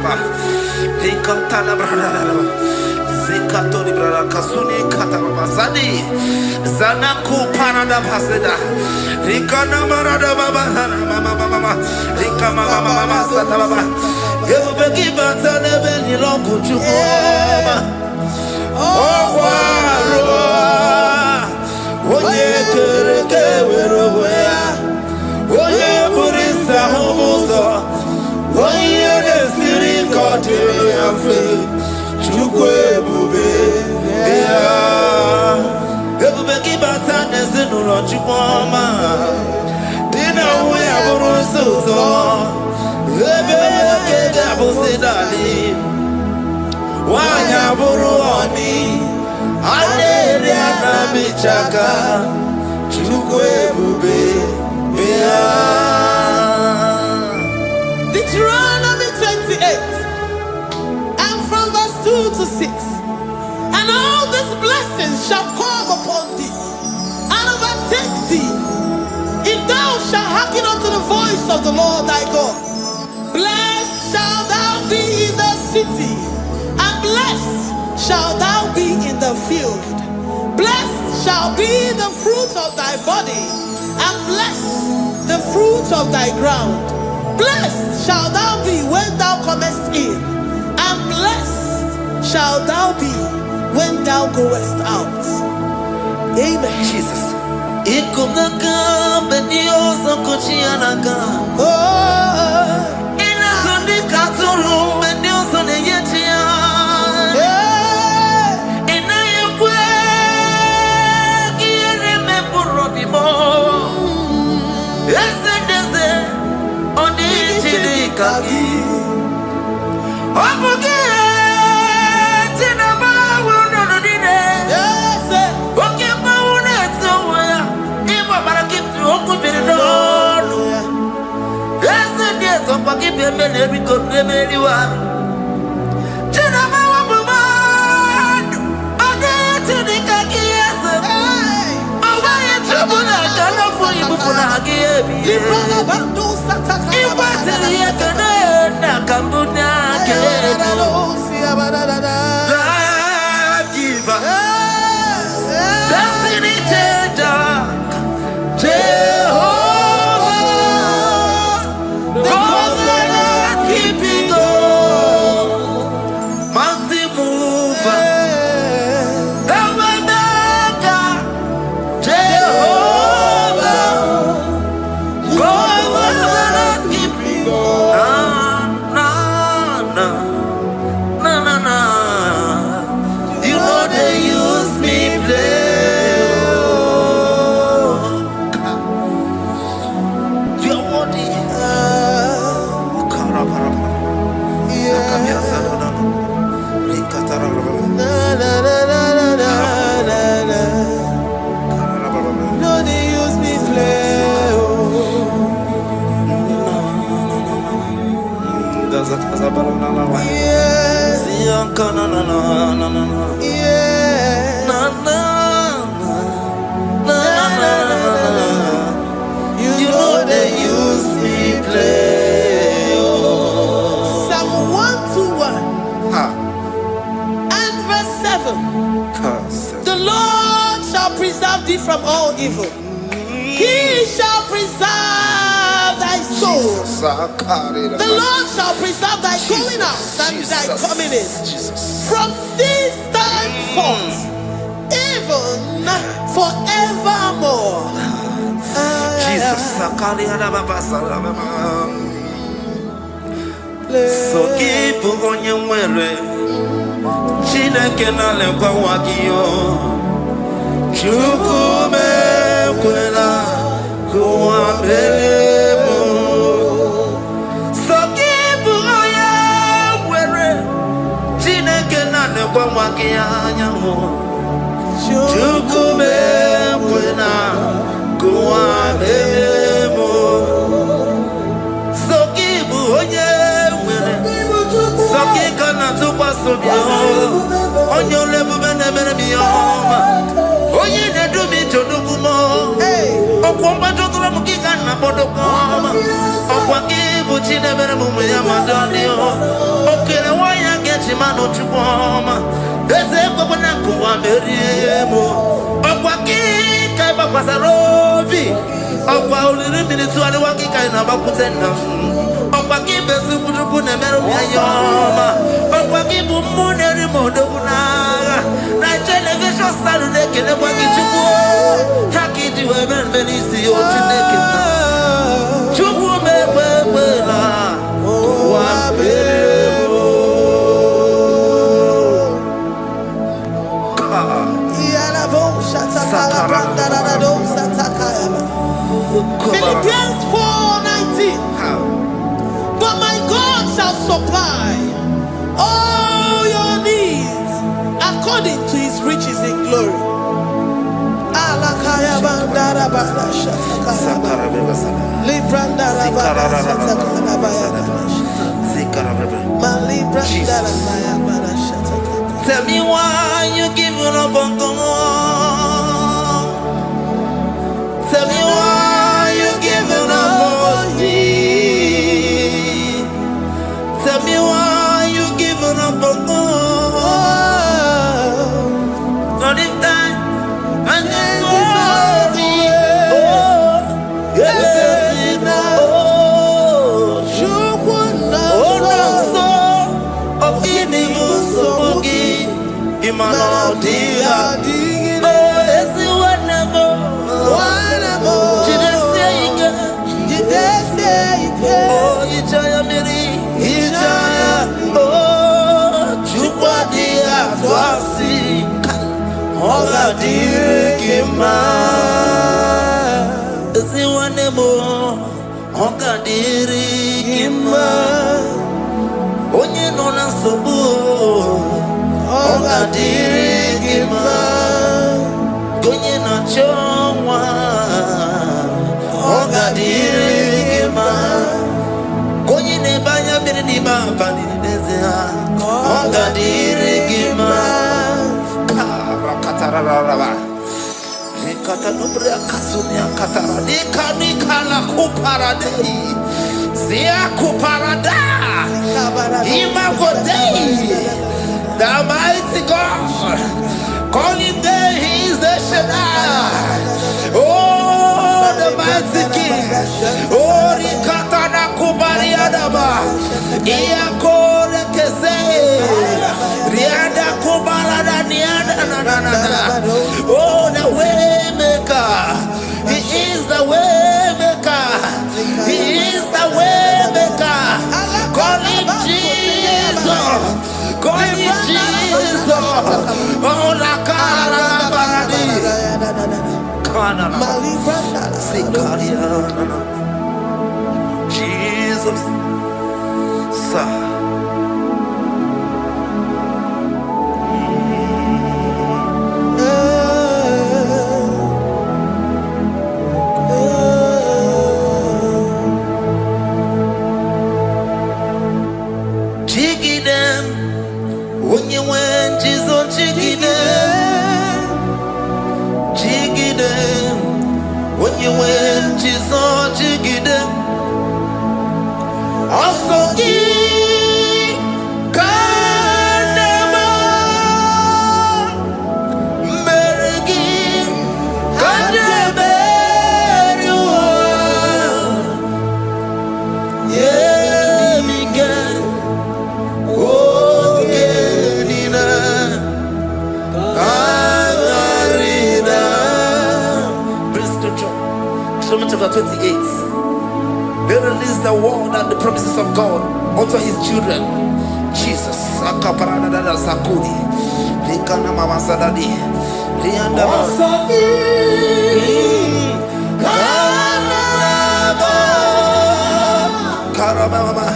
baba. Ikatala brada. Zikatori brada kasuni kata baba zani. Zanaku panada paseda. Rikana marada baba mama mama. Rikama mama sata baba. Gebeki batane beni longu chukuma. Oye kereke weroya. Oye burisa humuzo. Oye desiri kote yafe. Chukwe bube ya. Gebeki batane zinulo chukuma. Dina uya burusuzo. Gebeki gabusidali. Wanya buruoni. Aleria na bichaka. Chukwe bube ya. Deuteronomy 28 and from verse 2 to 6. And all these blessings shall come upon thee and overtake thee, if thou shalt hearken unto the voice of the Lord thy God. Blessed shalt thou be in the city, and blessed shalt thou be in the field. Blessed shall be the fruit of thy body, and blessed the fruit of thy ground. Blessed shall thou be when thou comest in, and blessed shall thou be when thou goest out. Amen. Jesus. You know they use me play. Psalm 121 and verse 7. The Lord shall preserve thee from all evil. He shall preserve thy soul. The Lord shall preserve thy going out and thy coming in from this time forth, even forevermore. Jesus. So keep on your way. Chineke na lekwa wakio. Chukume kwela kuambelemo. So keep on your way. Chineke na lekwa wakianyamo. Chukume kwela kuambelemo. So keep on your Sakikana tupa sobio onyo lebu bene bene miyoma onye nedu mi jodukumo okwomba jotula mukika na bodokoma okwa kibu Chine Benamu Yamadani. Okay, why I get him out of Chupoma? There's a Babanaku, I'm very able. Okwaki, Kaiba Pasarobi. Okwa little minutes to the Waki Kaina Bakutenda. Okwaki Besu Punameru Yama. Okwaki Bumuneri Modona. Television Saturday, can never get you. Haki to heaven, Venice, or to naked. Chupu me, Philippians 4:19. But my God shall supply all your needs according to his riches in glory. Tell me why you giving up on God. Tell me why you giving up on me. Tell me why you giving up on God. Not if time and then worry. Oh, yeah. Onye no na sobu ogadirigima gonye na chonwa ogadirigima gonye ne banya mere ni ba bani nezea ogadirigima katararaba kata nubra kasunya katara ni kala kuparade Zia kuparada Imagodei, the mighty God, calling there, he is the Shaddai. Oh, the mighty King. Oh, Rikatana Kubariadaba, Iakore Kese, Riada Kubarada Niada. Oh, the way maker. He is the way maker. He is the way maker. Call him Jesus. Call him Jesus. Oh, la cara baradi. Kana. Sikaria. Jesus. Sir. Chapter 28. They release the word and the promises of God unto his children. Jesus. Sakudi. Rikana mama sadadi. Rianda Karababa.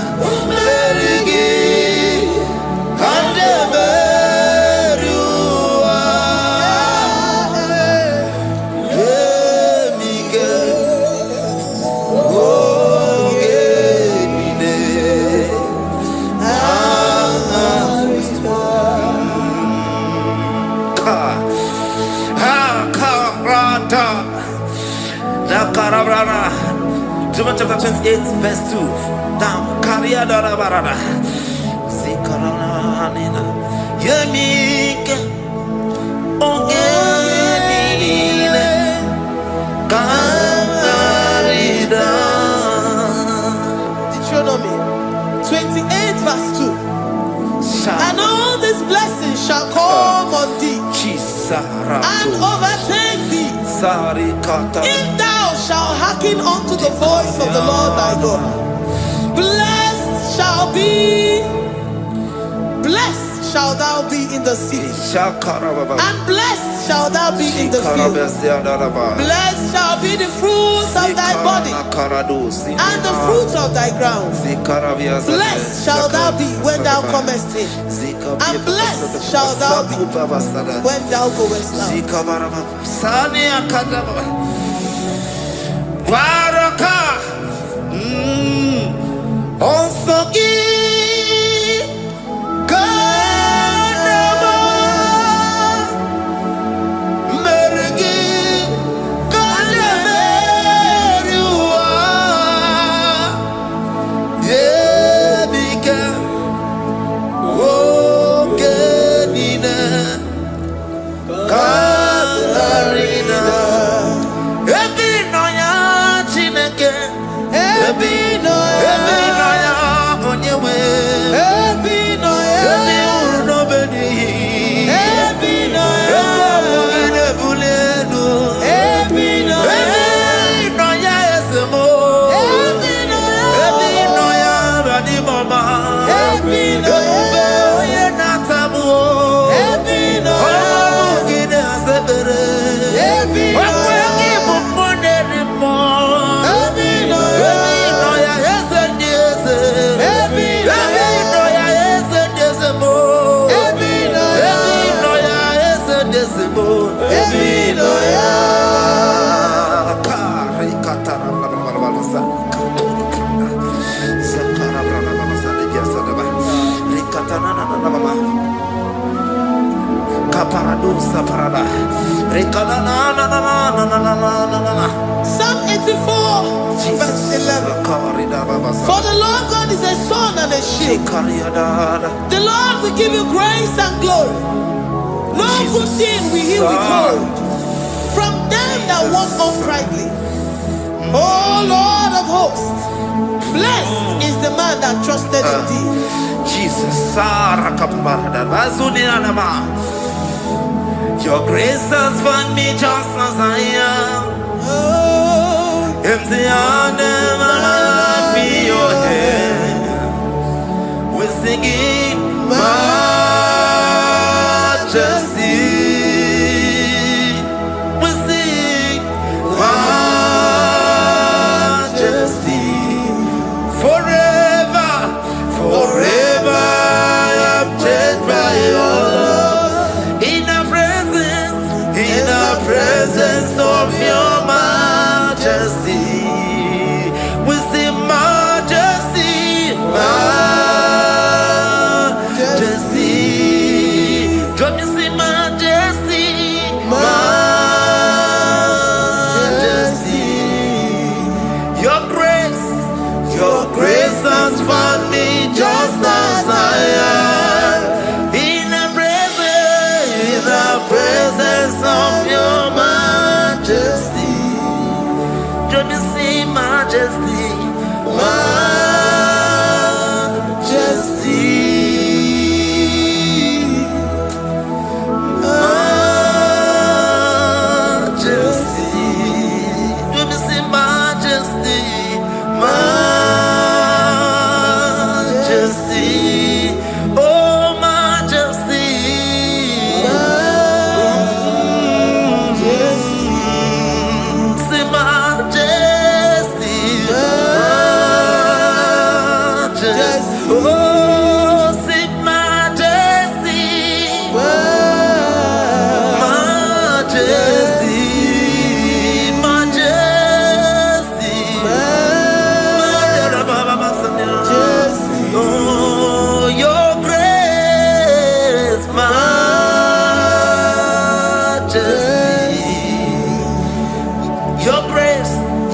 John chapter 28, verse 2. Down. Kariada barada. Zikarana nina. Yemika. Ongenine. Karida. Deuteronomy 28 verse 2. And all these blessings shall come on thee and overtake thee if thou shalt hearken unto the voice of the Lord thy God. Blessed shall thou be in the city, and blessed shall thou be in the field. Blessed shall be the fruits of thy body and the fruits of thy ground. Blessed shall thou be when thou comest in, and blessed shall thou be when thou goest out. Baraka. Psalm 84 verse 11. For the Lord God is a sun and a shield. The Lord will give you grace and glory. No good thing will he withhold from them that walk uprightly. O Lord of hosts, blessed is the man that trusted in thee. Jesus, your grace has found me just as I am. Empty handed, and I feel your hand. We're singing majesty. We sing majesty. Forever, forever I'm changed by your love. In the presence of your majesty, we see majesty, majesty. Come you see majesty, majesty. Your grace has found me just as I am. In the presence of your majesty, don't you see majesty, majesty, majesty, don't you see majesty, majesty, oh majesty.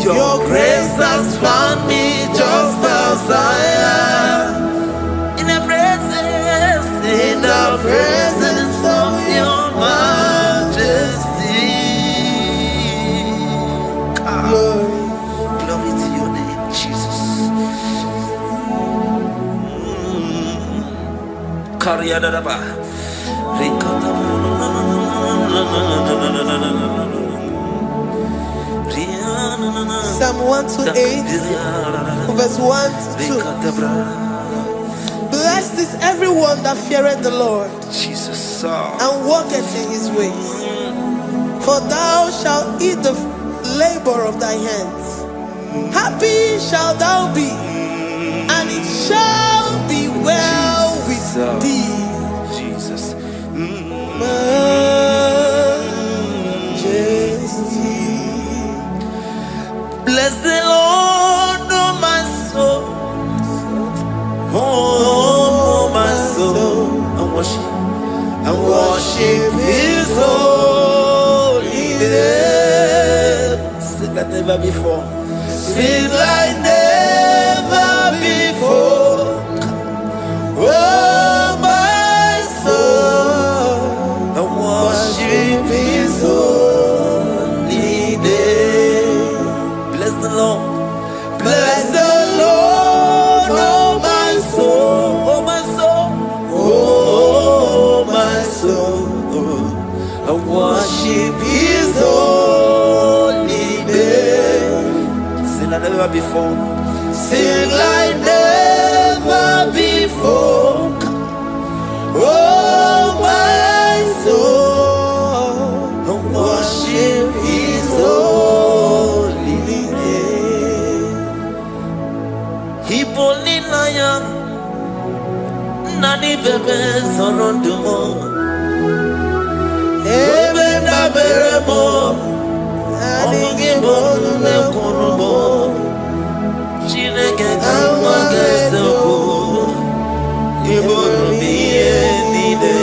Your grace has found me just as I am. In the presence of your majesty. Glory to your name, Jesus. Psalm 128, verse 1 to 2. Blessed is everyone that feareth the Lord, Jesus, and walketh in his ways. For thou shalt eat the labor of thy hands. Happy shalt thou be, and it shall be well with thee. Jesus. Majesty. Bless the Lord, oh my soul. Oh, my soul. And worship his holy name. Sing like never before. Sing like never before. Oh, my soul. And worship his holy name. Bless the Lord. Bless the Lord, oh my soul, oh my soul, oh my soul. I worship his holy name. Sing like never before. Sing like never before. Oh my soul, I worship his holy name. Hipolina nani bebe sorondumo. Ebe na beremo. Omugibo nume kunumo. Chineke kama gesoko. Iboro miye nide.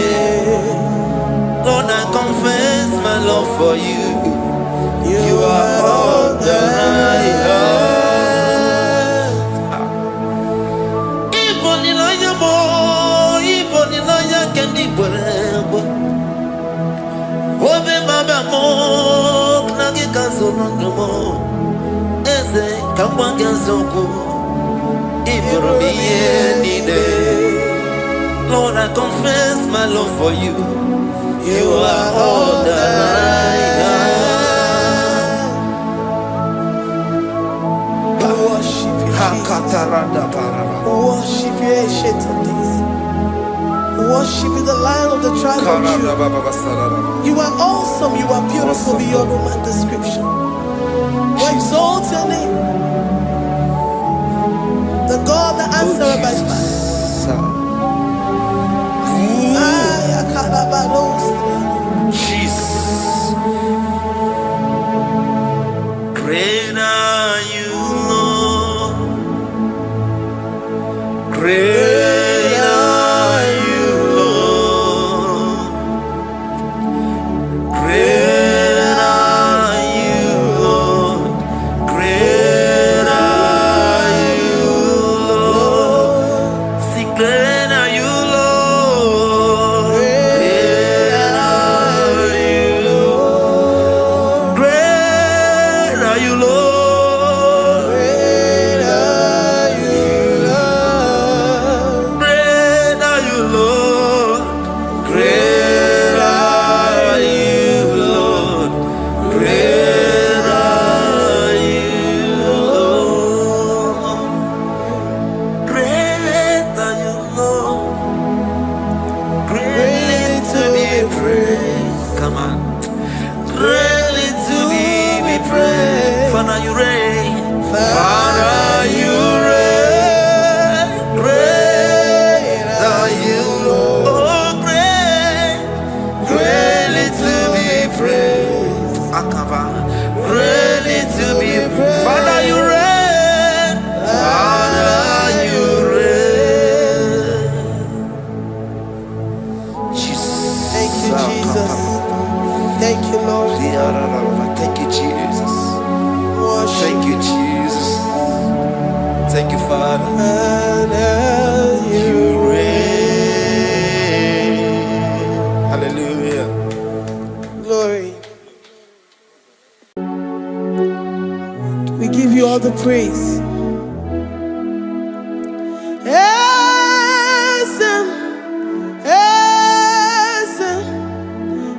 Lord, I confess my love for you. You are all that I have. Obe baba mo knagi kasonomo eze kangwa gansoko iboro miye nide. Lord, I confess my love for you. You are all that I have. Worship you, Jesus. Worship you, ancient of days. Worship you, the Lion of the tribe of Judah. You are awesome, you are beautiful beyond human description. We exalt your name, the God that answered by fire. Jesus. Great are you, Lord. Great are you, Lord. Great are you, Lord. Great are you, Lord. See, great are you, Lord. Great are you, Lord. Great are you, Lord. Great are you, Lord. and you reign. Hallelujah. glory. We give you all the praise.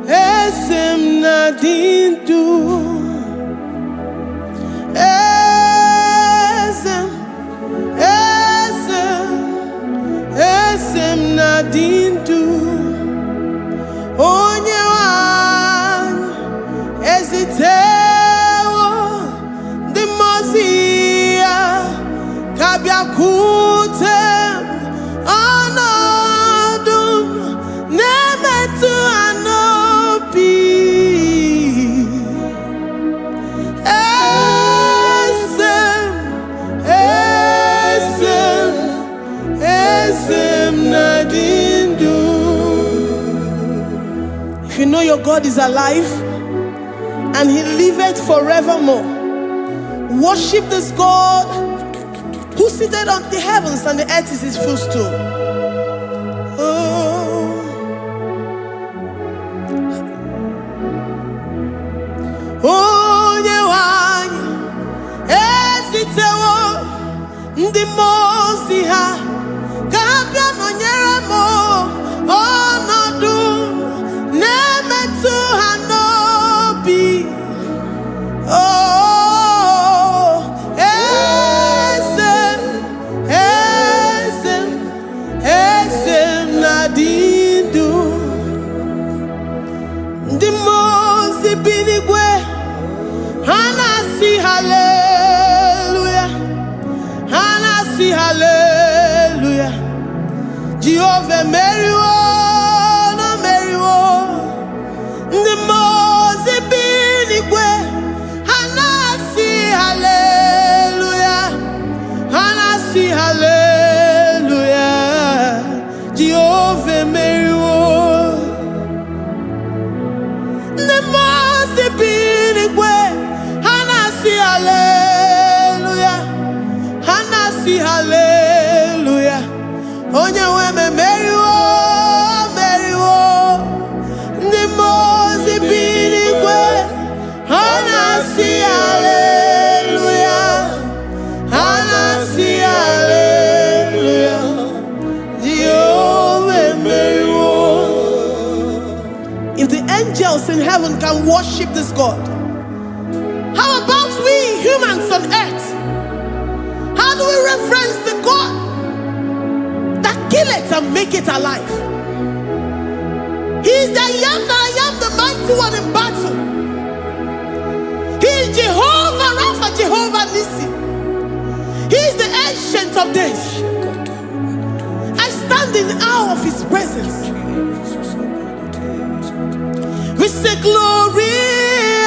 Esem nadindu. Esem nadindu. Onye wan ezitewo di mozia kabia kutem anadum nemetu anopi. Esem nadindu. If you know your God is alive and he liveth forevermore, worship this God who seated on the heavens and the earth is his footstool. Oh. Onye wanyi ezitewo ndi mozi ha kabia nonyere mo onodu nemetu hanobi. Oh, esem nadindu. Ndi mozi binigwe hanasi hallelujah, hanasi hallelujah. Jehovah meriwo no meriwo. Ndi mozi binigwe hanasi hallelujah, hanasi hallelujah. Jehovah meriwo. Ndi mozi binigwe hanasi hallelujah, hanasi hallelujah. Onye weme meriwo, meriwo. Ndi mozi binigwe hanasi hallelujah, hanasi hallelujah. Jehovah meriwo. If the angels in heaven can worship this God, how about we humans on earth? How do we reference the God that kill it and make it alive? He is the I am, the mighty one in battle. He is Jehovah Rapha, Jehovah Nissi. He is the ancient of days. I stand in awe of his presence. We say glory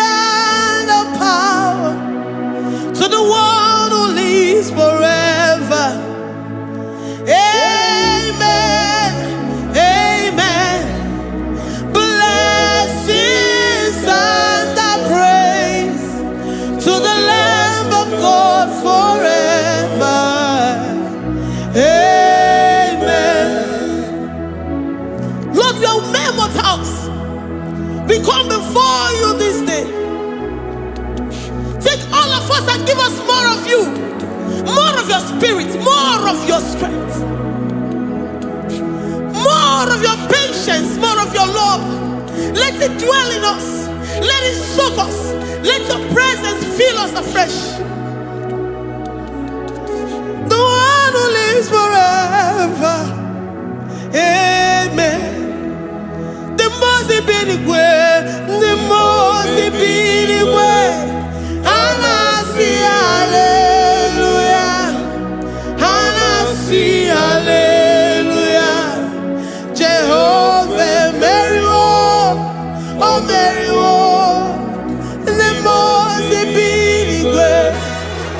and power to the one who lives forever. Amen, amen. Blessings and praise to the Lamb of God forever. Amen. Lord, we are mammoth house. We come before you this day. Take all of us and give us more of you, more of your spirit, more of your strength, more of your patience, more of your love. Let it dwell in us. Let it soak us. Let your presence fill us afresh. The one who lives forever. Amen. The most binigwe, the most binigwe. Hanasi hallelujah, hanasi hallelujah. Jehovah meriwo, oh meriwo. The most binigwe,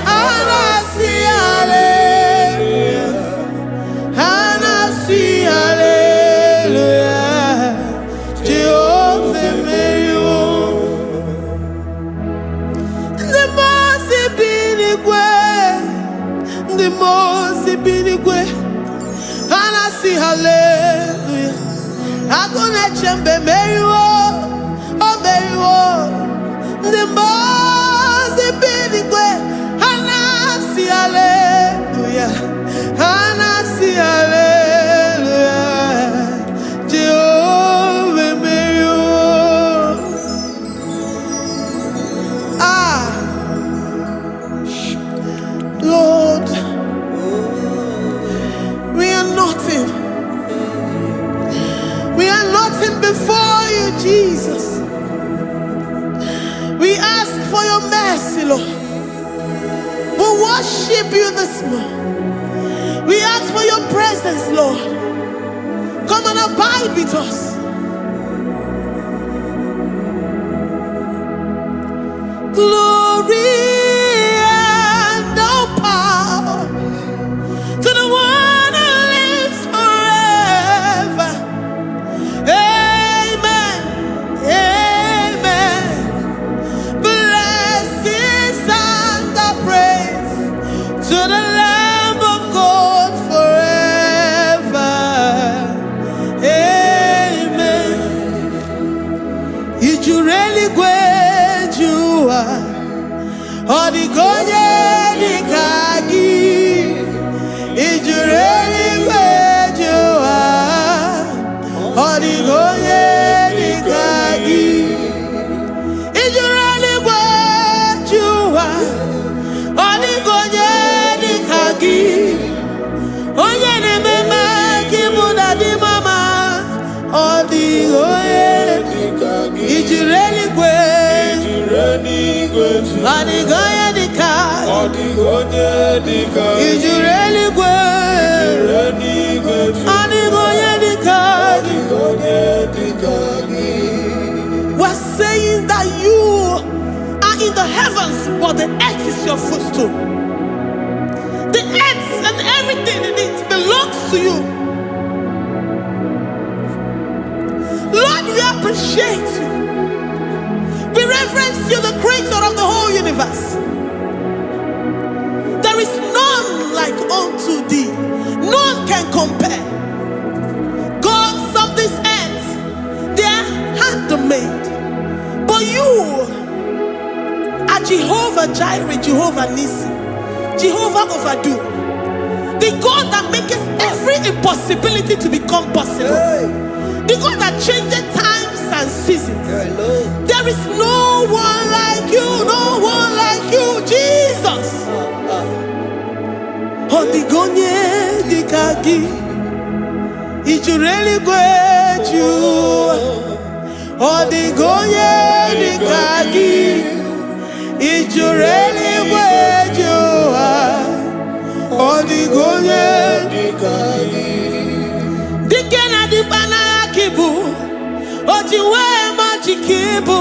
hanasi hallelujah, hanasi hallelujah. Jehovah meriwo. The most binigwe, the most binigwe. And I see hallelujah. I'm gonna chamber Marywo, oh Marywo. The most binigwe. And I see hallelujah. And I see hallelujah. Jehovah Marywo. Lord, we are nothing. We are nothing before you, Jesus. We ask for your mercy, Lord. We worship you this morning. We ask for your presence, Lord. Come and abide with us. Glory and all power to the one who lives forever. Amen. Amen. Blessings and the praise to the Lamb of God forever. Amen. Did you really go? Odigonye dikagi, ijureli wejoa. Odigonye dikagi, ijureli wejoa. Odigonye dikagi, onye ne mema kimuda di mama. Odigonye dikagi, ijureli wejoa. Odigonye dikagi, odigonye dikagi, ijureli wejoa. Odigonye dikagi. We're saying that you are in the heavens, but the earth is your footstool. The earth and everything in it belongs to you. Lord, we appreciate you. We reverence you, the creator of the whole universe. There is none like unto thee. None can compare. Gods of this earth, they are handmade. But you are Jehovah Jireh, Jehovah Nissi, Jehovah Overdo, the God that makes every impossibility to become possible. The God that changes times and seasons. There is no one like you, no one like you, Jesus. Odigonye dikagi, ijureli wejoa. Odigonye dikagi, ijureli wejoa. Odigonye dikagi. Dikena dibana kibu, ojiwe majikibu,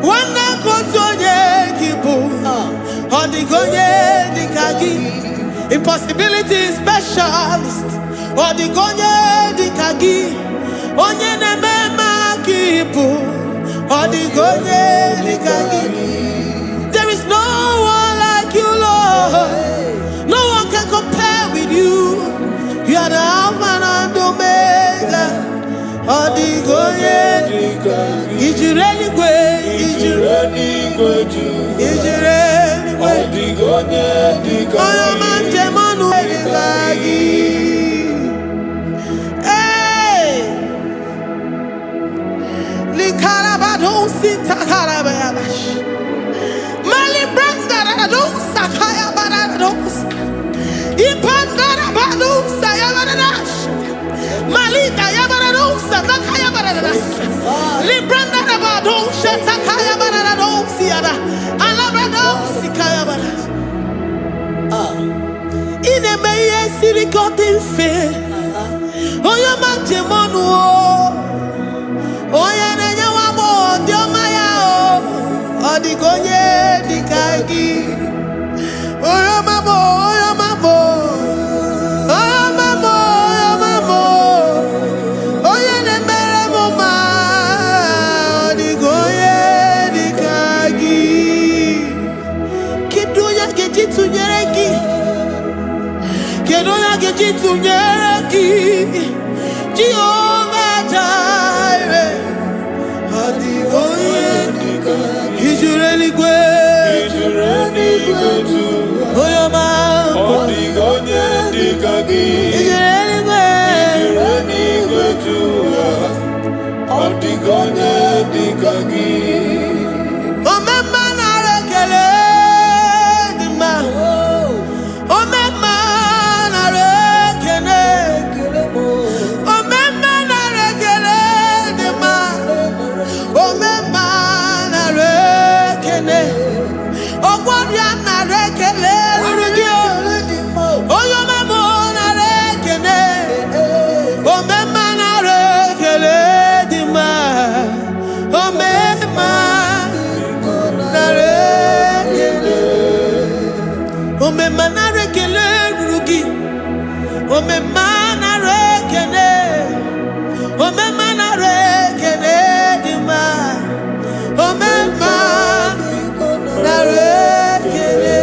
wana kotonye kibu. Odigonye dikagi, impossibility specialist. Odigonye dikagi, onye nemema kibu. Odigonye dikagi. There is no one like you, Lord. No one can compare with you. You are the Alpha and Omega. Odigonye dikagi, ijureli ijureli odigonye dikagi. Oyamanje manu dikagi. Hey, likarabado sitakarabayabash. Mali branda radon sakaya barados. Ipandara bado sayabarash. Malika yabaradosa nakaya baradas. Libranda rabado shatakaya barados yada. Alabrados kaya baradas. Ine meye sirikotin fe. Oya manje monu o. Oya nenya wamo diomaya o. Odigonye dikagi. Oya mamo, oya mamo. Oya mamo, oya mamo. Oya nemere moma. Odigonye dikagi. Kiduya gejitu nyereki. Kedoya gejitu nyeraki Jehovah Jireh Adigoye Ijureli gwe Oyoma Odigonye dikagi Ijureli gwe Odigonye dikagi Omema na rekele dima Omema na rekele Omema na rekele dima Omema na rekele Ogwadia na rekele rugio Oyoma mo na rekele Omema na rekele dima Omema na rekele Omema na rekele rugi Omema na rekele Omema na rekele dima Omema na rekele.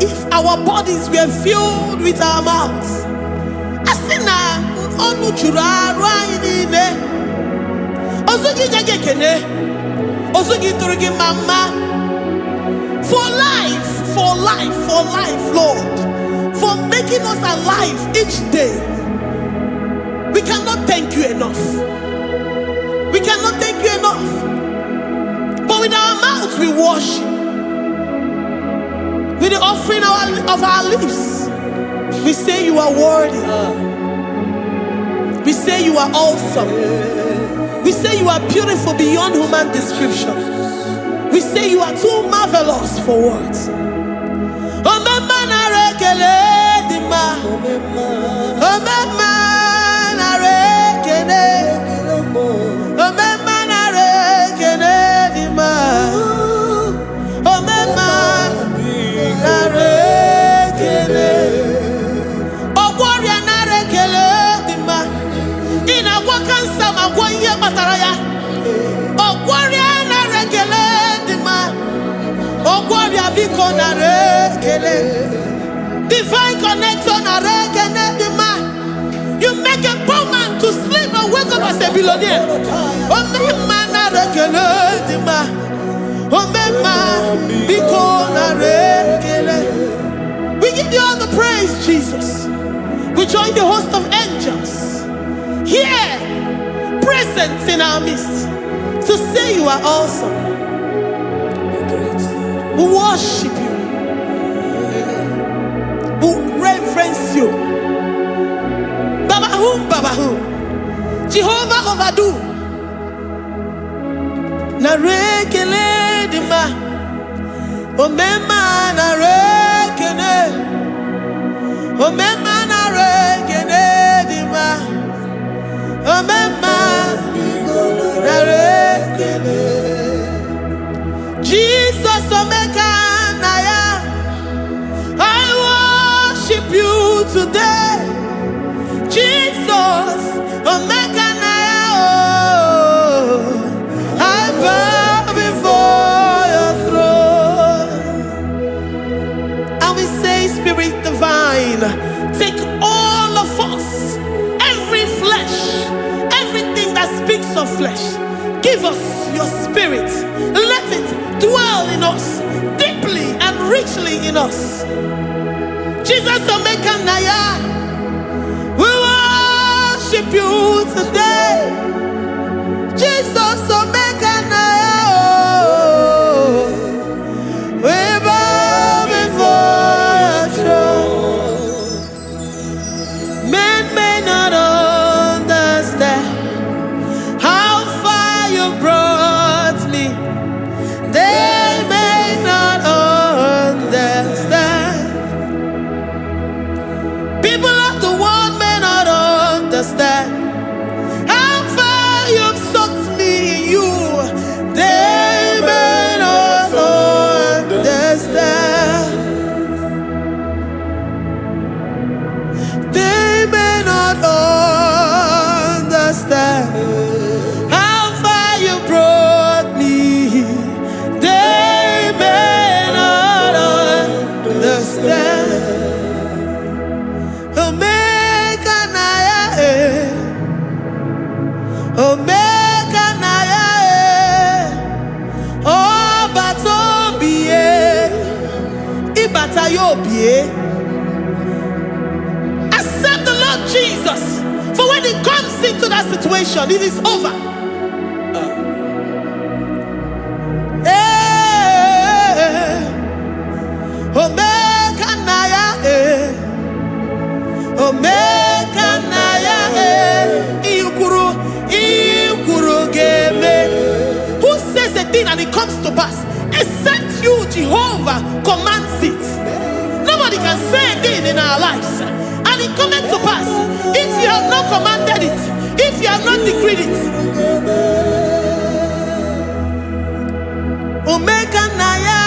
If our bodies were filled with our mouths, asina onu chura ruaine ozugi jagekene ozugi turugi mama for life, Lord, for making us alive each day. We cannot thank you enough. We cannot thank you enough. But with our mouths we worship. With the offering of our lips, we say you are worthy. We say you are awesome. We say you are beautiful beyond human description. We say you are too marvelous for words. Omema na rekele dima. Omema na rekele. Omema na rekele dima. Omema na rekele. Ogwaria na rekele dima. Ina kwa kansa magwa iye bataraya. Ogwaria na rekele dima. Ogwaria biko na rekele. Divine connection na rekele dima. You make a poor man to sleep and wake up as a billionaire. Omema na rekele dima. Omema biko na rekele. We give you all the praise, Jesus. We join the host of angels here, present in our midst, to say you are awesome. We worship you. We reverence you. Babahum, Jehovah overdo. Na rekele dima. Omema na rekele. Omema na rekele dima. Omema na rekele. Jesus omeka na ya. I worship you today. Jesus omeka na ya. Oh, I bow before your throne. And we say, Spirit divine, take all of us, every flesh, everything that speaks of flesh. Give us your spirit. Let it dwell in us, deeply and richly in us. Jesus omeka na ya. We worship you today. Jesus omeka na ya. Oh, we bow before your throne. Men may not understand how far you brought me. They may not understand. People of the world may not understand how far you've sucked me in you. Accept the Lord Jesus. For when He comes into that situation, it is over. Who says a thing and it comes to pass? Except you, Jehovah, commands it. Nobody can say a thing in our lives and it comes to pass if you have not commanded it, if you have not decreed it. Omega Naya,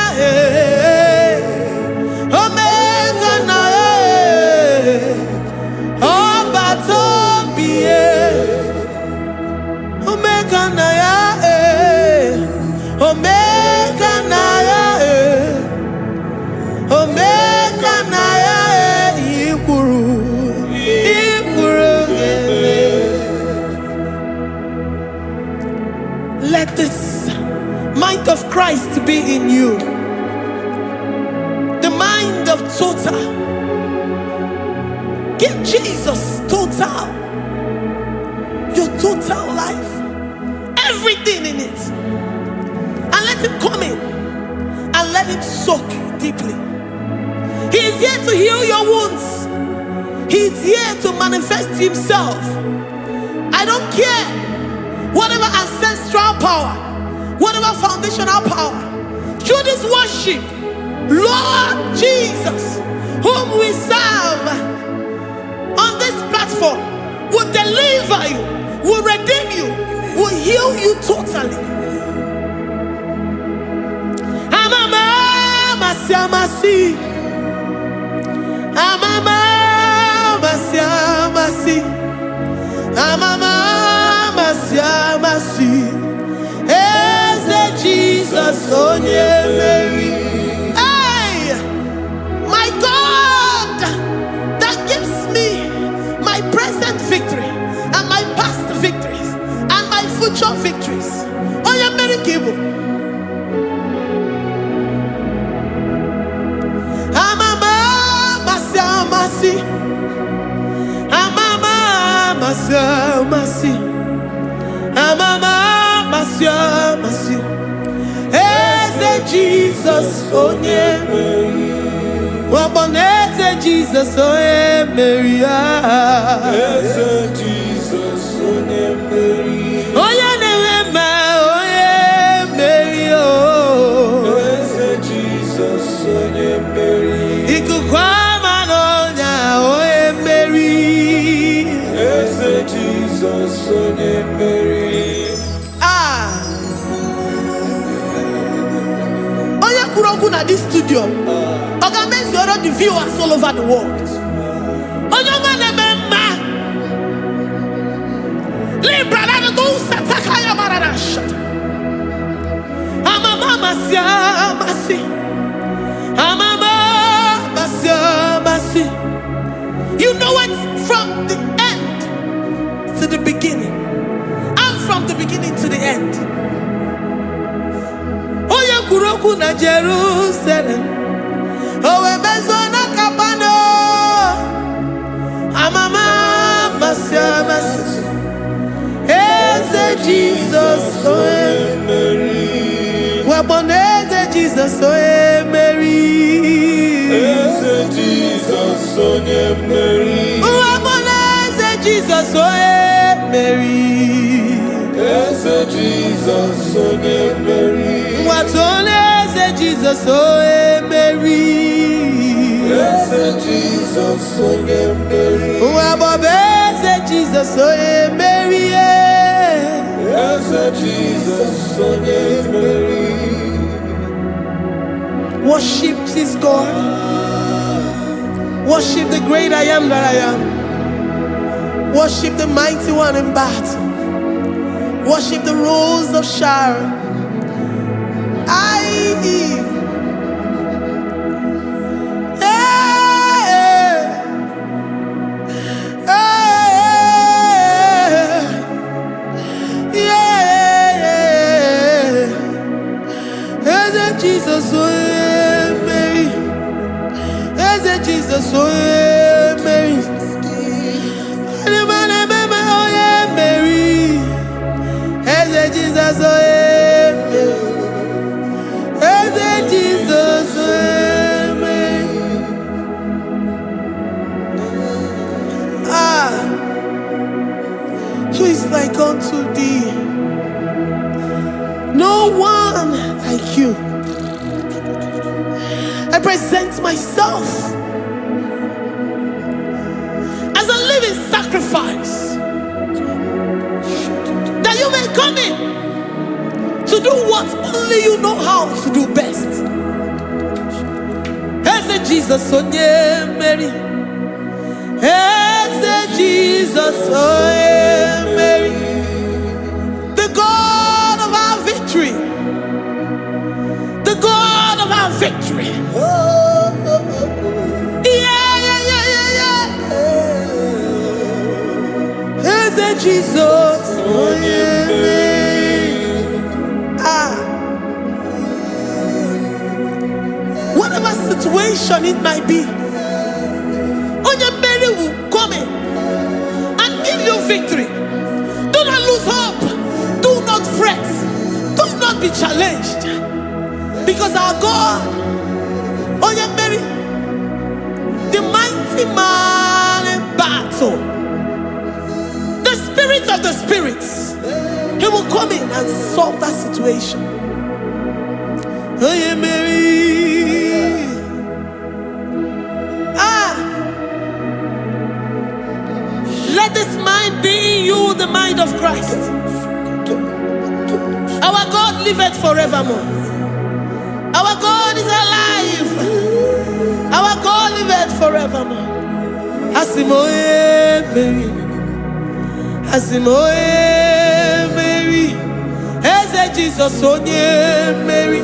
Omega Naya, Obatobie, Omega Naya, Omega Naya, Omega Naya, Ikuru, let this mind of Christ be in you. The mind of total. Give Jesus total. Your total life. Everything in it. And let Him come in. And let Him soak deeply. He is here to heal your wounds. He is here to manifest Himself. I don't care. Whatever ancestral power, whatever foundational power, through this worship, Lord Jesus, whom we serve on this platform, will deliver you, will redeem you, will heal you totally. Amama masiamasi, amama masiamasi, amama masiamasi. Jesus, on Mary. Hey, my God, that gives me my present victory and my past victories and my future victories. Oh, yeah, Mary Kibo. Amama masiamasi, amama masiamasi, amama masiamasi. Jesus, oh yeah, Mary. Jesus, oh yeah, Mary. Jesus, oh yeah, Mary. Oh yeah, Mary. Oh, Jesus, oh yeah, Mary. Ikukwamano nya, oh yeah, Mary. Jesus, oh yeah, Mary. At this studio, organize the viewers all over the world. You know it from the end to the beginning, and from the beginning to the end. Kuroku na Jerusalem, owe bezona kapano, amama masiamas, eze Jesus, owe Mary, waboneze Jesus, owe Mary, eze Jesus, owe Mary, waboneze Jesus, owe Mary, eze Jesus, owe Mary. Jesus, oh Mary. Yes, Jesus, oh Mary. Jesus, oh Mary. Yes, Jesus, oh Mary. Worship this God. Worship the great I am that I am. Worship the mighty one in battle. Worship the rose of Sharon. Jesus, oh Mary. Jesus, oh yeah, Mary. Oh yeah, Mary. Hey, Jesus, oh yeah, Mary. Hey, Jesus, oh yeah, Mary. Who is like unto thee? No one like you. I present myself as a living sacrifice, that you may come in to do what only you know how to do best. Hey, Jesus, oh yeah, Mary. Hey, Jesus, oh yeah, Mary. The God of our victory. The God of our victory. Hey, Jesus, oh yeah, Mary. Whatever situation it might be, Mary will come in and give you victory. Do not lose hope. Do not fret. Do not be challenged. Because our God, Mary, the mighty man in battle, the spirit of the spirits, he will come in and solve that situation. Mary. Let this mind be in you, the mind of Christ. Our God liveth forevermore. Our God is alive. Our God liveth forevermore. Asimoye Mary. Asimoye Mary. Eze Jesus onye Mary.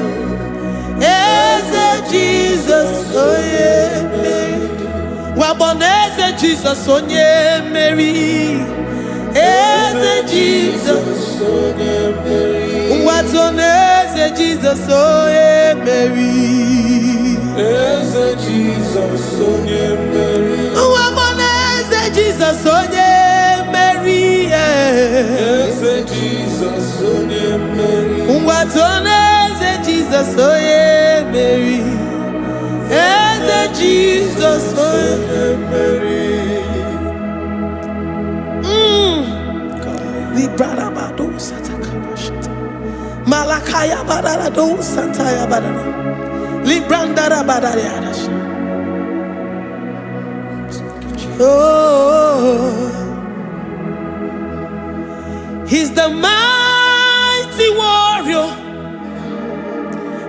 Eze Jesus onye Mary. Waboneze Jesus onye Mary. Eze Jesus onye Mary. Watoneze Jesus onye Mary. Eze Jesus onye Mary. Waboneze Jesus onye Mary. Eze Jesus onye Mary. Watoneze Jesus onye Mary. Eze Jesus onye Mary. Librarabado satakabashata. Malakaya badarado santaya badara. Librandara badariadash. Oh, he's the mighty warrior,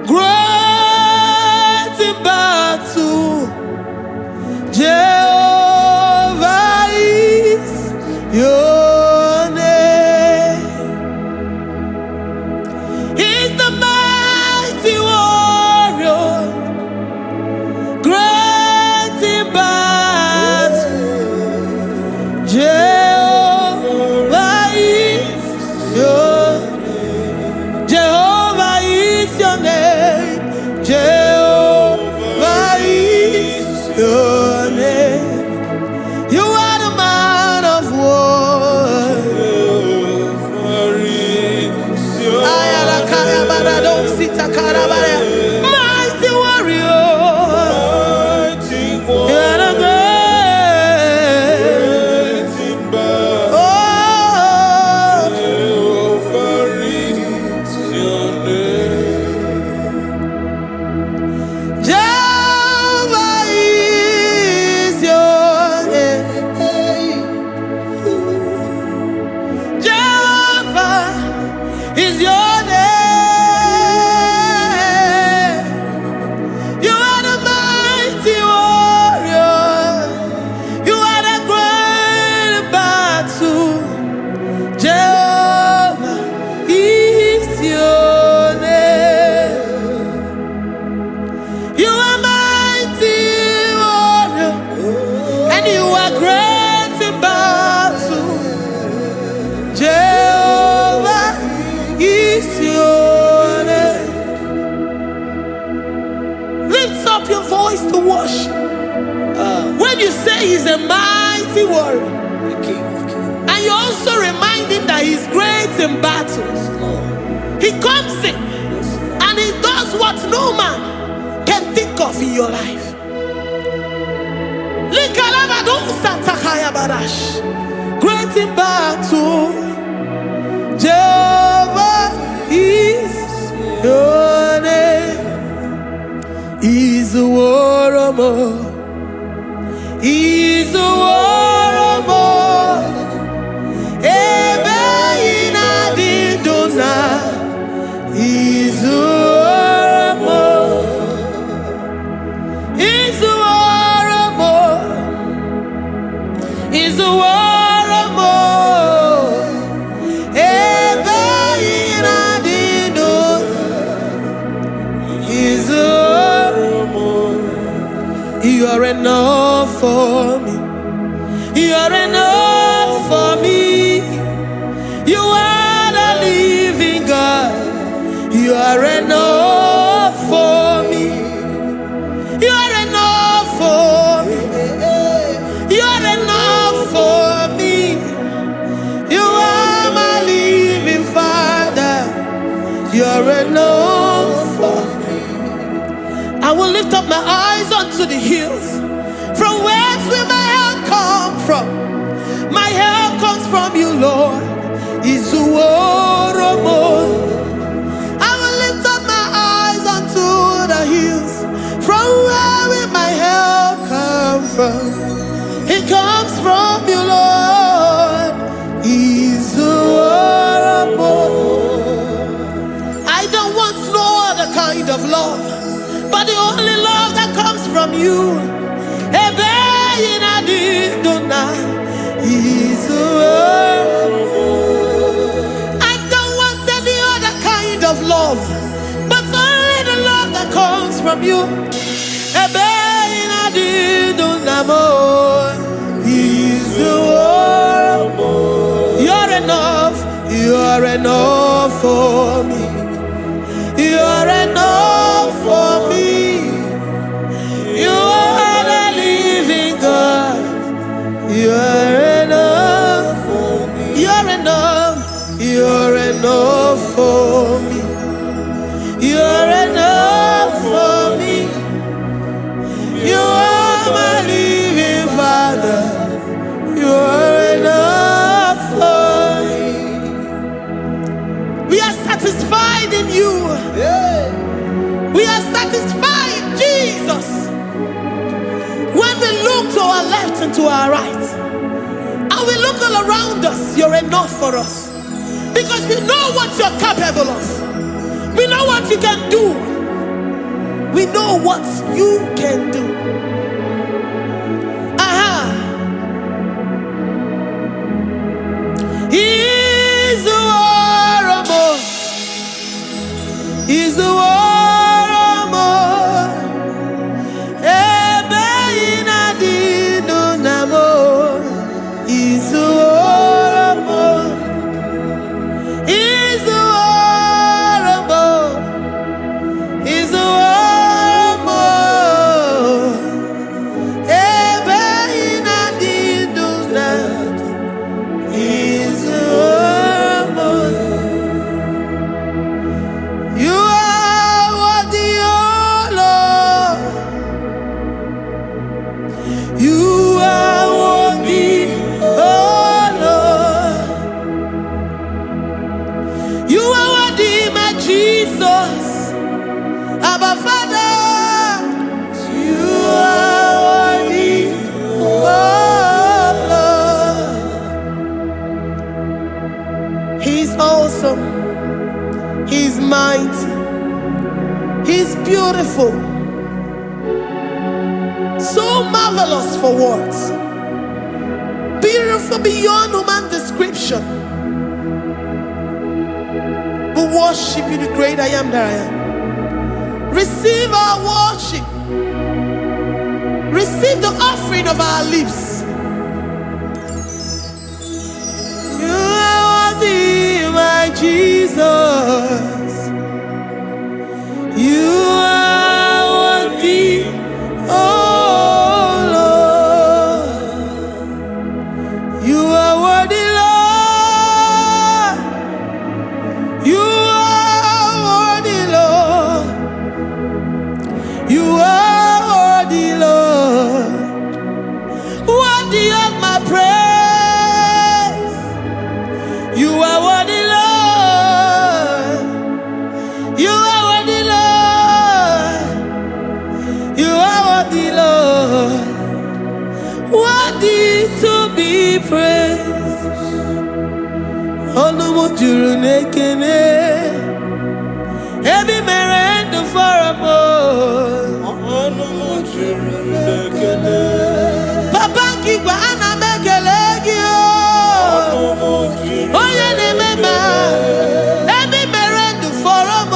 great in battle. Jehovah is your name. He's the mighty warrior, great in battle. Jehovah is your name. Jehovah is your name. Jehovah is your name. You are the man of war. Jehovah is your name. Mighty warrior. Mighty You are the warrior. great. Great in battle. Oh, Jehovah is your name. Jehovah is your name. Jehovah is your name. You are the mighty warrior. You are the great battle. Jehovah is your name. You are mighty warrior, and you are great in battle. Jehovah is your name. Lift up your voice to worship. when you say he's a mighty warrior, and you also remind him that he's great in battles, he comes in and he does what no man can think of in your life. Great in battle, Jehovah is your name. He's a warrior. He's a warrior. Ebe inadidona. He's a warrior. He's a warrior. He's a warrior. Ebe inadidona. He's a warrior. You are enough for me. You are enough for me. You are the living God. You are enough for me. You are enough for me. You are enough for me. You are my living Father. You are enough for me. I will lift up my eyes unto the hills. From whence will my help come from? My help comes from you, Lord. Is the word of God. I will lift up my eyes unto the hills. From where will my help come from? It comes from you, Lord. Is the word of God. I don't want no other kind of love, but the only love that comes from you. I don't want any other kind of love, but only the love that comes from you. You're enough. You're enough for me. You're enough for me. You are the living God. You're enough for me. You're enough. You're enough for me. You're enough for me. You are my living Father. You're enough for me. We are satisfied in you. We are satisfied in Jesus. When we look to our left and to our right, and we look all around us, you're enough for us. Because we know what you're capable of. We know what you can do. We know what you can do. He's the warrior. He's the warrior. He's mighty. He's beautiful. So marvelous for words. Beautiful beyond human description. We worship you, the great I am that I am. Receive our worship. Receive the offering of our lips. You are worthy, my Jesus. You are worthy, oh Lord. you praise. Onu mo juru n'ekene. Ebi mere ndụ fọrọ m. Onu mo juru n'ekene. Papa nke igwe ana m ekele gị o. Onu mo juru Onye na-eme mma. Ebi mere ndụ fọrọ m.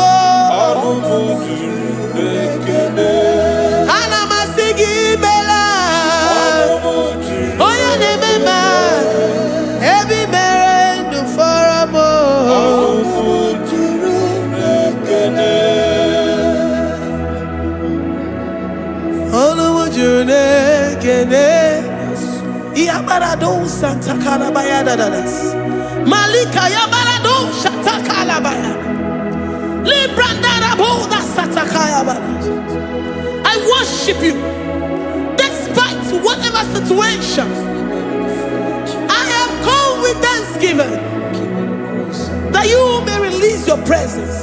Onu mo juru n'ekene. Ana m asị gị imela. Onu mo juru Onye na-eme mma. Ebi mere ndụ fọrọ m. Onu mo juru n'ekene. Onu mo juru n'ekene. Iyabarado Santa Kalabaya dadas. Malika yabarado Santa Kalabaya. Libranda raboda Santa Kalabaya. I worship you despite whatever situation. I have come with thanksgiving that you may release your presence.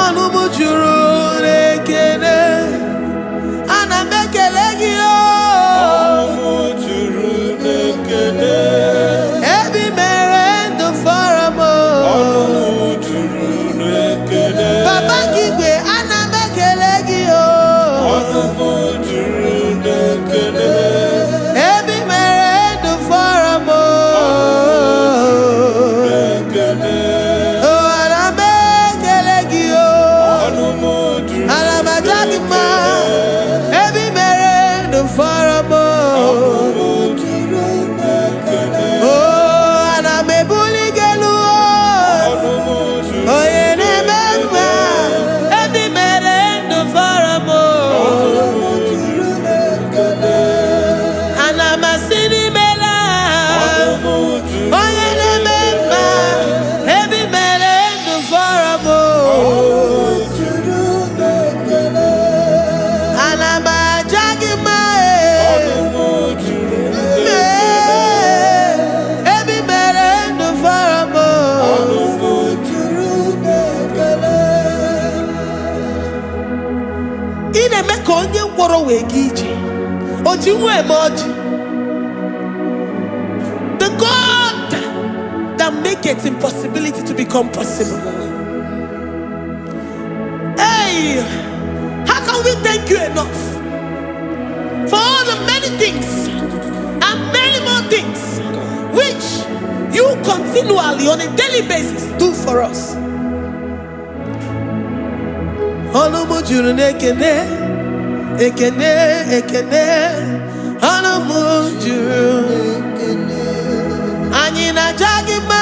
Anu mo juru n'ekene, ana m ekele gị o. Onu mo juru n'ekene. Ebi mere ndụ fọrọ m. Onu mo juru n'ekene. Papa nke igwe, ana m ekele gị o. Onu mo juru n'ekene. Ebi mere ndụ fọrọ m. N'ekene. Oh, ana m ekele gị o. Onu mo juru Ana m aja gị mma. Ebi mere ndụ fọrọ m. mo juru n'ekene. Oh, ana m ebuli gị elu o. Onu mo juru Onye na-eme mma. Ebi mere ndụ fọrọ m. mo juru n'ekene. Ana m asị n'imela. Mo juru Onye na-eme mma. Ebi mere ndụ fọrọ m. juru n'ekene. Ana m aja gị mma. Mo juru Ebi mere ndụ fọrọ m. mo juru n'ekene. Ị na-eme ka onye ngwọrọ wee gaa ije. O ji nwa eme ọjị. The God that maketh impossibility to become possible. Hey, how can we thank you enough for all the many things and many more things which you continually on a daily basis do for us? Onu mo juru n'ekene, ekene, ekene. Onu mo juru. Anyị na-aja gị mma.